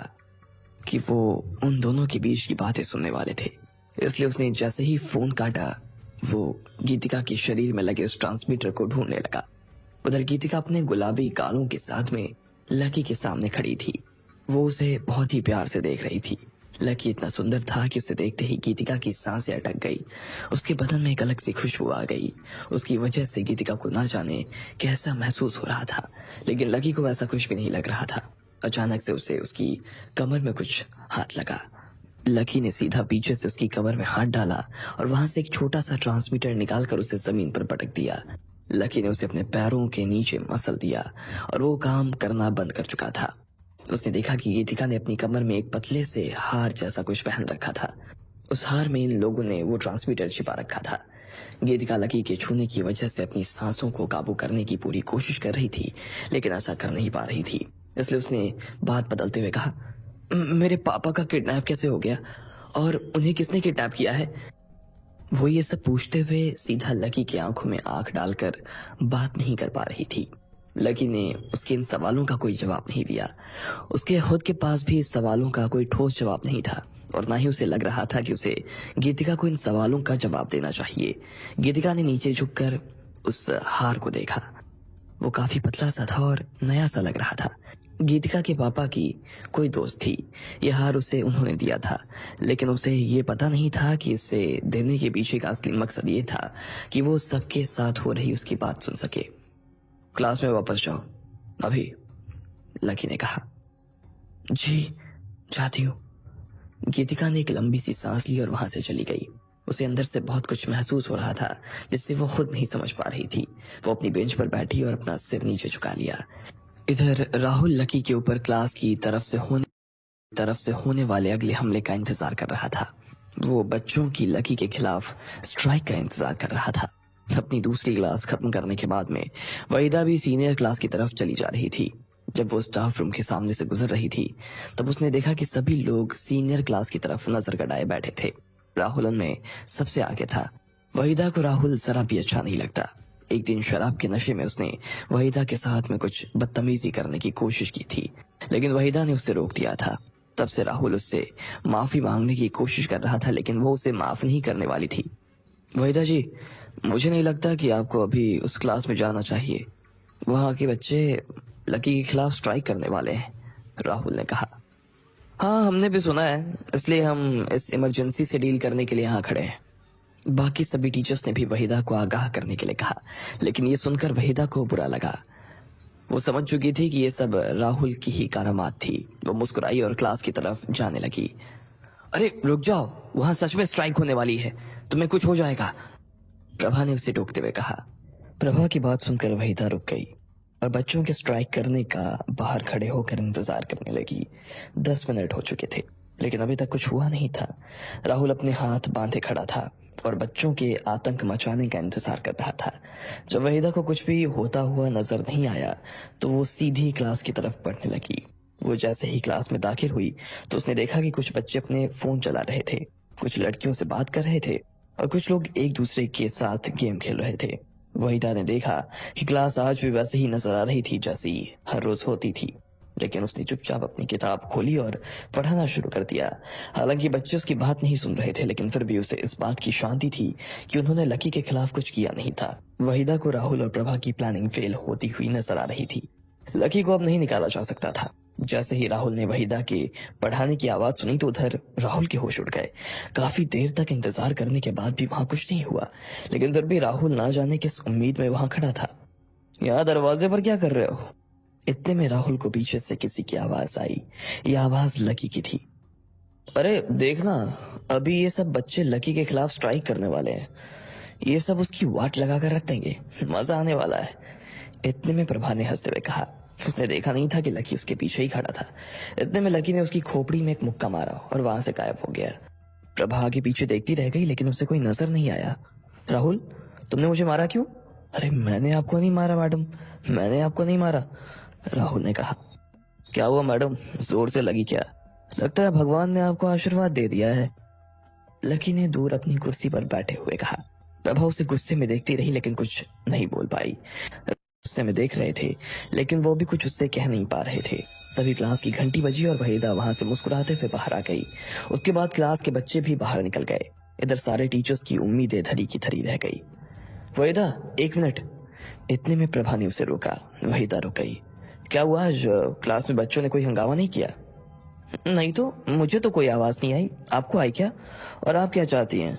कि वो उन दोनों के बीच की बातें सुनने वाले थे, इसलिए उसने जैसे ही फोन काटा वो गीतिका के शरीर में लगे उस ट्रांसमीटर को ढूंढने लगा। उधर गीतिका अपने गुलाबी गालों के साथ में लकी के सामने खड़ी थी। वो उसे बहुत ही प्यार से देख रही थी। लकी इतना सुंदर था कि उसे देखते ही गीतिका की सांसें अटक गई। उसके बदन में एक अलग सी खुशबू आ गई। उसकी वजह से गीतिका को ना जाने कैसा महसूस हो रहा था, लेकिन लकी को वैसा कुछ भी नहीं लग रहा था। अचानक से उसे उसकी कमर में कुछ हाथ लगा। लकी ने सीधा पीछे से उसकी कमर में हाथ डाला और वहां से एक छोटा सा ट्रांसमीटर निकालकर उसे जमीन पर पटक दिया। लकी ने उसे अपने पैरों के नीचे मसल दिया और वो काम करना बंद कर चुका था। उसने देखा कि गीतिका ने अपनी कमर में एक पतले से हार जैसा कुछ पहन रखा था। उस हार में इन लोगों ने वो ट्रांसमीटर छिपा रखा था। गीतिका लकी के छूने की वजह से अपनी सांसों को काबू करने की पूरी कोशिश कर रही थी, लेकिन ऐसा कर नहीं पा रही थी। इसलिए उसने बात बदलते हुए कहा, मेरे पापा का किडनैप कैसे हो गया और उन्हें किसने किडनैप किया है? वो ये सब पूछते हुए सीधा लकी की आंखों में आंख डालकर बात नहीं कर पा रही थी। लकी ने उसके इन सवालों का कोई जवाब नहीं दिया। उसके खुद के पास भी इस सवालों का कोई ठोस जवाब नहीं था और ना ही उसे लग रहा था कि उसे गीतिका को इन सवालों का जवाब देना चाहिए। गीतिका ने नीचे झुककर उस हार को देखा। वो काफी पतला सा था और नया सा लग रहा था। गीतिका के पापा की कोई दोस्त थी। यह हार उसे उन्होंने दिया था, लेकिन उसे ये पता नहीं था कि इसे देने के पीछे का असली मकसद ये था कि वो सबके साथ हो रही उसकी बात सुन सके। क्लास में वापस जाओ अभी, लकी ने कहा। जी, जाती हूँ। गीतिका ने एक लंबी सी सांस ली और वहां से चली गई। उसे अंदर से बहुत कुछ महसूस हो रहा था जिससे वो खुद नहीं समझ पा रही थी। वो अपनी बेंच पर बैठी और अपना सिर नीचे झुका लिया। इधर राहुल लकी के ऊपर क्लास की तरफ से होने वाले अगले हमले का इंतजार कर रहा था। वो बच्चों की लकी के खिलाफ स्ट्राइक का इंतजार कर रहा था। अपनी दूसरी क्लास खत्म करने के बाद में वहीदा भी सीनियर क्लास की तरफ चली जा रही थी। जब वो स्टाफ रूम के सामने से गुजर रही थी तब उसने देखा कि सभी लोग सीनियर क्लास की तरफ नजर गड़ाए बैठे थे। राहुल उनमें सबसे आगे था। वहीदा को राहुल जरा भी अच्छा नहीं लगता। एक दिन शराब के नशे में उसने वहीदा के साथ में कुछ बदतमीजी करने की कोशिश की थी, लेकिन वहीदा ने उसे रोक दिया था। तब से राहुल उससे माफी मांगने की कोशिश कर रहा था, लेकिन वो उसे माफ नहीं करने वाली थी। वहीदा जी, मुझे नहीं लगता कि आपको अभी उस क्लास में जाना चाहिए। वहाँ के बच्चे लकी के खिलाफ स्ट्राइक करने वाले हैं, राहुल ने कहा। हाँ, हमने भी सुना है, इसलिए हम इस इमरजेंसी से डील करने के लिए यहाँ खड़े हैं। बाकी सभी टीचर्स ने भी वहीदा को आगाह करने के लिए कहा, लेकिन ये सुनकर वहीदा को बुरा लगा। वो समझ चुकी थी कि ये सब राहुल की ही करामात थी। वो मुस्कुराई और क्लास की तरफ जाने लगी। अरे रुक जाओ, वहां सच में स्ट्राइक होने वाली है, तुम्हें कुछ हो जाएगा, प्रभा ने उसे टोकते हुए कहा। प्रभा की बात सुनकर वहीदा रुक गई और बच्चों के स्ट्राइक करने का बाहर खड़े होकर इंतजार करने लगी। 10 मिनट हो चुके थे, लेकिन अभी तक कुछ हुआ नहीं था। राहुल अपने हाथ बांधे खड़ा था और बच्चों के आतंक मचाने का इंतजार कर रहा था। जब वहीदा को कुछ भी होता हुआ नजर नहीं आया तो वो सीधी क्लास की तरफ बढ़ने लगी। वो जैसे ही क्लास में दाखिल हुई तो उसने देखा कि कुछ बच्चे अपने फोन चला रहे थे, कुछ लड़कियों से बात कर रहे थे और कुछ लोग एक दूसरे के साथ गेम खेल रहे थे। वहीदा ने देखा कि क्लास आज भी वैसे ही नजर आ रही थी जैसी हर रोज होती थी, लेकिन उसने चुपचाप अपनी किताब खोली और पढ़ाना शुरू कर दिया। हालांकि बच्चे उसकी बात नहीं सुन रहे थे, लेकिन फिर भी उसे इस बात की शांति थी कि उन्होंने लकी के खिलाफ कुछ किया नहीं था। वहीदा को राहुल और प्रभा की प्लानिंग फेल होती हुई नजर आ रही थी। लकी को अब नहीं निकाला जा सकता था। जैसे ही राहुल ने वहीदा के पढ़ाने की आवाज सुनी तो उधर राहुल के होश उड़ गए। काफी देर तक इंतजार करने के बाद भी वहां कुछ नहीं हुआ, लेकिन फिर भी राहुल ना जाने किस उम्मीद में वहां खड़ा था। यहाँ दरवाजे पर क्या कर रहे हो? इतने में राहुल को पीछे से किसी की आवाज आई। ये आवाज लकी की थी। अरे देखना, अभी ये सब बच्चे लकी के खिलाफ स्ट्राइक करने वाले हैं। ये सब उसकी वाट लगा कर रख देंगे, मजा आने वाला है, इतने में प्रभा ने हंसते हुए कहा। उसने देखा नहीं था कि लकी उसके पीछे ही खड़ा था। इतने में लकी ने उसकी खोपड़ी में एक मुक्का मारा और वहां से गायब हो गया। प्रभा आगे पीछे देखती रह गई, लेकिन उसे कोई नजर नहीं आया। राहुल, तुमने मुझे मारा क्यों? अरे मैंने आपको नहीं मारा मैडम, मैंने आपको नहीं मारा, राहुल ने कहा। क्या हुआ मैडम, जोर से लगी क्या? लगता है भगवान ने आपको आशीर्वाद दे दिया है, लकी ने दूर अपनी कुर्सी पर बैठे हुए कहा। प्रभा उसे गुस्से में देखती रही, लेकिन कुछ नहीं बोल पाई। गुस्से में देख रहे थे, लेकिन वो भी कुछ उससे कह नहीं पा रहे थे। तभी क्लास की घंटी बजी और वहीदा वहां से मुस्कुराते हुए बाहर आ गई। उसके बाद क्लास के बच्चे भी बाहर निकल गए। इधर सारे टीचर्स की उम्मीदें धरी की धरी रह गई। वहीदा, 1 मिनट, इतने में प्रभा ने उसे रोका। वहीदा रुक गई। क्या हुआ, आज क्लास में बच्चों ने कोई हंगामा नहीं किया? नहीं तो, मुझे तो कोई आवाज नहीं आई, आपको आई क्या? और आप क्या चाहती हैं?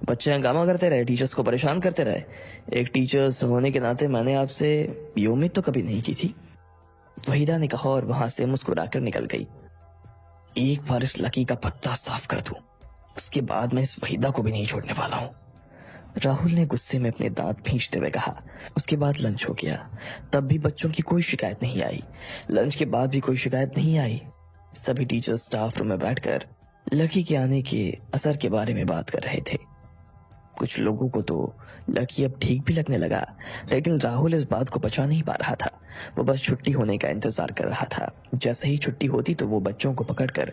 बच्चे हंगामा करते रहे, टीचर्स को परेशान करते रहे। एक टीचर्स होने के नाते मैंने आपसे ये उम्मीद तो कभी नहीं की थी, वहीदा ने कहा और वहां से मुस्कुराकर निकल गई। एक बार इस लकी का पत्ता साफ कर दूं, उसके बाद मैं इस वहीदा को भी नहीं छोड़ने वाला हूँ, राहुल ने गुस्से में अपने दांत भींचते हुए कहा। उसके बाद लंच हो गया, तब भी बच्चों की कोई शिकायत नहीं आई। लंच के बाद भी कोई शिकायत नहीं आई। सभी टीचर्स स्टाफ रूम में बैठकर लकी के आने के असर के बारे में बात कर रहे थे। कुछ लोगों को तो लकी अब ठीक भी लगने लगा, लेकिन राहुल इस बात को पचा नहीं पा रहा था। वो बस छुट्टी होने का इंतजार कर रहा था। जैसे ही छुट्टी होती तो वो बच्चों को पकड़कर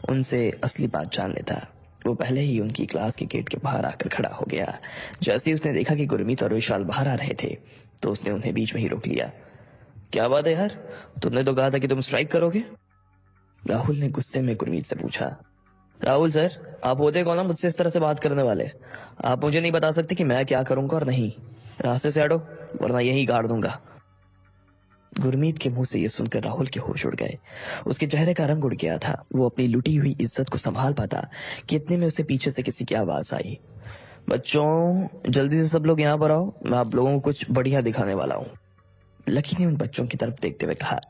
उनसे असली बात जान लेता। वो पहले ही उनकी क्लास के गेट के बाहर आकर खड़ा हो गया। जैसे ही उसने देखा कि गुरमीत और विशाल बाहर आ रहे थे तो उसने उन्हें बीच में ही रोक लिया। क्या बात है यार, तुमने तो कहा था कि तुम स्ट्राइक करोगे, राहुल ने गुस्से में गुरमीत से पूछा। राहुल सर, आप होते कौन हो मुझसे इस तरह से बात करने वाले? आप मुझे नहीं बता सकते कि मैं क्या करूंगा और नहीं। रास्ते से हटो वरना यही गाड़ दूंगा। गुरमीत के मुंह से ये सुनकर राहुल के होश उड़ गए। उसके चेहरे का रंग उड़ गया था। वो अपनी लुटी हुई इज्जत को संभाल पाता कि इतने में उसे पीछे से किसी की आवाज आई। बच्चों, जल्दी से सब लोग यहाँ पर आओ, मैं आप लोगों को कुछ बढ़िया दिखाने वाला हूँ, लकी ने उन बच्चों की तरफ देखते हुए कहा।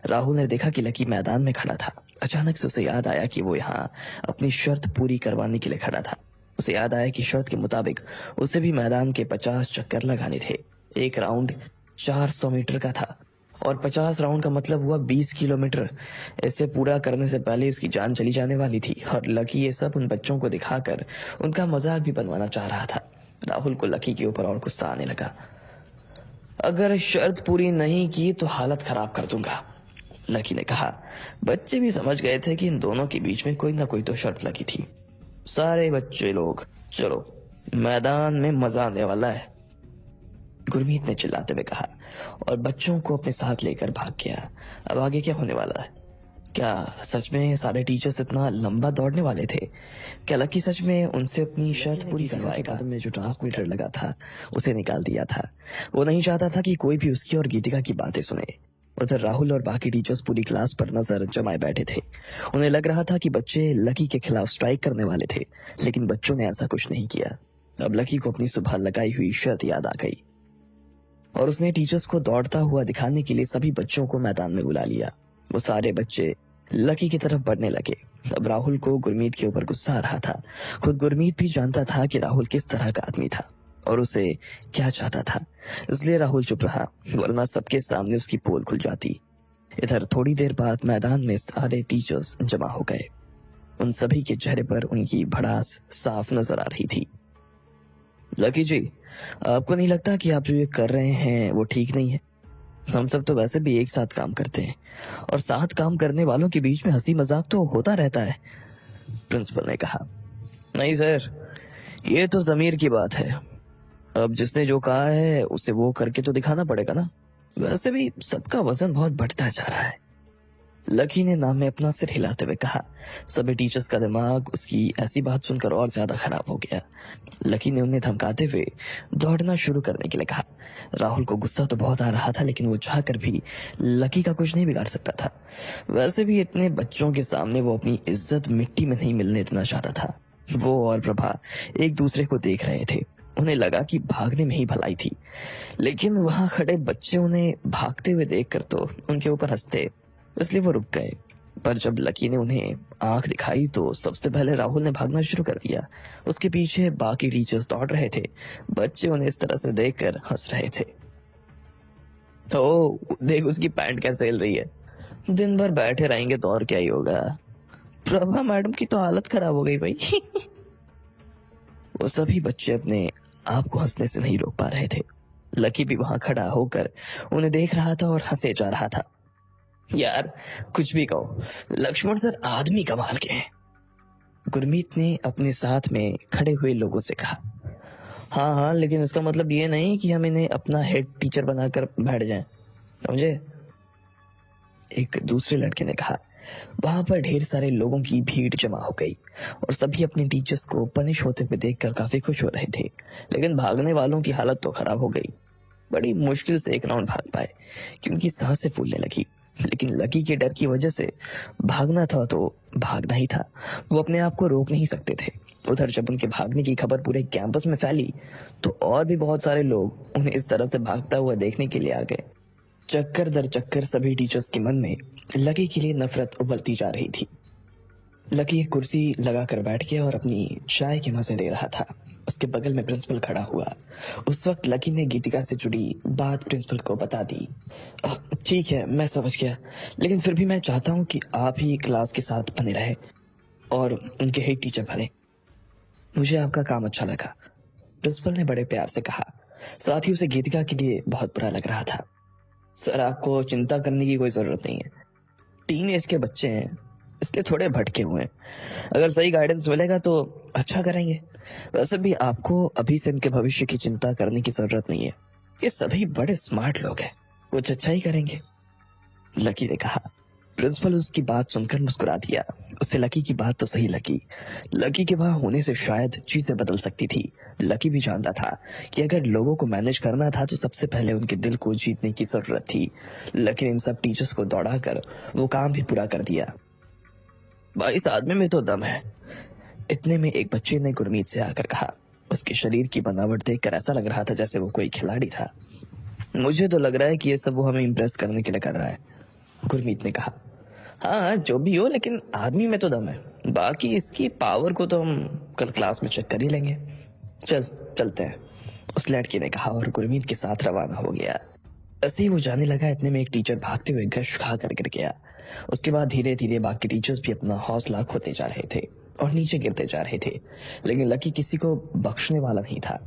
राहुल ने देखा कि लकी मैदान में खड़ा था। अचानक से उसे याद आया कि वो यहाँ अपनी शर्त पूरी करवाने के लिए खड़ा था। उसे याद आया कि शर्त के मुताबिक उसे भी मैदान के 50 चक्कर लगाने थे। एक राउंड 400 मीटर का था और 50 राउंड का मतलब हुआ 20 किलोमीटर। इसे पूरा करने से पहले उसकी जान चली जाने वाली थी और लकी ये सब उन बच्चों को दिखाकर उनका मजाक भी बनवाना चाह रहा था। राहुल को लकी के ऊपर और गुस्सा आने लगा। अगर शर्त पूरी नहीं की तो हालत खराब कर दूंगा, लकी ने कहा। बच्चे भी समझ गए थे कि इन दोनों के बीच में कोई ना कोई तो शर्त लगी थी। सारे बच्चे लोग चलो, मैदान में मजा आने वाला है, गुरमीत ने चिल्लाते हुए कहा और बच्चों को अपने साथ लेकर भाग गया। अब आगे क्या होने वाला है? क्या सच में सारे टीचर्स इतना लंबा दौड़ने वाले थे? क्या लकी सच में उनसे अपनी शर्त पूरी करवाएगा? में जो ट्रांसमीटर लगा था उसे निकाल दिया था। वो नहीं चाहता था कि कोई भी उसकी और गीतिका की बातें सुने। उधर राहुल और बाकी टीचर्स पूरी क्लास पर नजर जमाए बैठे थे। उन्हें लग रहा था कि बच्चे लकी के खिलाफ स्ट्राइक करने वाले थे, लेकिन बच्चों ने ऐसा कुछ नहीं किया। अब लकी को अपनी सुबह लगाई हुई शर्त याद आ गई और उसने टीचर्स को दौड़ता हुआ दिखाने के लिए सभी बच्चों को मैदान में बुला लिया। वो सारे बच्चे लकी की तरफ बढ़ने लगे। अब राहुल को गुरमीत के ऊपर गुस्सा आ रहा था। खुद गुरमीत भी जानता था कि राहुल किस तरह का आदमी था और उसे क्या चाहता था, इसलिए राहुल चुप रहा, वरना सबके सामने उसकी पोल खुल जाती। इधर थोड़ी देर बाद मैदान में सारे टीचर्स जमा हो गए। उन सभी के चेहरे पर उनकी भड़ास साफ नजर आ रही थी। लकी जी, आपको नहीं लगता कि आप जो ये कर रहे हैं वो ठीक नहीं है? हम सब तो वैसे भी एक साथ काम करते हैं और साथ काम करने वालों के बीच में हंसी मजाक तो होता रहता है, प्रिंसिपल ने कहा। नहीं सर, ये तो जमीर की बात है। अब जिसने जो कहा है उसे वो करके तो दिखाना पड़ेगा ना। वैसे भी सबका वजन बहुत बढ़ता जा रहा है, लकी ने नाम में अपना सिर हिलाते हुए कहा। सभी टीचर्स का दिमाग उसकी ऐसी बात सुनकर और ज्यादा खराब हो गया। लकी ने उन्हें धमकाते हुए दौड़ना शुरू करने के लिए कहा। राहुल को गुस्सा तो बहुत आ रहा था, लेकिन वो चाहकर भी लकी का कुछ नहीं बिगाड़ सकता था। वैसे भी इतने बच्चों के सामने वो अपनी इज्जत मिट्टी में नहीं मिलने देना चाहता था। वो और प्रभा एक दूसरे को देख रहे थे। उन्हें लगा कि भागने में ही भलाई थी, लेकिन वहां खड़े बच्चे उन्हें भागते हुए देखकर तो उनके ऊपर हंसते, इसलिए वो रुक गए। पर जब लकी ने उन्हें आंख दिखाई तो सबसे पहले राहुल ने भागना शुरू कर दिया। उसके पीछे बाकी टीचर्स दौड़ रहे थे। बच्चे उन्हें इस तरह से देखकर हंस रहे थे। तो देख उसकी पैंट कैसे हिल रही है। दिन भर बैठे रहेंगे तो और क्या ही होगा। प्रभा मैडम की तो हालत खराब हो गई भाई। वो सभी बच्चे अपने आप को हंसने से नहीं रोक पा रहे थे। लकी भी वहां खड़ा होकर उन्हें देख रहा था और हंसे जा रहा था। यार कुछ भी कहो, लक्ष्मण सर आदमी कमाल के हैं, गुरमीत ने अपने साथ में खड़े हुए लोगों से कहा। हाँ हाँ, लेकिन इसका मतलब ये नहीं कि हम इन्हें अपना हेड टीचर बनाकर बैठ जाएं, समझे, एक दूसरे लड़के ने कहा। वहां पर ढेर सारे लोगों की भीड़ जमा हो गई और सभी अपने टीचर्स को पनिश होते हुए देखकर काफी खुश हो रहे थे, लेकिन भागने वालों की हालत तो खराब हो गई। बड़ी मुश्किल से एक राउंड भाग पाए क्योंकि सांसें फूलने लगी, लेकिन लकी के डर की वजह से भागना था तो भागना ही था। वो अपने आप को रोक नहीं सकते थे। उधर जब उनके भागने की खबर पूरे कैंपस में फैली तो और भी बहुत सारे लोग उन्हें इस तरह से भागता हुआ देखने के लिए आ गए। चक्कर दर चक्कर सभी टीचर्स के मन में लकी के लिए नफरत उबलती जा रही थी। लकी एक कुर्सी लगाकर बैठ गया और अपनी चाय के मजे ले रहा था। उसके बगल में प्रिंसिपल खड़ा हुआ। उस वक्त लकी ने गीतिका से जुड़ी बात प्रिंसिपल को बता दी। ठीक है, मैं समझ गया, लेकिन फिर भी मैं चाहता हूँ कि आप ही क्लास के साथ बने रहे और उनके हेड टीचर बने। मुझे आपका काम अच्छा लगा, प्रिंसिपल ने बड़े प्यार से कहा। साथ ही उसे गीतिका के लिए बहुत बुरा लग रहा था। सर, आपको चिंता करने की कोई जरूरत नहीं है। टीन एज के बच्चे हैं, इसलिए थोड़े भटके हुए हैं। अगर सही गाइडेंस मिलेगा तो अच्छा करेंगे। वैसे भी आपको अभी से इनके भविष्य की चिंता करने की जरूरत नहीं है। ये सभी बड़े स्मार्ट लोग हैं, कुछ अच्छा ही करेंगे, लकी ने कहा। प्रिंसिपल उसकी बात सुनकर मुस्कुरा दिया। उसे लकी की बात तो सही लगी। लकी के वहां होने से शायद चीजें बदल सकती थी। लकी भी जानता था कि अगर लोगों को मैनेज करना था तो सबसे पहले उनके दिल को जीतने की जरूरत थी, लेकिन इन सब टीचर्स को दौड़ाकर वो काम भी पूरा कर दिया। भाई, इस आदमी में तो दम है, इतने में एक बच्चे ने गुरमीत से आकर कहा। उसके शरीर की बनावट देखकर ऐसा लग रहा था जैसे वो कोई खिलाड़ी था। मुझे तो लग रहा है कि ये सब वो हमें इम्प्रेस करने के लिए कर रहा है, गुरमीत ने कहा। हाँ जो भी हो, लेकिन आदमी में तो दम है। बाकी इसकी पावर को तो हम कल क्लास में चेक कर ही लेंगे। चलते हैं, उस लड़की ने कहा और गुरमीत के साथ रवाना हो गया। ऐसे ही वो जाने लगा, इतने में एक टीचर भागते हुए गश खा कर गिर गया। उसके बाद धीरे धीरे बाकी टीचर्स भी अपना हौसला खोते जा रहे थे और नीचे गिरते जा रहे थे, लेकिन लकी किसी को बख्शने वाला नहीं था।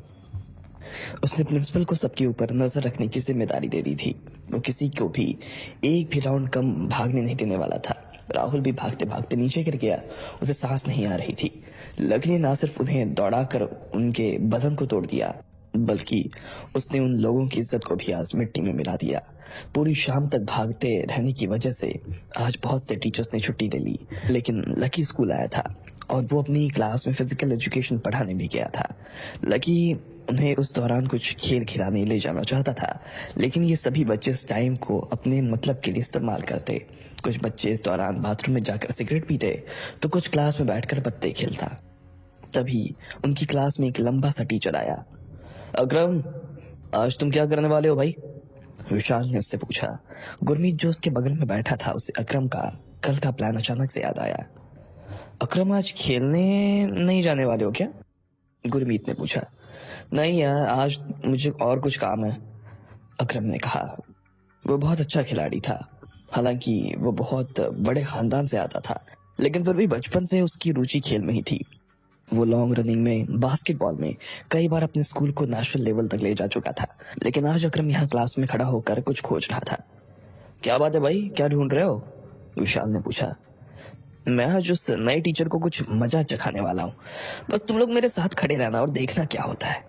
उसने प्रिंसिपल को सबके ऊपर नजर रखने की जिम्मेदारी दे दी थी। वो किसी को भी एक भी राउंड कम भागने नहीं देने वाला था। राहुल भी भागते भागते नीचे गिर गया, उसे सांस नहीं आ रही थी। लकी ने ना सिर्फ उन्हें दौड़ाकर उनके बदन को तोड़ दिया, बल्कि उसने उन लोगों की इज्जत को भी आज मिट्टी में मिला दिया। पूरी शाम तक भागते रहने की वजह से आज बहुत से टीचर्स ने छुट्टी ले ली, लेकिन लकी स्कूल आया था और वो अपनी क्लास में फिजिकल एजुकेशन पढ़ाने भी गया था। लकी उन्हें उस दौरान कुछ खेल खिलाने ले जाना चाहता था, लेकिन ये सभी बच्चे इस टाइम को अपने मतलब के लिए इस्तेमाल करते। कुछ बच्चे इस दौरान बाथरूम में जाकर सिगरेट पीते, तो कुछ क्लास में बैठकर पत्ते खेलता। तभी उनकी क्लास में एक लंबा सा टीचर आया। अकरम, आज तुम क्या करने वाले हो भाई? विशाल ने उससे पूछा। गुरमीत जो उसके बगल में बैठा था, उसे अकरम का कल का प्लान अचानक से याद आया। अकरम, आज खेलने नहीं जाने वाले हो क्या? गुरमीत ने पूछा। नहीं यार, आज मुझे और कुछ काम है, अकरम ने कहा। वो बहुत अच्छा खिलाड़ी था, हालांकि वो बहुत बड़े खानदान से आता था, लेकिन फिर भी बचपन से उसकी रुचि खेल में ही थी। वो लॉन्ग रनिंग में, बास्केटबॉल में कई बार अपने स्कूल को नेशनल लेवल तक ले जा चुका था, लेकिन आज अकरम यहाँ क्लास में खड़ा होकर कुछ खोज रहा था। क्या बात है भाई, क्या ढूंढ रहे हो? विशाल ने पूछा। मैं आज उस नए टीचर को कुछ मजा चखाने वाला हूँ, बस तुम लोग मेरे साथ खड़े रहना और देखना क्या होता है,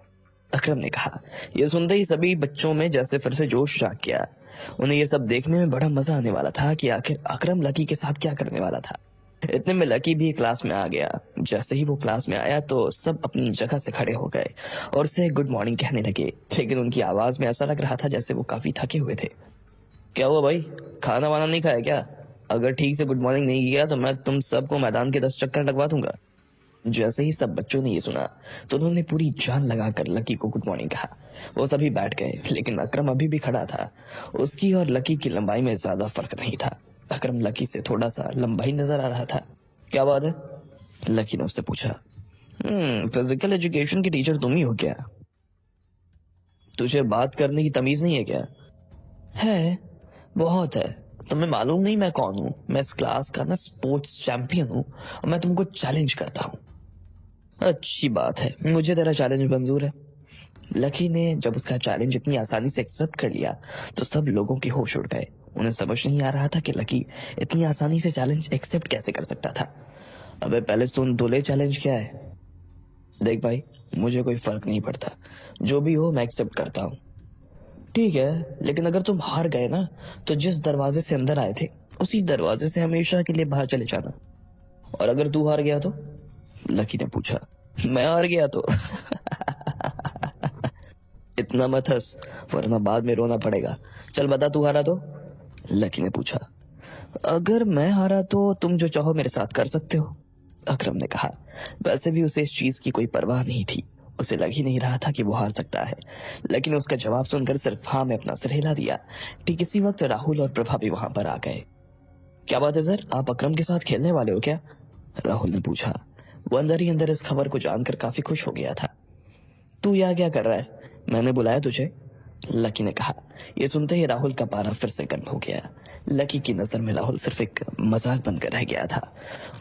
अकरम ने कहा। यह सुनते ही सभी बच्चों में जैसे फिर से जोश जाग गया। उन्हें यह सब देखने में बड़ा मजा आने वाला था कि आखिर अकरम लकी के साथ क्या करने वाला था। इतने में लकी भी क्लास में आ गया। जैसे ही वो क्लास में आया तो सब अपनी जगह से खड़े हो गए और उसे गुड मॉर्निंग कहने लगे, लेकिन उनकी आवाज में ऐसा लग रहा था जैसे वो काफी थके हुए थे। क्या हुआ भाई, खाना वाना नहीं खाया क्या? अगर ठीक से गुड मॉर्निंग नहीं किया तो मैं तुम सबको मैदान के 10 चक्कर लगवा दूंगा। जैसे ही सब बच्चों ने ये सुना तो उन्होंने पूरी जान लगाकर लकी को गुड मॉर्निंग कहा। वो सभी बैठ गए, लेकिन अकरम अभी भी खड़ा था। उसकी और लकी की लंबाई में ज्यादा फर्क नहीं था। अकरम लकी से थोड़ा सा लंबा ही नजर आ रहा था। क्या बात है, लकी ने उससे पूछा। फिजिकल एजुकेशन की टीचर तुम ही हो क्या? तुझे बात करने की तमीज नहीं है क्या? है, बहुत है। तुम्हें मालूम नहीं मैं कौन हूँ? मैं इस क्लास का ना स्पोर्ट्स चैंपियन हूँ और मैं तुमको चैलेंज करता हूँ। अच्छी बात है, मुझे तेरा चैलेंज मंजूर है। लकी ने जब उसका चैलेंज इतनी आसानी से एक्सेप्ट कर लिया तो सब लोगों के होश उड़ गए। उन्हें समझ नहीं आ रहा था कि लकी इतनी आसानी से चैलेंज एक्सेप्ट कैसे कर सकता था। अबे पहले सुन, दूल्हे चैलेंज क्या है? देख भाई, मुझे कोई फर्क नहीं पड़ता, जो भी हो मैं एक्सेप्ट करता हूँ। ठीक है, लेकिन अगर तुम हार गए ना तो जिस दरवाजे से अंदर आए थे उसी दरवाजे से हमेशा के लिए बाहर चले जाना। और अगर तू हार गया तो? लकी ने पूछा। मैं हार गया तो? इतना मत हंस, वरना बाद में रोना पड़ेगा। चल बता, तू हारा तो? लकी ने पूछा। अगर मैं हारा तो तुम जो चाहो मेरे साथ कर सकते हो, अकरम ने कहा। वैसे भी उसे इस चीज की कोई परवाह नहीं थी। उसे लग ही नहीं रहा था कि वो हार सकता है, लेकिन उसका जवाब सुनकर सिर्फ हाँ में अपना सिर हिला दिया। ठीक इसी वक्त राहुल और प्रभा भी वहां पर आ गए। क्या बात है सर, आप अकरम के साथ खेलने वाले हो क्या? राहुल ने पूछा। वो अंदर ही अंदर इस खबर को जानकर काफी खुश हो गया था। तू यहाँ क्या कर रहा है? मैंने बुलाया तुझे, लकी ने कहा। यह सुनते ही राहुल का पारा फिर से गर्म हो गया। लकी की नजर में राहुल सिर्फ एक मजाक बनकर रह गया था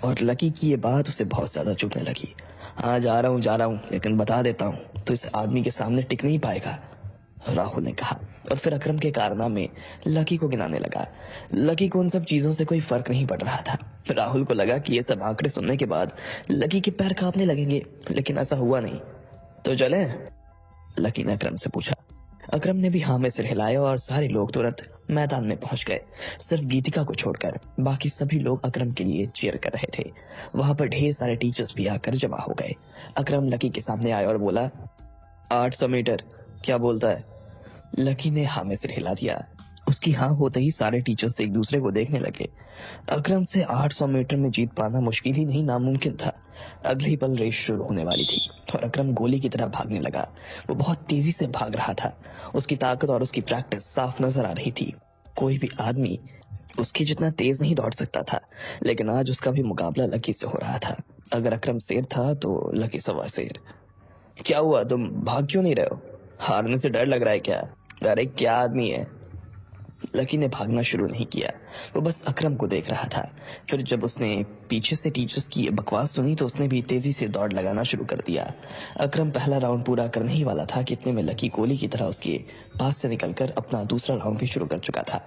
और लकी की ये बात उसे बहुत ज्यादा चुभने लगी। हाँ जा रहा हूँ, लेकिन बता देता हूँ तो इस आदमी के सामने टिक नहीं पाएगा, राहुल ने कहा और फिर अकरम के कारनामे लकी को गिनाने लगा। लकी को उन सब चीजों से कोई फर्क नहीं पड़ रहा था। राहुल को लगा कि ये सब आंकड़े सुनने के बाद लकी के पैर कांपने लगेंगे, लेकिन ऐसा हुआ नहीं। तो चले, लकी ने अकरम से पूछा। अकरम ने भी हाँ में सिर हिलाया और सारे लोग तुरंत मैदान में पहुंच गए। सिर्फ गीतिका को छोड़कर बाकी सभी लोग अकरम के लिए चीयर कर रहे थे। वहां पर ढेर सारे टीचर्स भी आकर जमा हो गए। अकरम लकी के सामने आया और बोला, 800 मीटर, क्या बोलता है? लकी ने हाँ में सिर हिला दिया। उसकी हाँ होते ही सारे टीचर्स एक दूसरे को देखने लगे। अकरम से 800 मीटर में जीत पाना मुश्किल ही नहीं, नामुमकिन था। अगले ही पल रेस शुरू होने वाली थी और अकरम गोली की तरह भागने लगा। वो बहुत तेजी से भाग रहा था। उसकी ताकत और उसकी प्रैक्टिस साफ नजर आ रही थी। कोई भी आदमी उसकी जितना तेज नहीं दौड़ सकता था, लेकिन आज उसका भी मुकाबला लकी से हो रहा था। अगर अकरम शेर था तो लकी सवा शेर। क्या हुआ, तुम भाग क्यों नहीं रहे हो? हारने से डर लग रहा है क्या? अरे क्या आदमी है। लकी ने भागना शुरू नहीं किया, वो बस अकरम को देख रहा था। फिर जब उसने पीछे से टीचर्स की ये बकवास सुनी तो उसने भी तेजी से दौड़ लगाना शुरू कर दिया। अकरम पहला राउंड पूरा करने ही वाला था कि इतने में लकी गोली की तरह उसके पास से निकलकर अपना दूसरा राउंड भी शुरू कर चुका था।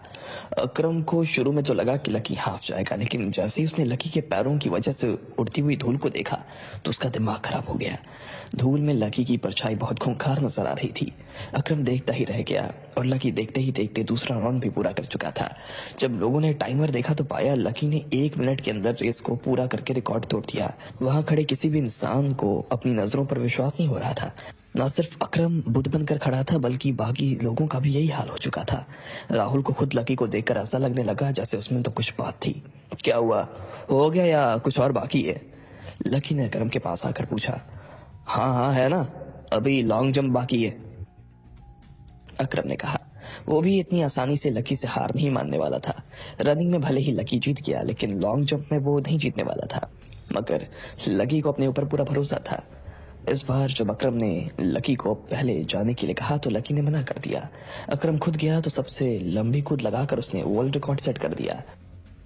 अकरम को शुरू में तो लगा कि लकी हाफ जाएगा, लेकिन जैसे ही उसने लकी के पैरों की वजह से उड़ती हुई धूल को देखा तो उसका दिमाग खराब हो गया। धूल में लकी की परछाई बहुत खूंखार नजर आ रही थी। अकरम देखता ही रह गया और लकी देखते ही देखते दूसरा राउंड भी पूरा कर चुका था। जब लोगों ने टाइमर देखा तो पाया लकी ने 1 मिनट के अंदर रेस को पूरा करके रिकॉर्ड तोड़ दिया। वहां खड़े किसी भी इंसान को अपनी नजरों पर विश्वास नहीं हो रहा था। न सिर्फ अकरम बुद्ध बनकर खड़ा था, बल्कि बाकी लोगों का भी यही हाल हो चुका था। राहुल को खुद लकी को देखकर ऐसा लगने लगा जैसे उसमें तो कुछ बात थी। क्या हुआ, हो गया या कुछ और बाकी है? लकी ने अकरम के पास आकर पूछा। हाँ हाँ है ना, अभी लॉन्ग जंप बाकी है, अकरम ने कहा। वो भी इतनी आसानी से लकी से हार नहीं मानने वाला था। रनिंग में भले ही लकी जीत गया, लेकिन लॉन्ग जंप में वो नहीं जीतने वाला था। मगर लकी को अपने ऊपर पूरा भरोसा था। इस बार जब अकरम ने लकी को पहले जाने के लिए कहा तो लकी ने मना कर दिया। अकरम खुद गया तो सबसे लंबी कूद लगाकर उसने वर्ल्ड रिकॉर्ड सेट कर दिया।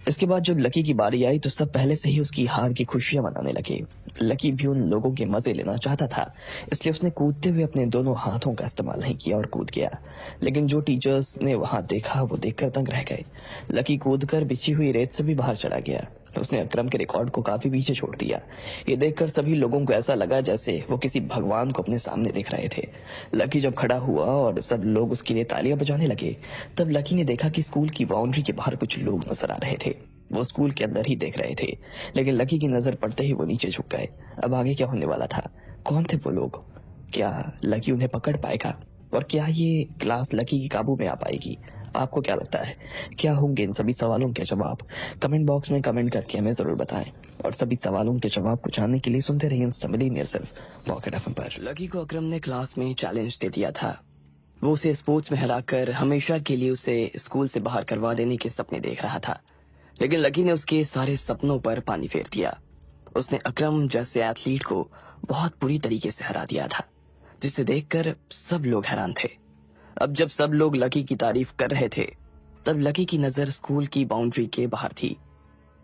इसके बाद जब लकी की बारी आई तो सब पहले से ही उसकी हार की खुशियां मनाने लगे। लकी भी उन लोगों के मजे लेना चाहता था, इसलिए उसने कूदते हुए अपने दोनों हाथों का इस्तेमाल नहीं किया और कूद गया। लेकिन जो टीचर्स ने वहां देखा वो देखकर दंग रह गए। लकी कूदकर बिछी हुई रेत से भी बाहर चला गया। उसने अकरम के रिकॉर्ड को काफी पीछे छोड़ दिया। ये देखकर सभी लोगों को ऐसा लगा जैसे वो किसी भगवान को अपने सामने देख रहे थे। लकी जब खड़ा हुआ और सब लोग उसके लिए तालियां बजाने लगे, तब लकी ने देखा कि स्कूल की बाउंड्री के बाहर कुछ लोग नजर आ रहे थे। वो स्कूल के अंदर ही देख रहे थे, लेकिन लकी की नजर पड़ते ही वो नीचे झुक गए। अब आगे क्या होने वाला था? कौन थे वो लोग? क्या लकी उन्हें पकड़ पाएगा? और क्या ये क्लास लकी की काबू में आ पाएगी? आपको क्या लगता है, क्या होंगे इन सभी सवालों के जवाब? कमेंट बॉक्स में कमेंट करके हमें जरूर बताएं। और सभी सवालों के जवाब को जानने के लिए सुनते रहिए इंस्टा मिलियनेयर सिर्फ पॉकेट एफएम पर। लकी को अकरम ने क्लास में चैलेंज दे दिया था। वो उसे स्पोर्ट्स में हराकर हमेशा के लिए उसे स्कूल से बाहर करवा देने के सपने देख रहा था, लेकिन लकी ने उसके सारे सपनों पर पानी फेर दिया। उसने अकरम जैसे एथलीट को बहुत बुरी तरीके से हरा दिया था, जिसे देखकर सब लोग हैरान थे। अब जब सब लोग लकी की तारीफ कर रहे थे, तब लकी की नजर स्कूल की बाउंड्री के बाहर थी,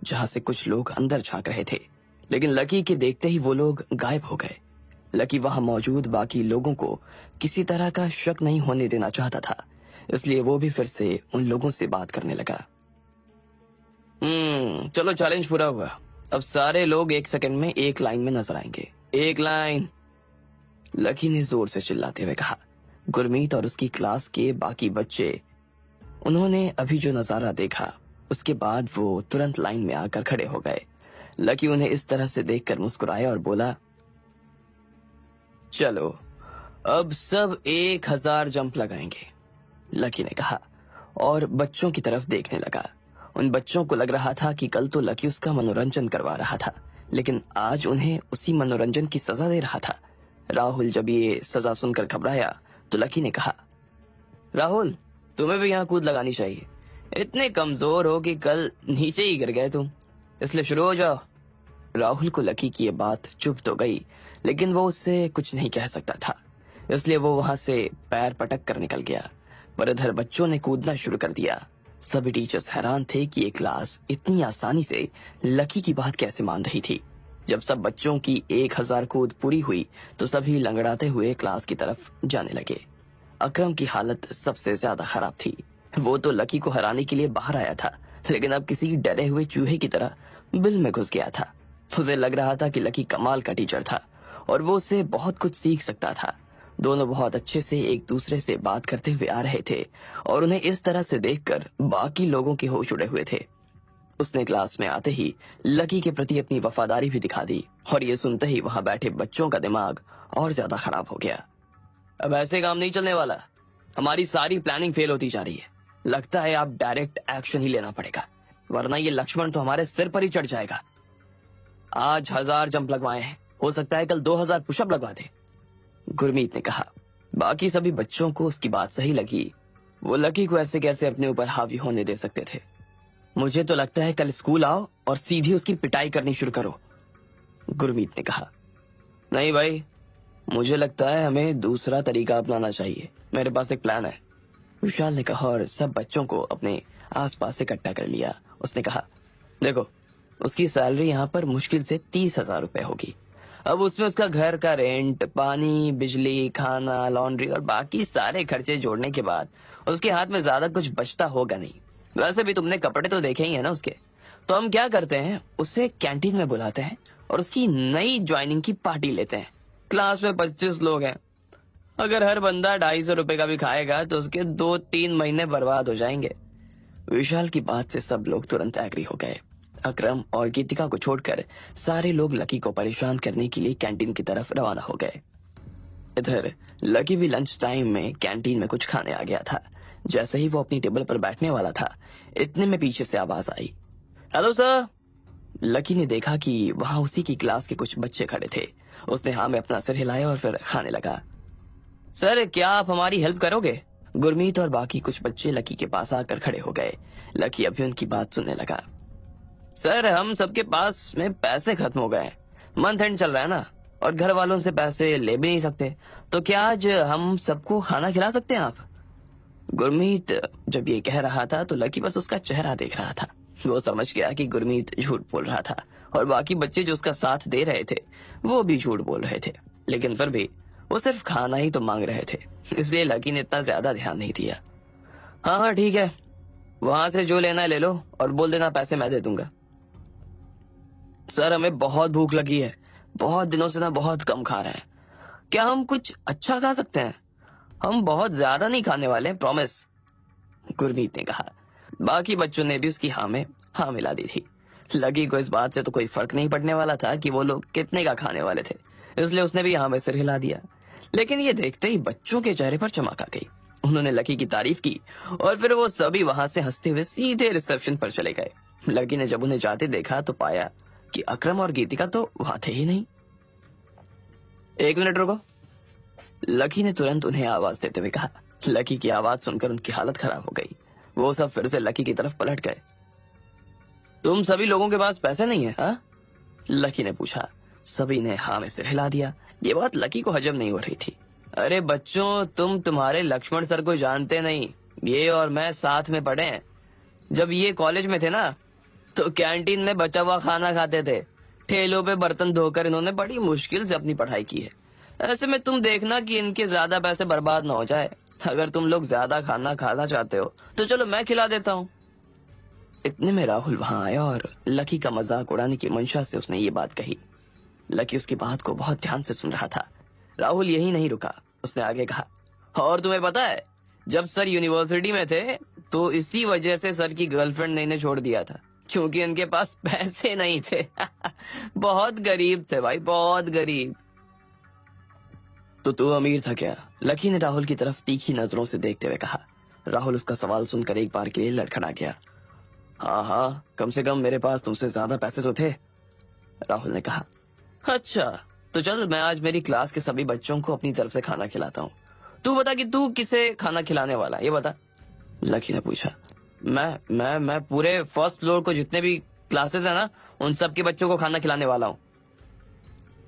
जहां से कुछ लोग अंदर झांक रहे थे। लेकिन लकी के देखते ही वो लोग गायब हो गए। लकी वहां मौजूद बाकी लोगों को किसी तरह का शक नहीं होने देना चाहता था, इसलिए वो भी फिर से उन लोगों से बात करने लगा। चलो चैलेंज पूरा हुआ। अब सारे लोग 1 सेकंड में एक लाइन में नजर आएंगे। एक लाइन, लकी ने जोर से चिल्लाते हुए कहा। गुरमीत और उसकी क्लास के बाकी बच्चे, उन्होंने अभी जो नजारा देखा उसके बाद वो तुरंत लाइन में आकर खड़े हो गए। लकी उन्हें इस तरह से देखकर मुस्कुराया और बोला, चलो अब सब 1000 जंप लगाएंगे, लकी ने कहा और बच्चों की तरफ देखने लगा। उन बच्चों को लग रहा था कि कल तो लकी उसका मनोरंजन करवा रहा था, लेकिन आज उन्हें उसी मनोरंजन की सजा दे रहा था। राहुल जब ये सजा सुनकर घबराया तो लकी ने कहा, राहुल तुम्हें भी यहाँ कूद लगानी चाहिए। इतने कमजोर हो कि कल नीचे ही गिर गए तुम, इसलिए शुरू हो जाओ। राहुल को लकी की ये बात चुभ तो गई, लेकिन वो उससे कुछ नहीं कह सकता था, इसलिए वो वहां से पैर पटक कर निकल गया। पर इधर बच्चों ने कूदना शुरू कर दिया। सभी टीचर्स हैरान थे कि ये क्लास इतनी आसानी से लकी की बात कैसे मान रही थी। जब सब बच्चों की 1000 कूद पूरी हुई तो सभी लंगड़ाते हुए क्लास की तरफ जाने लगे। अकरम की हालत सबसे ज्यादा खराब थी। वो तो लकी को हराने के लिए बाहर आया था, लेकिन अब किसी डरे हुए चूहे की तरह बिल में घुस गया था। उसे लग रहा था कि लकी कमाल का टीचर था और वो उससे बहुत कुछ सीख सकता था। दोनों बहुत अच्छे से एक दूसरे से बात करते हुए आ रहे थे और उन्हें इस तरह से देखकर बाकी लोगों के होश उड़े हुए थे। उसने क्लास में आते ही लकी के प्रति अपनी वफादारी भी दिखा दी और ये सुनते ही वहां बैठे बच्चों का दिमाग और ज्यादा खराब हो गया। अब ऐसे काम नहीं चलने वाला, हमारी सारी प्लानिंग फेल होती जा रही है। लगता है आप डायरेक्ट एक्शन ही लेना पड़ेगा, वरना ये लक्ष्मण तो हमारे सिर पर ही चढ़ जाएगा। आज 1000 जंप लगवाए हैं, हो सकता है कल 2000 पुशअप लगवा दे, गुरमीत ने कहा। बाकी सभी बच्चों को उसकी बात सही लगी। वो लकी को ऐसे कैसे अपने ऊपर हावी होने दे सकते थे। मुझे तो लगता है कल स्कूल आओ और सीधी उसकी पिटाई करनी शुरू करो, गुरमीत ने कहा। नहीं भाई, मुझे लगता है हमें दूसरा तरीका अपनाना चाहिए। मेरे पास एक प्लान है, विशाल ने कहा और सब बच्चों को अपने आसपास इकट्ठा कर लिया। उसने कहा, देखो, उसकी सैलरी यहाँ पर मुश्किल से 30,000 रुपए होगी। अब उसमें उसका घर का रेंट, पानी, बिजली, खाना, लॉन्ड्री और बाकी सारे खर्चे जोड़ने के बाद उसके हाथ में ज्यादा कुछ बचता होगा नहीं। वैसे भी तुमने कपड़े तो देखे ही है ना उसके। तो हम क्या करते हैं, उसे कैंटीन में बुलाते हैं और उसकी नई ज्वाइनिंग की पार्टी लेते हैं। क्लास में 25 लोग हैं। अगर हर बंदा 250 रुपए का भी खाएगा तो उसके 2-3 महीने बर्बाद हो जाएंगे। विशाल की बात से सब लोग तुरंत एग्री हो गए। अकरम और गीतिका को छोड़कर सारे लोग लकी को परेशान करने के लिए कैंटीन की तरफ रवाना हो गए। इधर लकी भी लंच टाइम में कैंटीन में कुछ खाने आ गया था। जैसे ही वो अपनी टेबल पर बैठने वाला था, इतने में पीछे से आवाज आई, हेलो सर। लकी ने देखा कि वहां उसी की क्लास के कुछ बच्चे खड़े थे। उसने हाँ में अपना सिर हिलाया और फिर खाने लगा। सर, क्या आप हमारी हेल्प करोगे? गुरमीत और बाकी कुछ बच्चे लकी के पास आकर खड़े हो गए। लकी अभी उनकी बात सुनने लगा। सर, हम सबके पास में पैसे खत्म हो गए। मंथ एंड चल रहा है ना, और घर वालों से पैसे ले भी नहीं सकते। तो क्या आज हम सबको खाना खिला सकते हैं आप? गुरमीत जब ये कह रहा था तो लकी बस उसका चेहरा देख रहा था। वो समझ गया कि गुरमीत झूठ बोल रहा था और बाकी बच्चे जो उसका साथ दे रहे थे वो भी झूठ बोल रहे थे। लेकिन फिर भी वो सिर्फ खाना ही तो मांग रहे थे, इसलिए लकी ने इतना ज्यादा ध्यान नहीं दिया। हाँ हाँ ठीक है, वहां से जो लेना है ले लो और बोल देना पैसे मैं दे दूंगा। सर, हमें बहुत भूख लगी है, बहुत दिनों से ना बहुत कम खा रहे हैं। क्या हम कुछ अच्छा खा सकते हैं? हम बहुत ज्यादा नहीं खाने वाले, प्रॉमिस, गुरमीत ने कहा। बाकी बच्चों ने भी उसकी हाँ में हाँ मिला दी थी। लकी को इस बात से तो कोई फर्क नहीं पड़ने वाला था कि वो लोग कितने का खाने वाले थे, इसलिए उसने भी हाँ में सिर हिला दिया। लेकिन ये देखते ही बच्चों के चेहरे पर चमक आ गई। उन्होंने लकी की तारीफ की और फिर वो सभी वहां से हंसते हुए सीधे रिसेप्शन पर चले गए। लकी ने जब उन्हें जाते देखा तो पाया कि अकरम और गीतिका तो वहां थे ही नहीं। 1 मिनट रुको, लकी ने तुरंत उन्हें आवाज देते हुए कहा। लकी की आवाज सुनकर उनकी हालत खराब हो गई। वो सब फिर से लकी की तरफ पलट गए। तुम सभी लोगों के पास पैसे नहीं है? हाँ, लकी ने पूछा। सभी ने हाँ में सिर हिला दिया। ये बात लकी को हजम नहीं हो रही थी। अरे बच्चों, तुम तुम्हारे लक्ष्मण सर को जानते नहीं। ये और मैं साथ में पढ़े हैं। जब ये कॉलेज में थे ना तो कैंटीन में बचा हुआ खाना खाते थे। ठेलों पे बर्तन धोकर इन्होंने बड़ी मुश्किल से अपनी पढ़ाई की है। ऐसे में तुम देखना कि इनके ज्यादा पैसे बर्बाद ना हो जाए। अगर तुम लोग ज्यादा खाना खाना चाहते हो तो चलो मैं खिला देता हूँ। इतने में राहुल वहां आया और लकी का मजाक उड़ाने की मंशा से उसने ये बात कही। लकी उसकी बात को बहुत ध्यान से सुन रहा था। राहुल यही नहीं रुका, उसने आगे कहा, और तुम्हें पता है, जब सर यूनिवर्सिटी में थे तो इसी वजह से सर की गर्लफ्रेंड ने इन्हें छोड़ दिया था, क्योंकि इनके पास पैसे नहीं थे। बहुत गरीब थे भाई, बहुत गरीब। तो तू अमीर था क्या? लकी ने राहुल की तरफ तीखी नजरों से देखते हुए कहा। राहुल उसका सवाल सुनकर एक बार के लिए लड़खड़ा गया। हाँ हाँ, कम से कम मेरे पास तुमसे ज्यादा पैसे तो थे, राहुल ने कहा। अच्छा, तो चल मैं आज मेरी क्लास के सभी बच्चों को अपनी तरफ से खाना खिलाता हूँ। तू बता कि तू किसे खाना खिलाने वाला, ये बता, लकी ने पूछा। मैं पूरे फर्स्ट फ्लोर को जितने भी क्लासेस है ना, उन सब के बच्चों को खाना खिलाने वाला हूँ,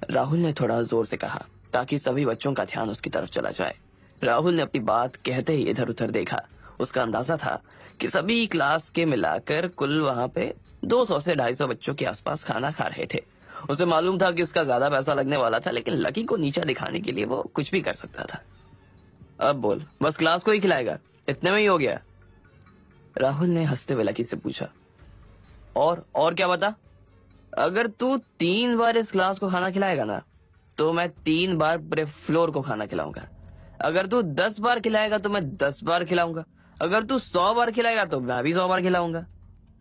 राहुल ने थोड़ा जोर से कहा ताकि सभी बच्चों का ध्यान उसकी तरफ चला जाए। राहुल ने अपनी बात कहते ही इधर उधर देखा। उसका अंदाजा था कि सभी क्लास के मिलाकर कुल वहां पे 200 से 250 बच्चों के आसपास खाना खा रहे थे। उसे मालूम था कि उसका ज्यादा पैसा लगने वाला था, लेकिन लकी को नीचा दिखाने के लिए वो कुछ भी कर सकता था। अब बोल, बस क्लास को ही खिलाएगा? इतने में ही हो गया? राहुल ने हंसते हुए लकी से पूछा। और क्या बता? अगर तू 3 बार इस क्लास को खाना खिलाएगा ना तो मैं 3 बार पूरे फ्लोर को खाना खिलाऊंगा। अगर तू 10 बार खिलाएगा तो मैं 10 बार खिलाऊंगा। अगर तू 100 बार खिलाएगा तो मैं भी 100 बार खिलाऊंगा,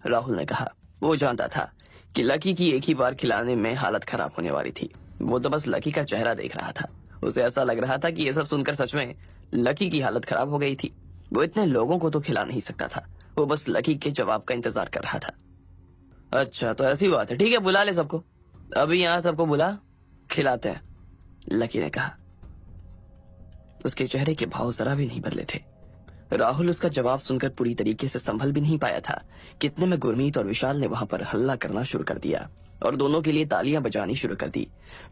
राहुल ने कहा। वो जानता था कि लकी की एक ही बार खिलाने में हालत खराब होने वाली थी। वो तो बस लकी का चेहरा देख रहा था। उसे ऐसा लग रहा था कि ये सब सुनकर सच में लकी की हालत खराब हो गई थी। वो इतने लोगों को तो खिला नहीं सकता था। वो बस लकी के जवाब का इंतजार कर रहा था। अच्छा, तो ऐसी बात है, ठीक है, बुला ले सबको। अभी यहाँ सबको बुला, खिलाते हैं, लकी ने कहा। उसके चेहरे के भाव जरा भी नहीं बदले थे। राहुल उसका जवाब सुनकर पूरी तरीके से संभल भी नहीं पाया था। कितने में गुरमीत और विशाल ने वहां पर हल्ला करना शुरू कर दिया और दोनों के लिए तालियां बजानी शुरू कर दी।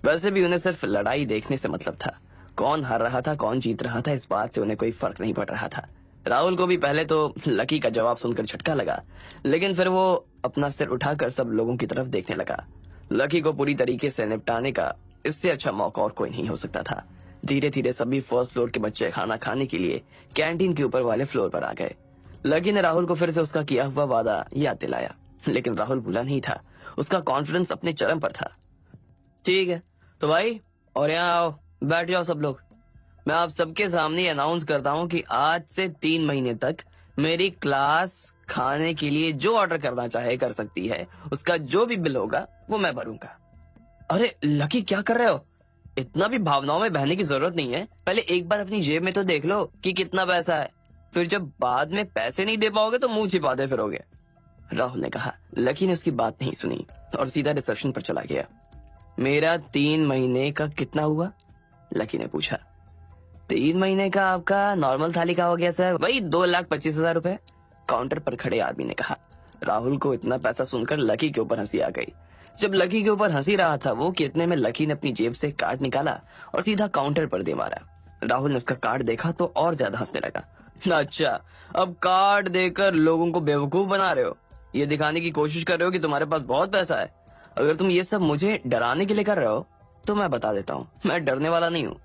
वैसे भी उन्हें सिर्फ लड़ाई देखने से मतलब था। कौन हार रहा था कौन जीत रहा था इस बात से उन्हें कोई फर्क नहीं पड़ रहा था। राहुल को भी पहले तो लकी का जवाब सुनकर झटका लगा, लेकिन फिर वो अपना सिर उठाकर सब लोगों की तरफ देखने लगा। लकी को पूरी तरीके से निपटाने का इससे अच्छा मौका और कोई नहीं हो सकता था। धीरे धीरे सभी फर्स्ट फ्लोर के बच्चे खाना खाने के लिए कैंटीन के ऊपर वाले फ्लोर पर आ गए। लकी ने राहुल को फिर से उसका किया हुआ वादा याद दिलाया, लेकिन राहुल भूला नहीं था। उसका कॉन्फिडेंस अपने चरम पर था। ठीक है तो भाई, और यहाँ आओ, बैठ जाओ सब लोग। मैं आप सबके सामने अनाउंस करता हूँ कि आज से 3 महीने तक मेरी क्लास खाने के लिए जो ऑर्डर करना चाहे कर सकती है। उसका जो भी बिल होगा वो मैं भरूंगा। अरे लकी, क्या कर रहे हो? इतना भी भावनाओं में बहने की जरूरत नहीं है। पहले एक बार अपनी जेब में तो देख लो कि कितना पैसा है, फिर जब बाद में पैसे नहीं दे पाओगे तो मुंह छिपाते फिरोगे, राहुल ने कहा। लकी ने उसकी बात नहीं सुनी और सीधा रिसेप्शन पर चला गया। मेरा 3 महीने का कितना हुआ? लकी ने पूछा। 3 महीने का आपका नॉर्मल थाली का हो गया सर, वही 2,25,000 रुपए, काउंटर पर खड़े आदमी ने कहा। राहुल को इतना पैसा सुनकर लकी के ऊपर हंसी आ गई। जब लकी के ऊपर हंसी रहा था वो कि इतने में लकी ने अपनी जेब से कार्ड निकाला और सीधा काउंटर पर दे मारा। राहुल ने उसका कार्ड देखा तो और ज्यादा हंसने लगा। अच्छा, अब कार्ड देकर लोगों को बेवकूफ बना रहे हो, ये दिखाने की कोशिश कर रहे हो कि तुम्हारे पास बहुत पैसा है। अगर तुम ये सब मुझे डराने के लिए कर रहे हो तो मैं बता देता हूँ, मैं डरने वाला नहीं हूँ,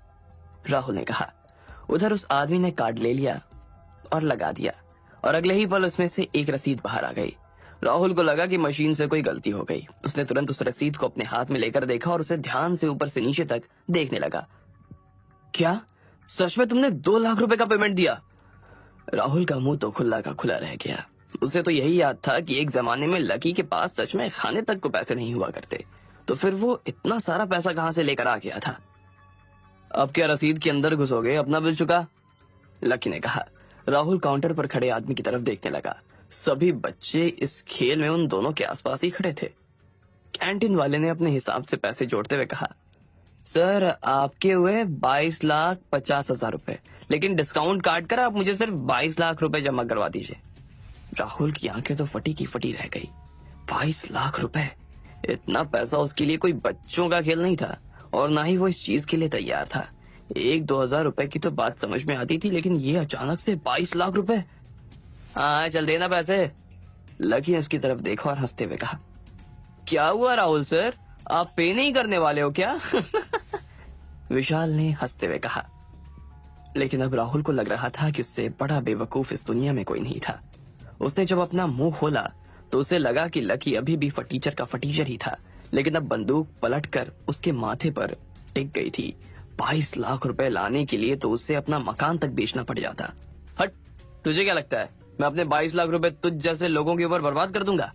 राहुल ने कहा। उधर उस आदमी ने कार्ड ले लिया और लगा दिया और अगले ही पल उसमें से एक रसीद बाहर आ गई। राहुल को लगा कि मशीन से कोई गलती हो गई। उसने तुरंत उस रसीद को अपने हाथ में लेकर देखा और उसे ध्यान से ऊपर से नीचे तक देखने लगा। क्या सच में तुमने 2 लाख रुपए का पेमेंट दिया? राहुल का मुंह तो खुला का खुला रह गया। उसे तो यही याद था कि एक जमाने में लकी के पास सच में खाने तक को पैसे नहीं हुआ करते, तो फिर वो इतना सारा पैसा कहां से लेकर आ गया था। अब क्या रसीद के अंदर घुसोगे? अपना बिल चुका, लकी ने कहा। राहुल काउंटर पर खड़े आदमी की तरफ देखने लगा। सभी बच्चे इस खेल में उन दोनों के आसपास ही खड़े थे। कैंटीन वाले ने अपने हिसाब से पैसे जोड़ते हुए कहा, सर आपके हुए 22,50,000 रुपए, लेकिन डिस्काउंट काट कर आप मुझे सिर्फ 22 लाख रुपए जमा करवा दीजिए। राहुल की आंखें तो फटी की फटी रह गई। 22 लाख रुपए, इतना पैसा उसके लिए कोई बच्चों का खेल नहीं था और ना ही वो इस चीज के लिए तैयार था। 1-2 हजार रुपए की तो बात समझ में आती थी, लेकिन ये अचानक से 22 लाख रुपए। हाँ चल देना पैसे, लकी ने उसकी तरफ देखा और हंसते हुए कहा। क्या हुआ राहुल सर, आप पे नहीं करने वाले हो क्या? विशाल ने हंसते हुए कहा। लेकिन अब राहुल को लग रहा था कि उससे बड़ा बेवकूफ इस दुनिया में कोई नहीं था। उसने जब अपना मुंह खोला तो उसे लगा कि लकी अभी भी फटीचर का फटीचर ही था, लेकिन अब बंदूक पलटकर उसके माथे पर टिक गई थी। 22 लाख रुपए लाने के लिए तो उसे अपना मकान तक बेचना पड़ जाता। हट, तुझे क्या लगता है मैं अपने 22 लाख रुपए तुझ जैसे लोगों के ऊपर बर्बाद कर दूंगा?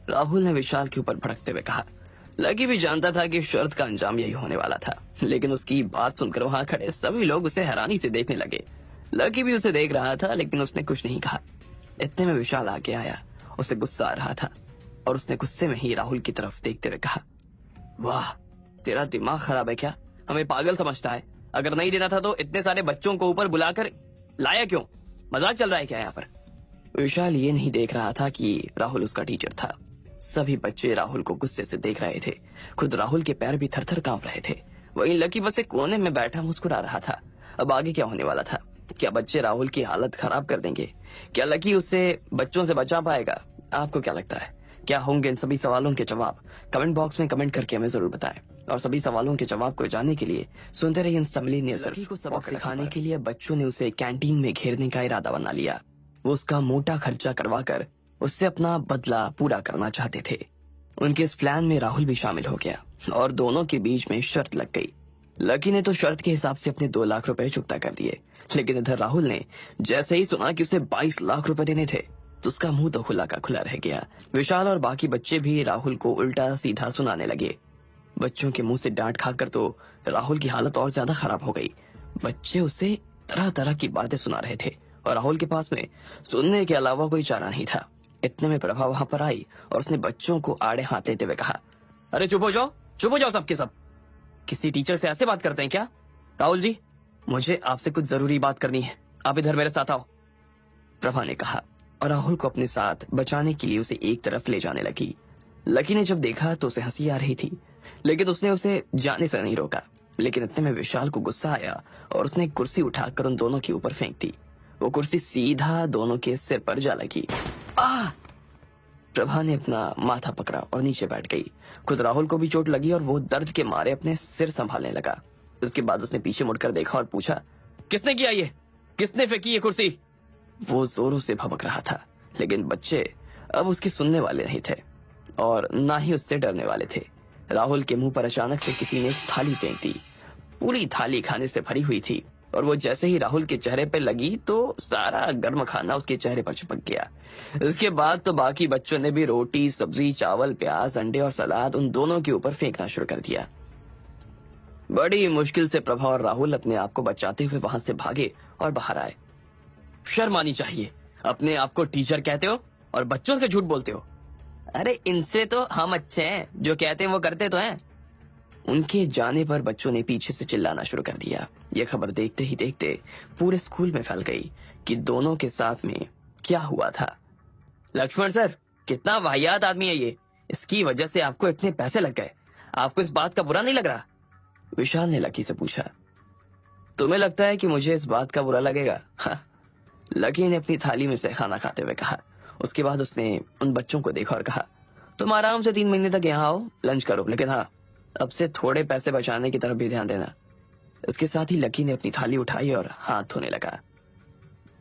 राहुल ने विशाल के ऊपर भड़कते हुए कहा। लकी भी जानता था कि शर्त का अंजाम यही होने वाला था, लेकिन उसकी बात सुनकर वहां खड़े सभी लोग उसे हैरानी से देखने लगे। लकी भी उसे देख रहा था, लेकिन उसने कुछ नहीं कहा। इतने में विशाल आगे आया। उसे गुस्सा आ रहा था और उसने गुस्से में ही राहुल की तरफ देखते हुए कहा, वाह तेरा दिमाग खराब है क्या? हमें पागल समझता है? अगर नहीं देना था तो इतने सारे बच्चों को ऊपर बुलाकर लाया क्यों? मजाक चल रहा है क्या यहाँ पर? विशाल ये नहीं देख रहा था कि राहुल उसका टीचर था। सभी बच्चे राहुल को गुस्से से देख रहे थे। खुद राहुल के पैर भी थरथर कांप रहे थे। वहीं लकी बस एक कोने में बैठा मुस्कुरा रहा था। अब आगे क्या होने वाला था? क्या बच्चे राहुल की हालत खराब कर देंगे? क्या लकी उससे बच्चों से बचा पाएगा? आपको क्या लगता है, क्या होंगे इन सभी सवालों के जवाब? कमेंट बॉक्स में कमेंट करके हमें जरूर बताएं। और सभी सवालों के जवाब को जानने के लिए सुनते रहिए इंस्टामिलियनियर। लकी को सबक सिखाने के लिए बच्चों ने उसे कैंटीन में घेरने का इरादा बना लिया। वो उसका मोटा खर्चा करवाकर उससे अपना बदला पूरा करना चाहते थे। उनके इस प्लान में राहुल भी शामिल हो गया और दोनों के बीच में शर्त लग गई। लकी ने तो शर्त के हिसाब से अपने 2 लाख रुपए चुकता कर दिए, लेकिन इधर राहुल ने जैसे ही सुना कि उसे 22 लाख रुपए देने थे तो उसका मुंह तो खुला का खुला रह गया। विशाल और बाकी बच्चे भी राहुल को उल्टा सीधा सुनाने लगे। बच्चों के मुंह से डांट खाकर तो राहुल की हालत और ज्यादा खराब हो गई। बच्चे उसे तरह तरह की बातें सुना रहे थे और राहुल के पास में सुनने के अलावा कोई चारा नहीं था। इतने में प्रभा वहां पर आई और उसने बच्चों को आड़े हाथ लेते हुए कहा, अरे चुप हो जाओ सबके सब। किसी टीचर से ऐसे बात करते हैं क्या? राहुल जी, मुझे आपसे कुछ जरूरी बात करनी है, आप इधर मेरे साथ आओ। प्रभा ने कहा और राहुल को अपने साथ बचाने के लिए उसे एक तरफ ले जाने लगी। लकी ने जब देखा तो उसे हंसी आ रही थी, लेकिन उसने उसे जाने से नहीं रोका। लेकिन इतने में विशाल को गुस्सा आया और उसने एक कुर्सी उठाकर उन दोनों के ऊपर फेंक दी। वो कुर्सी सीधा दोनों के सिर पर जा लगी। आ! प्रभा ने अपना माथा पकड़ा और नीचे बैठ गई। खुद राहुल को भी चोट लगी और वो दर्द के मारे अपने सिर संभालने लगा। उसके बाद उसने पीछे मुड़कर देखा और पूछा, किसने किया ये? किसने फेंकी ये कुर्सी? वो जोरों से भभक रहा था, लेकिन बच्चे अब उसकी सुनने वाले नहीं थे और ना ही उससे डरने वाले थे। राहुल के मुंह पर अचानक से किसी ने एक थाली फेंक दी। पूरी थाली खाने से भरी हुई थी और वो जैसे ही राहुल के चेहरे पर लगी तो सारा गर्म खाना उसके चेहरे पर चिपक गया। इसके बाद तो बाकी बच्चों ने भी रोटी, सब्जी, चावल, प्याज, अंडे और सलाद उन दोनों के ऊपर फेंकना शुरू कर दिया। बड़ी मुश्किल से प्रभा और राहुल अपने आप को बचाते हुए वहां से भागे और बाहर आए। शर्म आनी चाहिए, अपने आप को टीचर कहते हो और बच्चों से झूठ बोलते हो। अरे इनसे तो हम अच्छे हैं, जो कहते हैं वो करते तो हैं। उनके जाने पर बच्चों ने पीछे से चिल्लाना शुरू कर दिया। यह खबर देखते ही देखते पूरे स्कूल में फैल गई कि दोनों के साथ में क्या हुआ था। लक्ष्मण सर, कितना वाहियात आदमी है ये, इसकी वजह से आपको इतने पैसे लग गए, आपको इस बात का बुरा नहीं लग रहा? विशाल ने लकी से पूछा। तुम्हें लगता है कि मुझे इस बात का बुरा लगेगा? हाँ। लकी ने अपनी थाली में से खाना खाते हुए कहा। उसके बाद उसने उन बच्चों को देखा और कहा, तुम आराम से 3 महीने तक यहाँ आओ, लंच करो, लेकिन हाँ, अब से थोड़े पैसे बचाने की तरफ भी ध्यान देना। इसके साथ ही लकी ने अपनी थाली उठाई और हाथ धोने लगा।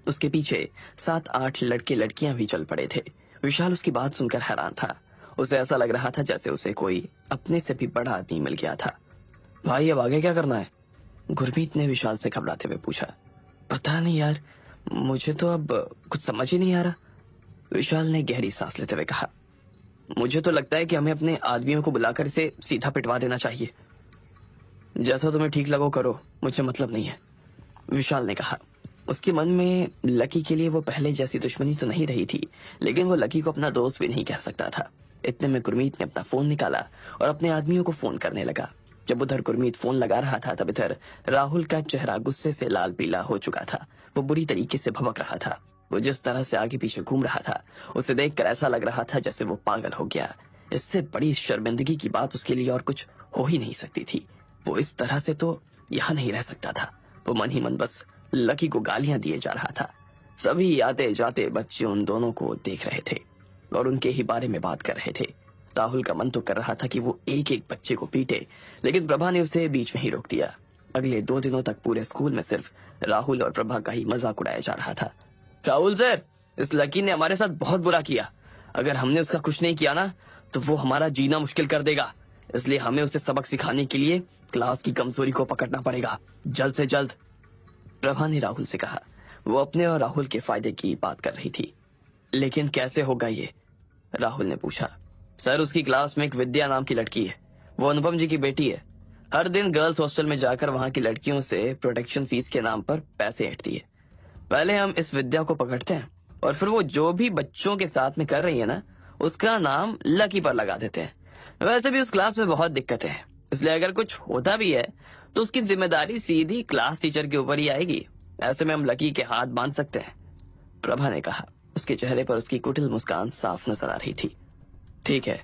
उसके पीछे 7-8 लड़के लड़कियां भी चल पड़े थे। विशाल उसकी बात सुनकर हैरान था। उसे ऐसा लग रहा था जैसे उसे कोई अपने से भी बड़ा आदमी मिल गया था। भाई, अब आगे क्या करना है? गुरमीत ने विशाल से घबराते हुए पूछा। पता नहीं यार, मुझे तो अब कुछ समझ ही नहीं आ रहा। विशाल ने गहरी सांस लेते हुए कहा। मुझे तो लगता है कि हमें अपने आदमियों को बुलाकर इसे सीधा पिटवा देना चाहिए। जैसा तुम्हें ठीक लगो करो, मुझे मतलब नहीं है, विशाल ने कहा। उसके मन में लकी के लिए वो पहले जैसी दुश्मनी तो नहीं रही थी, लेकिन वो लकी को अपना दोस्त भी नहीं कह सकता था। इतने में गुरमीत ने अपना फोन निकाला और अपने आदमियों को फोन करने लगा। जब उधर गुरमीत फोन लगा रहा था तब इधर राहुल का चेहरा गुस्से से लाल पीला हो चुका था। वो बुरी तरीके से भभक रहा था। वो जिस तरह से आगे पीछे घूम रहा था, उसे देखकर ऐसा लग रहा था जैसे वो पागल हो गया। इससे बड़ी शर्मिंदगी की बात उसके लिए और कुछ हो ही नहीं सकती थी। वो इस तरह से तो यहाँ नहीं रह सकता था। वो मन ही मन बस लकी को गालियां दिए जा रहा था। सभी आते जाते बच्चे उन दोनों को देख रहे थे और उनके ही बारे में बात कर रहे थे। राहुल का मन तो कर रहा था कि वो एक एक बच्चे को पीटे, लेकिन प्रभा ने उसे बीच में ही रोक दिया। अगले 2 दिनों तक पूरे स्कूल में सिर्फ राहुल और प्रभा का ही मजाक उड़ाया जा रहा था। राहुल सर, इस लकी ने हमारे साथ बहुत बुरा किया। अगर हमने उसका कुछ नहीं किया ना तो वो हमारा जीना मुश्किल कर देगा। इसलिए हमें उसे सबक सिखाने के लिए क्लास की कमजोरी को पकड़ना पड़ेगा, जल्द से जल्द, प्रभा ने राहुल से कहा। वो अपने और राहुल के फायदे की बात कर रही थी। लेकिन कैसे होगा ये? राहुल ने पूछा। सर, उसकी क्लास में एक विद्या नाम की लड़की है, वो अनुपम जी की बेटी है। हर दिन गर्ल्स हॉस्टल में जाकर वहां की लड़कियों से प्रोटेक्शन फीस के नाम पर पैसे ऐंठती है। पहले हम इस विद्या को पकड़ते हैं और फिर वो जो भी बच्चों के साथ में कर रही है ना, उसका नाम लकी पर लगा देते हैं। वैसे भी उस क्लास में बहुत दिक्कतें हैं, इसलिए अगर कुछ होता भी है तो उसकी जिम्मेदारी सीधी क्लास टीचर के ऊपर ही आएगी। ऐसे में हम लकी के हाथ बांध सकते हैं, प्रभा ने कहा। उसके चेहरे पर उसकी कुटिल मुस्कान साफ नजर आ रही थी। ठीक है,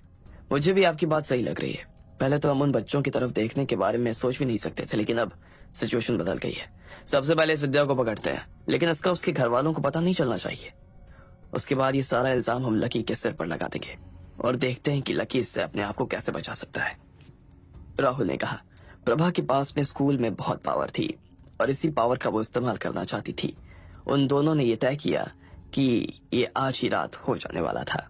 मुझे भी आपकी बात सही लग रही है। पहले तो हम उन बच्चों की तरफ देखने के बारे में सोच भी नहीं सकते थे, लेकिन अब सिचुएशन बदल गई है। सबसे पहले इस विद्या को पकड़ते हैं, लेकिन इसका उसके घर वालों को पता नहीं चलना चाहिए। उसके बाद ये सारा इल्जाम हम लकी के सिर पर लगा देंगे और देखते हैं कि लकी इससे अपने आप को कैसे बचा सकता है, राहुल ने कहा। प्रभा के पास में स्कूल में बहुत पावर थी और इसी पावर का वो इस्तेमाल करना चाहती थी। उन दोनों ने यह तय किया कि ये आज ही रात हो जाने वाला था।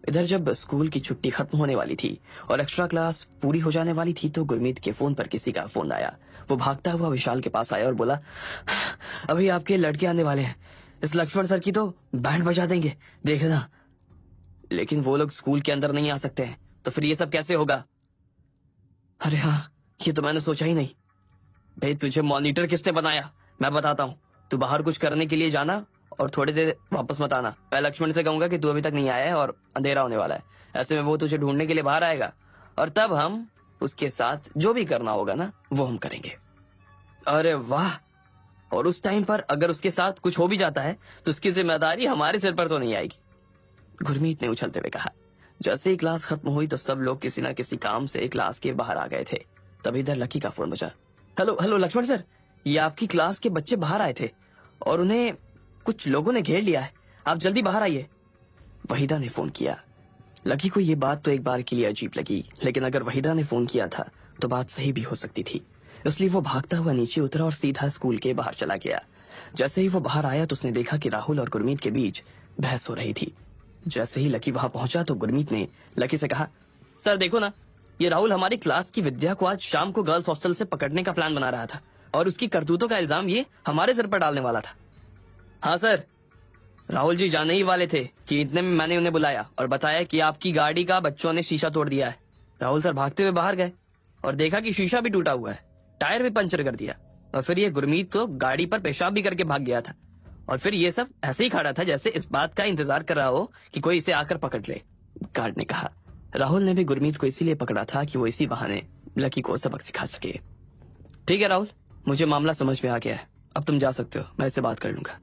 इधर जब स्कूल की छुट्टी खत्म होने वाली थी और एक्स्ट्रा क्लास पूरी हो जाने वाली थी तो गुरमीत के फोन पर किसी का फोन आया। वो भागता हुआ विशाल के पास आया और बोला, अभी आपके लड़के आने वाले हैं, इस लक्ष्मण सर की तो बैंड बजा देंगे, देखना। लेकिन वो लोग स्कूल के अंदर नहीं आ सकते हैं, तो फिर ये सब कैसे होगा? अरे हाँ, ये तो मैंने सोचा ही नहीं। भाई, तुझे मॉनिटर किसने बनाया? मैं बताता हूँ। तू बाहर कुछ करने के लिए जाना और थोड़ी देर वापस मत आना। मैं लक्ष्मण से कहूंगा कि तू अभी तक नहीं आया है और अंधेरा होने वाला है। ऐसे में वो तुझे ढूंढने के लिए बाहर आएगा और तब हम उसके साथ जो भी करना होगा ना, वो हम करेंगे। अरे वाह, और उस टाइम पर अगर उसके साथ कुछ हो भी जाता है तो उसकी जिम्मेदारी हमारे सिर पर तो नहीं आएगी, गुरमीत ने उछलते हुए कहा। जैसे ही क्लास खत्म हुई तो सब लोग किसी ना किसी काम से क्लास के बाहर आ गए थे। तभी इधर लकी का फोन बजा। हेलो हेलो लक्ष्मण सर, ये आपकी क्लास के बच्चे बाहर आए थे और उन्हें कुछ लोगों ने घेर लिया है, आप जल्दी बाहर आइए। वहीदा ने फोन किया। लकी को ये बात तो एक बार के लिए अजीब लगी, लेकिन अगर वहीदा ने फोन किया था तो बात सही भी हो सकती थी, इसलिए वो भागता हुआ नीचे उतरा और सीधा स्कूल के बाहर चला गया। जैसे ही वो बाहर आया तो उसने देखा कि राहुल और गुरमीत के बीच बहस हो रही थी। जैसे ही लकी वहां पहुंचा तो गुरमीत ने लकी से कहा, सर देखो ना, ये राहुल हमारी क्लास की विद्या को आज शाम को गर्ल्स हॉस्टल से पकड़ने का प्लान बना रहा था और उसकी करतूतों का इल्जाम ये हमारे सिर पर डालने वाला था। हाँ सर, राहुल जी जानने ही वाले थे कि इतने में मैंने उन्हें बुलाया और बताया कि आपकी गाड़ी का बच्चों ने शीशा तोड़ दिया है। राहुल सर भागते हुए बाहर गए और देखा कि शीशा भी टूटा हुआ है, टायर भी पंचर कर दिया, और फिर ये गुरमीत तो गाड़ी पर पेशाब भी करके भाग गया था। और फिर ये सब ऐसे ही खड़ा था जैसे इस बात का इंतजार कर रहा हो कि कोई इसे आकर पकड़ ले, गार्ड ने कहा। राहुल ने भी गुरमीत को इसीलिए पकड़ा था कि वो इसी बहाने लकी को सबक सिखा सके। ठीक है राहुल, मुझे मामला समझ में आ गया है, अब तुम जा सकते हो, मैं इससे बात कर लूंगा,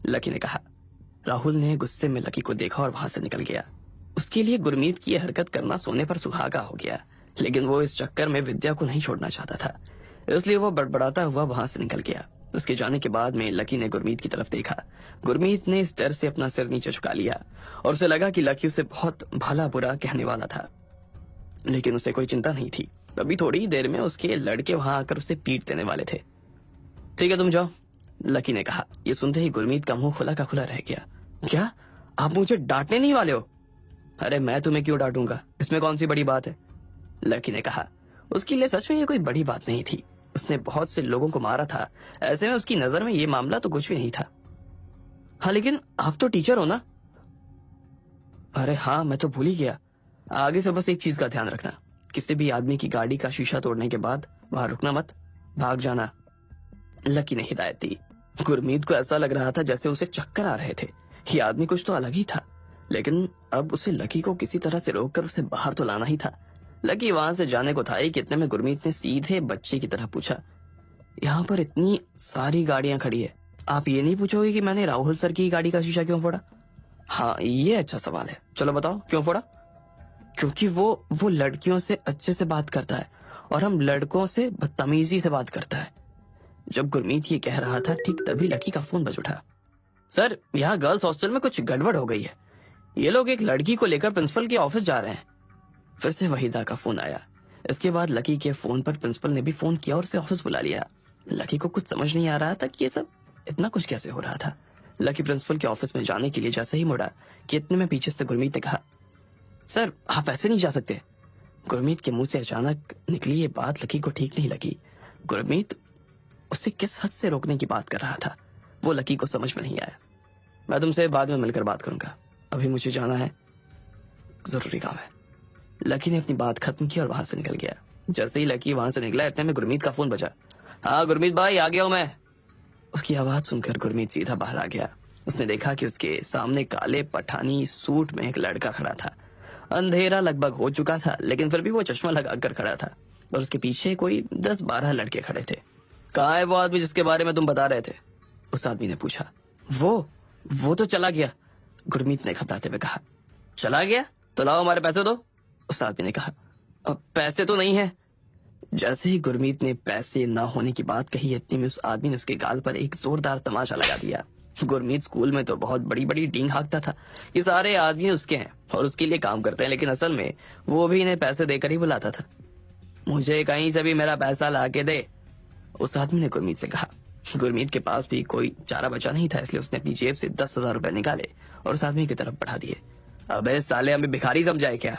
लकी ने कहा। राहुल ने गुस्से में लकी को देखा और वहां से निकल गया। उसके लिए गुरमीत की यह हरकत करना सोने पर सुहागा हो गया, लेकिन वो इस चक्कर में विद्या को नहीं छोड़ना चाहता था, इसलिए वो बड़बड़ाता हुआ वहां से निकल गया। उसके जाने के बाद में लकी ने गुरमीत की तरफ देखा। गुरमीत ने इस डर से अपना सिर नीचे झुका लिया और उसे लगा कि लकी उसे बहुत भला बुरा कहने वाला था, लेकिन उसे कोई चिंता नहीं थी। अभी थोड़ी ही देर में उसके लड़के वहां आकर उसे पीट देने वाले थे। ठीक है तुम जाओ, लकी ने कहा। ये सुनते ही गुरमीत का मुंह खुला का खुला रह गया। क्या आप मुझे डांटने नहीं वाले हो? अरे मैं तुम्हें क्यों डांटूंगा, इसमें कौन सी बड़ी बात है, लकी ने कहा। उसके लिए सच में ये कोई बड़ी बात नहीं थी, उसने बहुत से लोगों को मारा था, ऐसे में उसकी नजर में ये मामला तो कुछ भी नहीं था। हाँ लेकिन आप तो टीचर हो ना? अरे हाँ, मैं तो भूल ही गया। आगे से बस एक चीज का ध्यान रखना, किसी भी आदमी की गाड़ी का शीशा तोड़ने के बाद वहां रुकना मत, भाग जाना, लकी ने हिदायत दी। गुरमीत को ऐसा लग रहा था जैसे उसे चक्कर आ रहे थे। ये आदमी कुछ तो अलग ही था, लेकिन अब उसे लकी को किसी तरह से रोककर उसे बाहर तो लाना ही था। लकी वहां से जाने को था ही कि इतने में गुरमीत ने सीधे बच्चे की तरह पूछा, यहाँ पर इतनी सारी गाड़ियां खड़ी है, आप ये नहीं पूछोगे कि मैंने राहुल सर की गाड़ी का शीशा क्यों फोड़ा? हाँ ये अच्छा सवाल है, चलो बताओ क्यों फोड़ा? क्योंकि वो लड़कियों से अच्छे से बात करता है और हम लड़कों से बदतमीजी से बात करता है। जब गुरमीत ये कह रहा था ठीक तभी लकी का फोन बज उठा। सर यहाँ गर्ल्स हॉस्टल में कुछ गड़बड़ हो गई है, ये लोग एक लड़की को लेकर प्रिंसिपल के ऑफिस जा रहे हैं। फिर से वहीदा का फोन आया। इसके बाद लकी के फोन पर प्रिंसिपल ने भी फोन किया और उसे ऑफिस बुला लिया। लकी को कुछ समझ नहीं आ रहा था कि ये सब इतना कुछ कैसे हो रहा था। लकी प्रिंसिपल के ऑफिस में जाने के लिए जैसे ही मुड़ा कि इतने में पीछे से गुरमीत ने कहा, सर आप ऐसे नहीं जा सकते। गुरमीत के मुंह से अचानक निकली ये बात लकी को ठीक नहीं लगी। गुरमीत उसे किस हद से रोकने की बात कर रहा था वो लकी को समझ में नहीं आया। मैं तुमसे बाद में मिलकर बात करूंगा, अभी मुझे जाना है, जरूरी काम है। लकी ने अपनी बात खत्म की और वहां से निकल गया। जैसे ही लकी वहां से निकला इतने में गुरमीत का फोन बजा। हाँ गुरमीत भाई आ गया हूं मैं। उसकी आवाज सुनकर गुरमीत सीधा बाहर आ गया। उसने देखा कि उसके सामने काले पठानी सूट में एक लड़का खड़ा था। अंधेरा लगभग हो चुका था, लेकिन फिर भी वो चश्मा लगाकर खड़ा था और उसके पीछे कोई 10-12 लड़के खड़े थे। कहाँ है वो आदमी जिसके बारे में तुम बता रहे थे? उस आदमी ने पूछा। वो तो चला गया, गुरमीत ने घबराते हुए कहा। चला गया? तो लाओ हमारे पैसे दो, उस आदमी ने कहा। अब पैसे तो नहीं है। जैसे ही गुरमीत ने पैसे ना होने की बात कही इतने में उस आदमी ने उसके गाल पर एक जोरदार तमाचा लगा दिया। गुरमीत स्कूल में तो बहुत बड़ी बड़ी डींग हाँकता था, ये सारे आदमी उसके हैं और उसके लिए काम करते हैं, लेकिन असल में वो भी इन्हें पैसे देकर ही बुलाता था। मुझे कहीं से भी मेरा पैसा ला के दे, उस आदमी ने गुरमीत से कहा। गुरमीत के पास भी कोई चारा बचा नहीं था, इसलिए उसने अपनी जेब से 10,000 रुपए निकाले और उस आदमी की तरफ बढ़ा दिए। अबे साले हमें भिखारी समझाए क्या,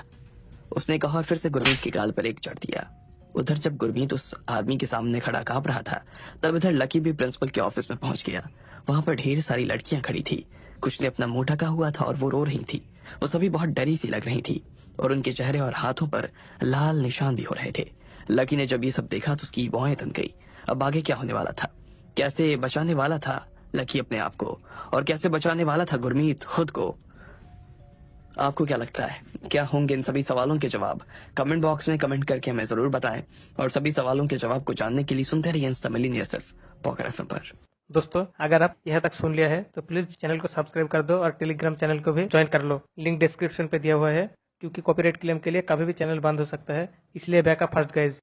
उसने कहा और फिर से गुरमीत के गाल पर एक चढ़ दिया। उधर जब गुरमीत उस आदमी के सामने खड़ा कांप रहा था तब इधर लकी भी प्रिंसिपल के ऑफिस में पहुंच गया। वहां पर ढेर सारी लड़कियां खड़ी थी, कुछ ने अपना मुंह ढका हुआ था और वो रो रही थी। वो सभी बहुत डरी सी लग रही थी और उनके चेहरे और हाथों पर लाल निशान भी हो रहे थे। लकी ने जब ये सब देखा तो उसकी भौहें तन गई। अब आगे क्या होने वाला था, कैसे बचाने वाला था लकी अपने आप को और कैसे बचाने वाला था गुरमीत खुद को? आपको क्या लगता है, क्या होंगे इन सभी सवालों के जवाब? कमेंट बॉक्स में कमेंट करके हमें जरूर बताएं और सभी सवालों के जवाब को जानने के लिए सुनते रहिए इंस्टा मिलियनेयर सिर्फ पॉकेट एफएम पर। दोस्तों, अगर आप यह तक सुन लिया है तो प्लीज चैनल को सब्सक्राइब कर दो और टेलीग्राम चैनल को भी ज्वाइन कर लो। लिंक डिस्क्रिप्शन पे दिया हुआ है, क्योंकि कॉपीराइट क्लेम के लिए कभी भी चैनल बंद हो सकता है, इसलिए बैकअप फर्स्ट गाइज।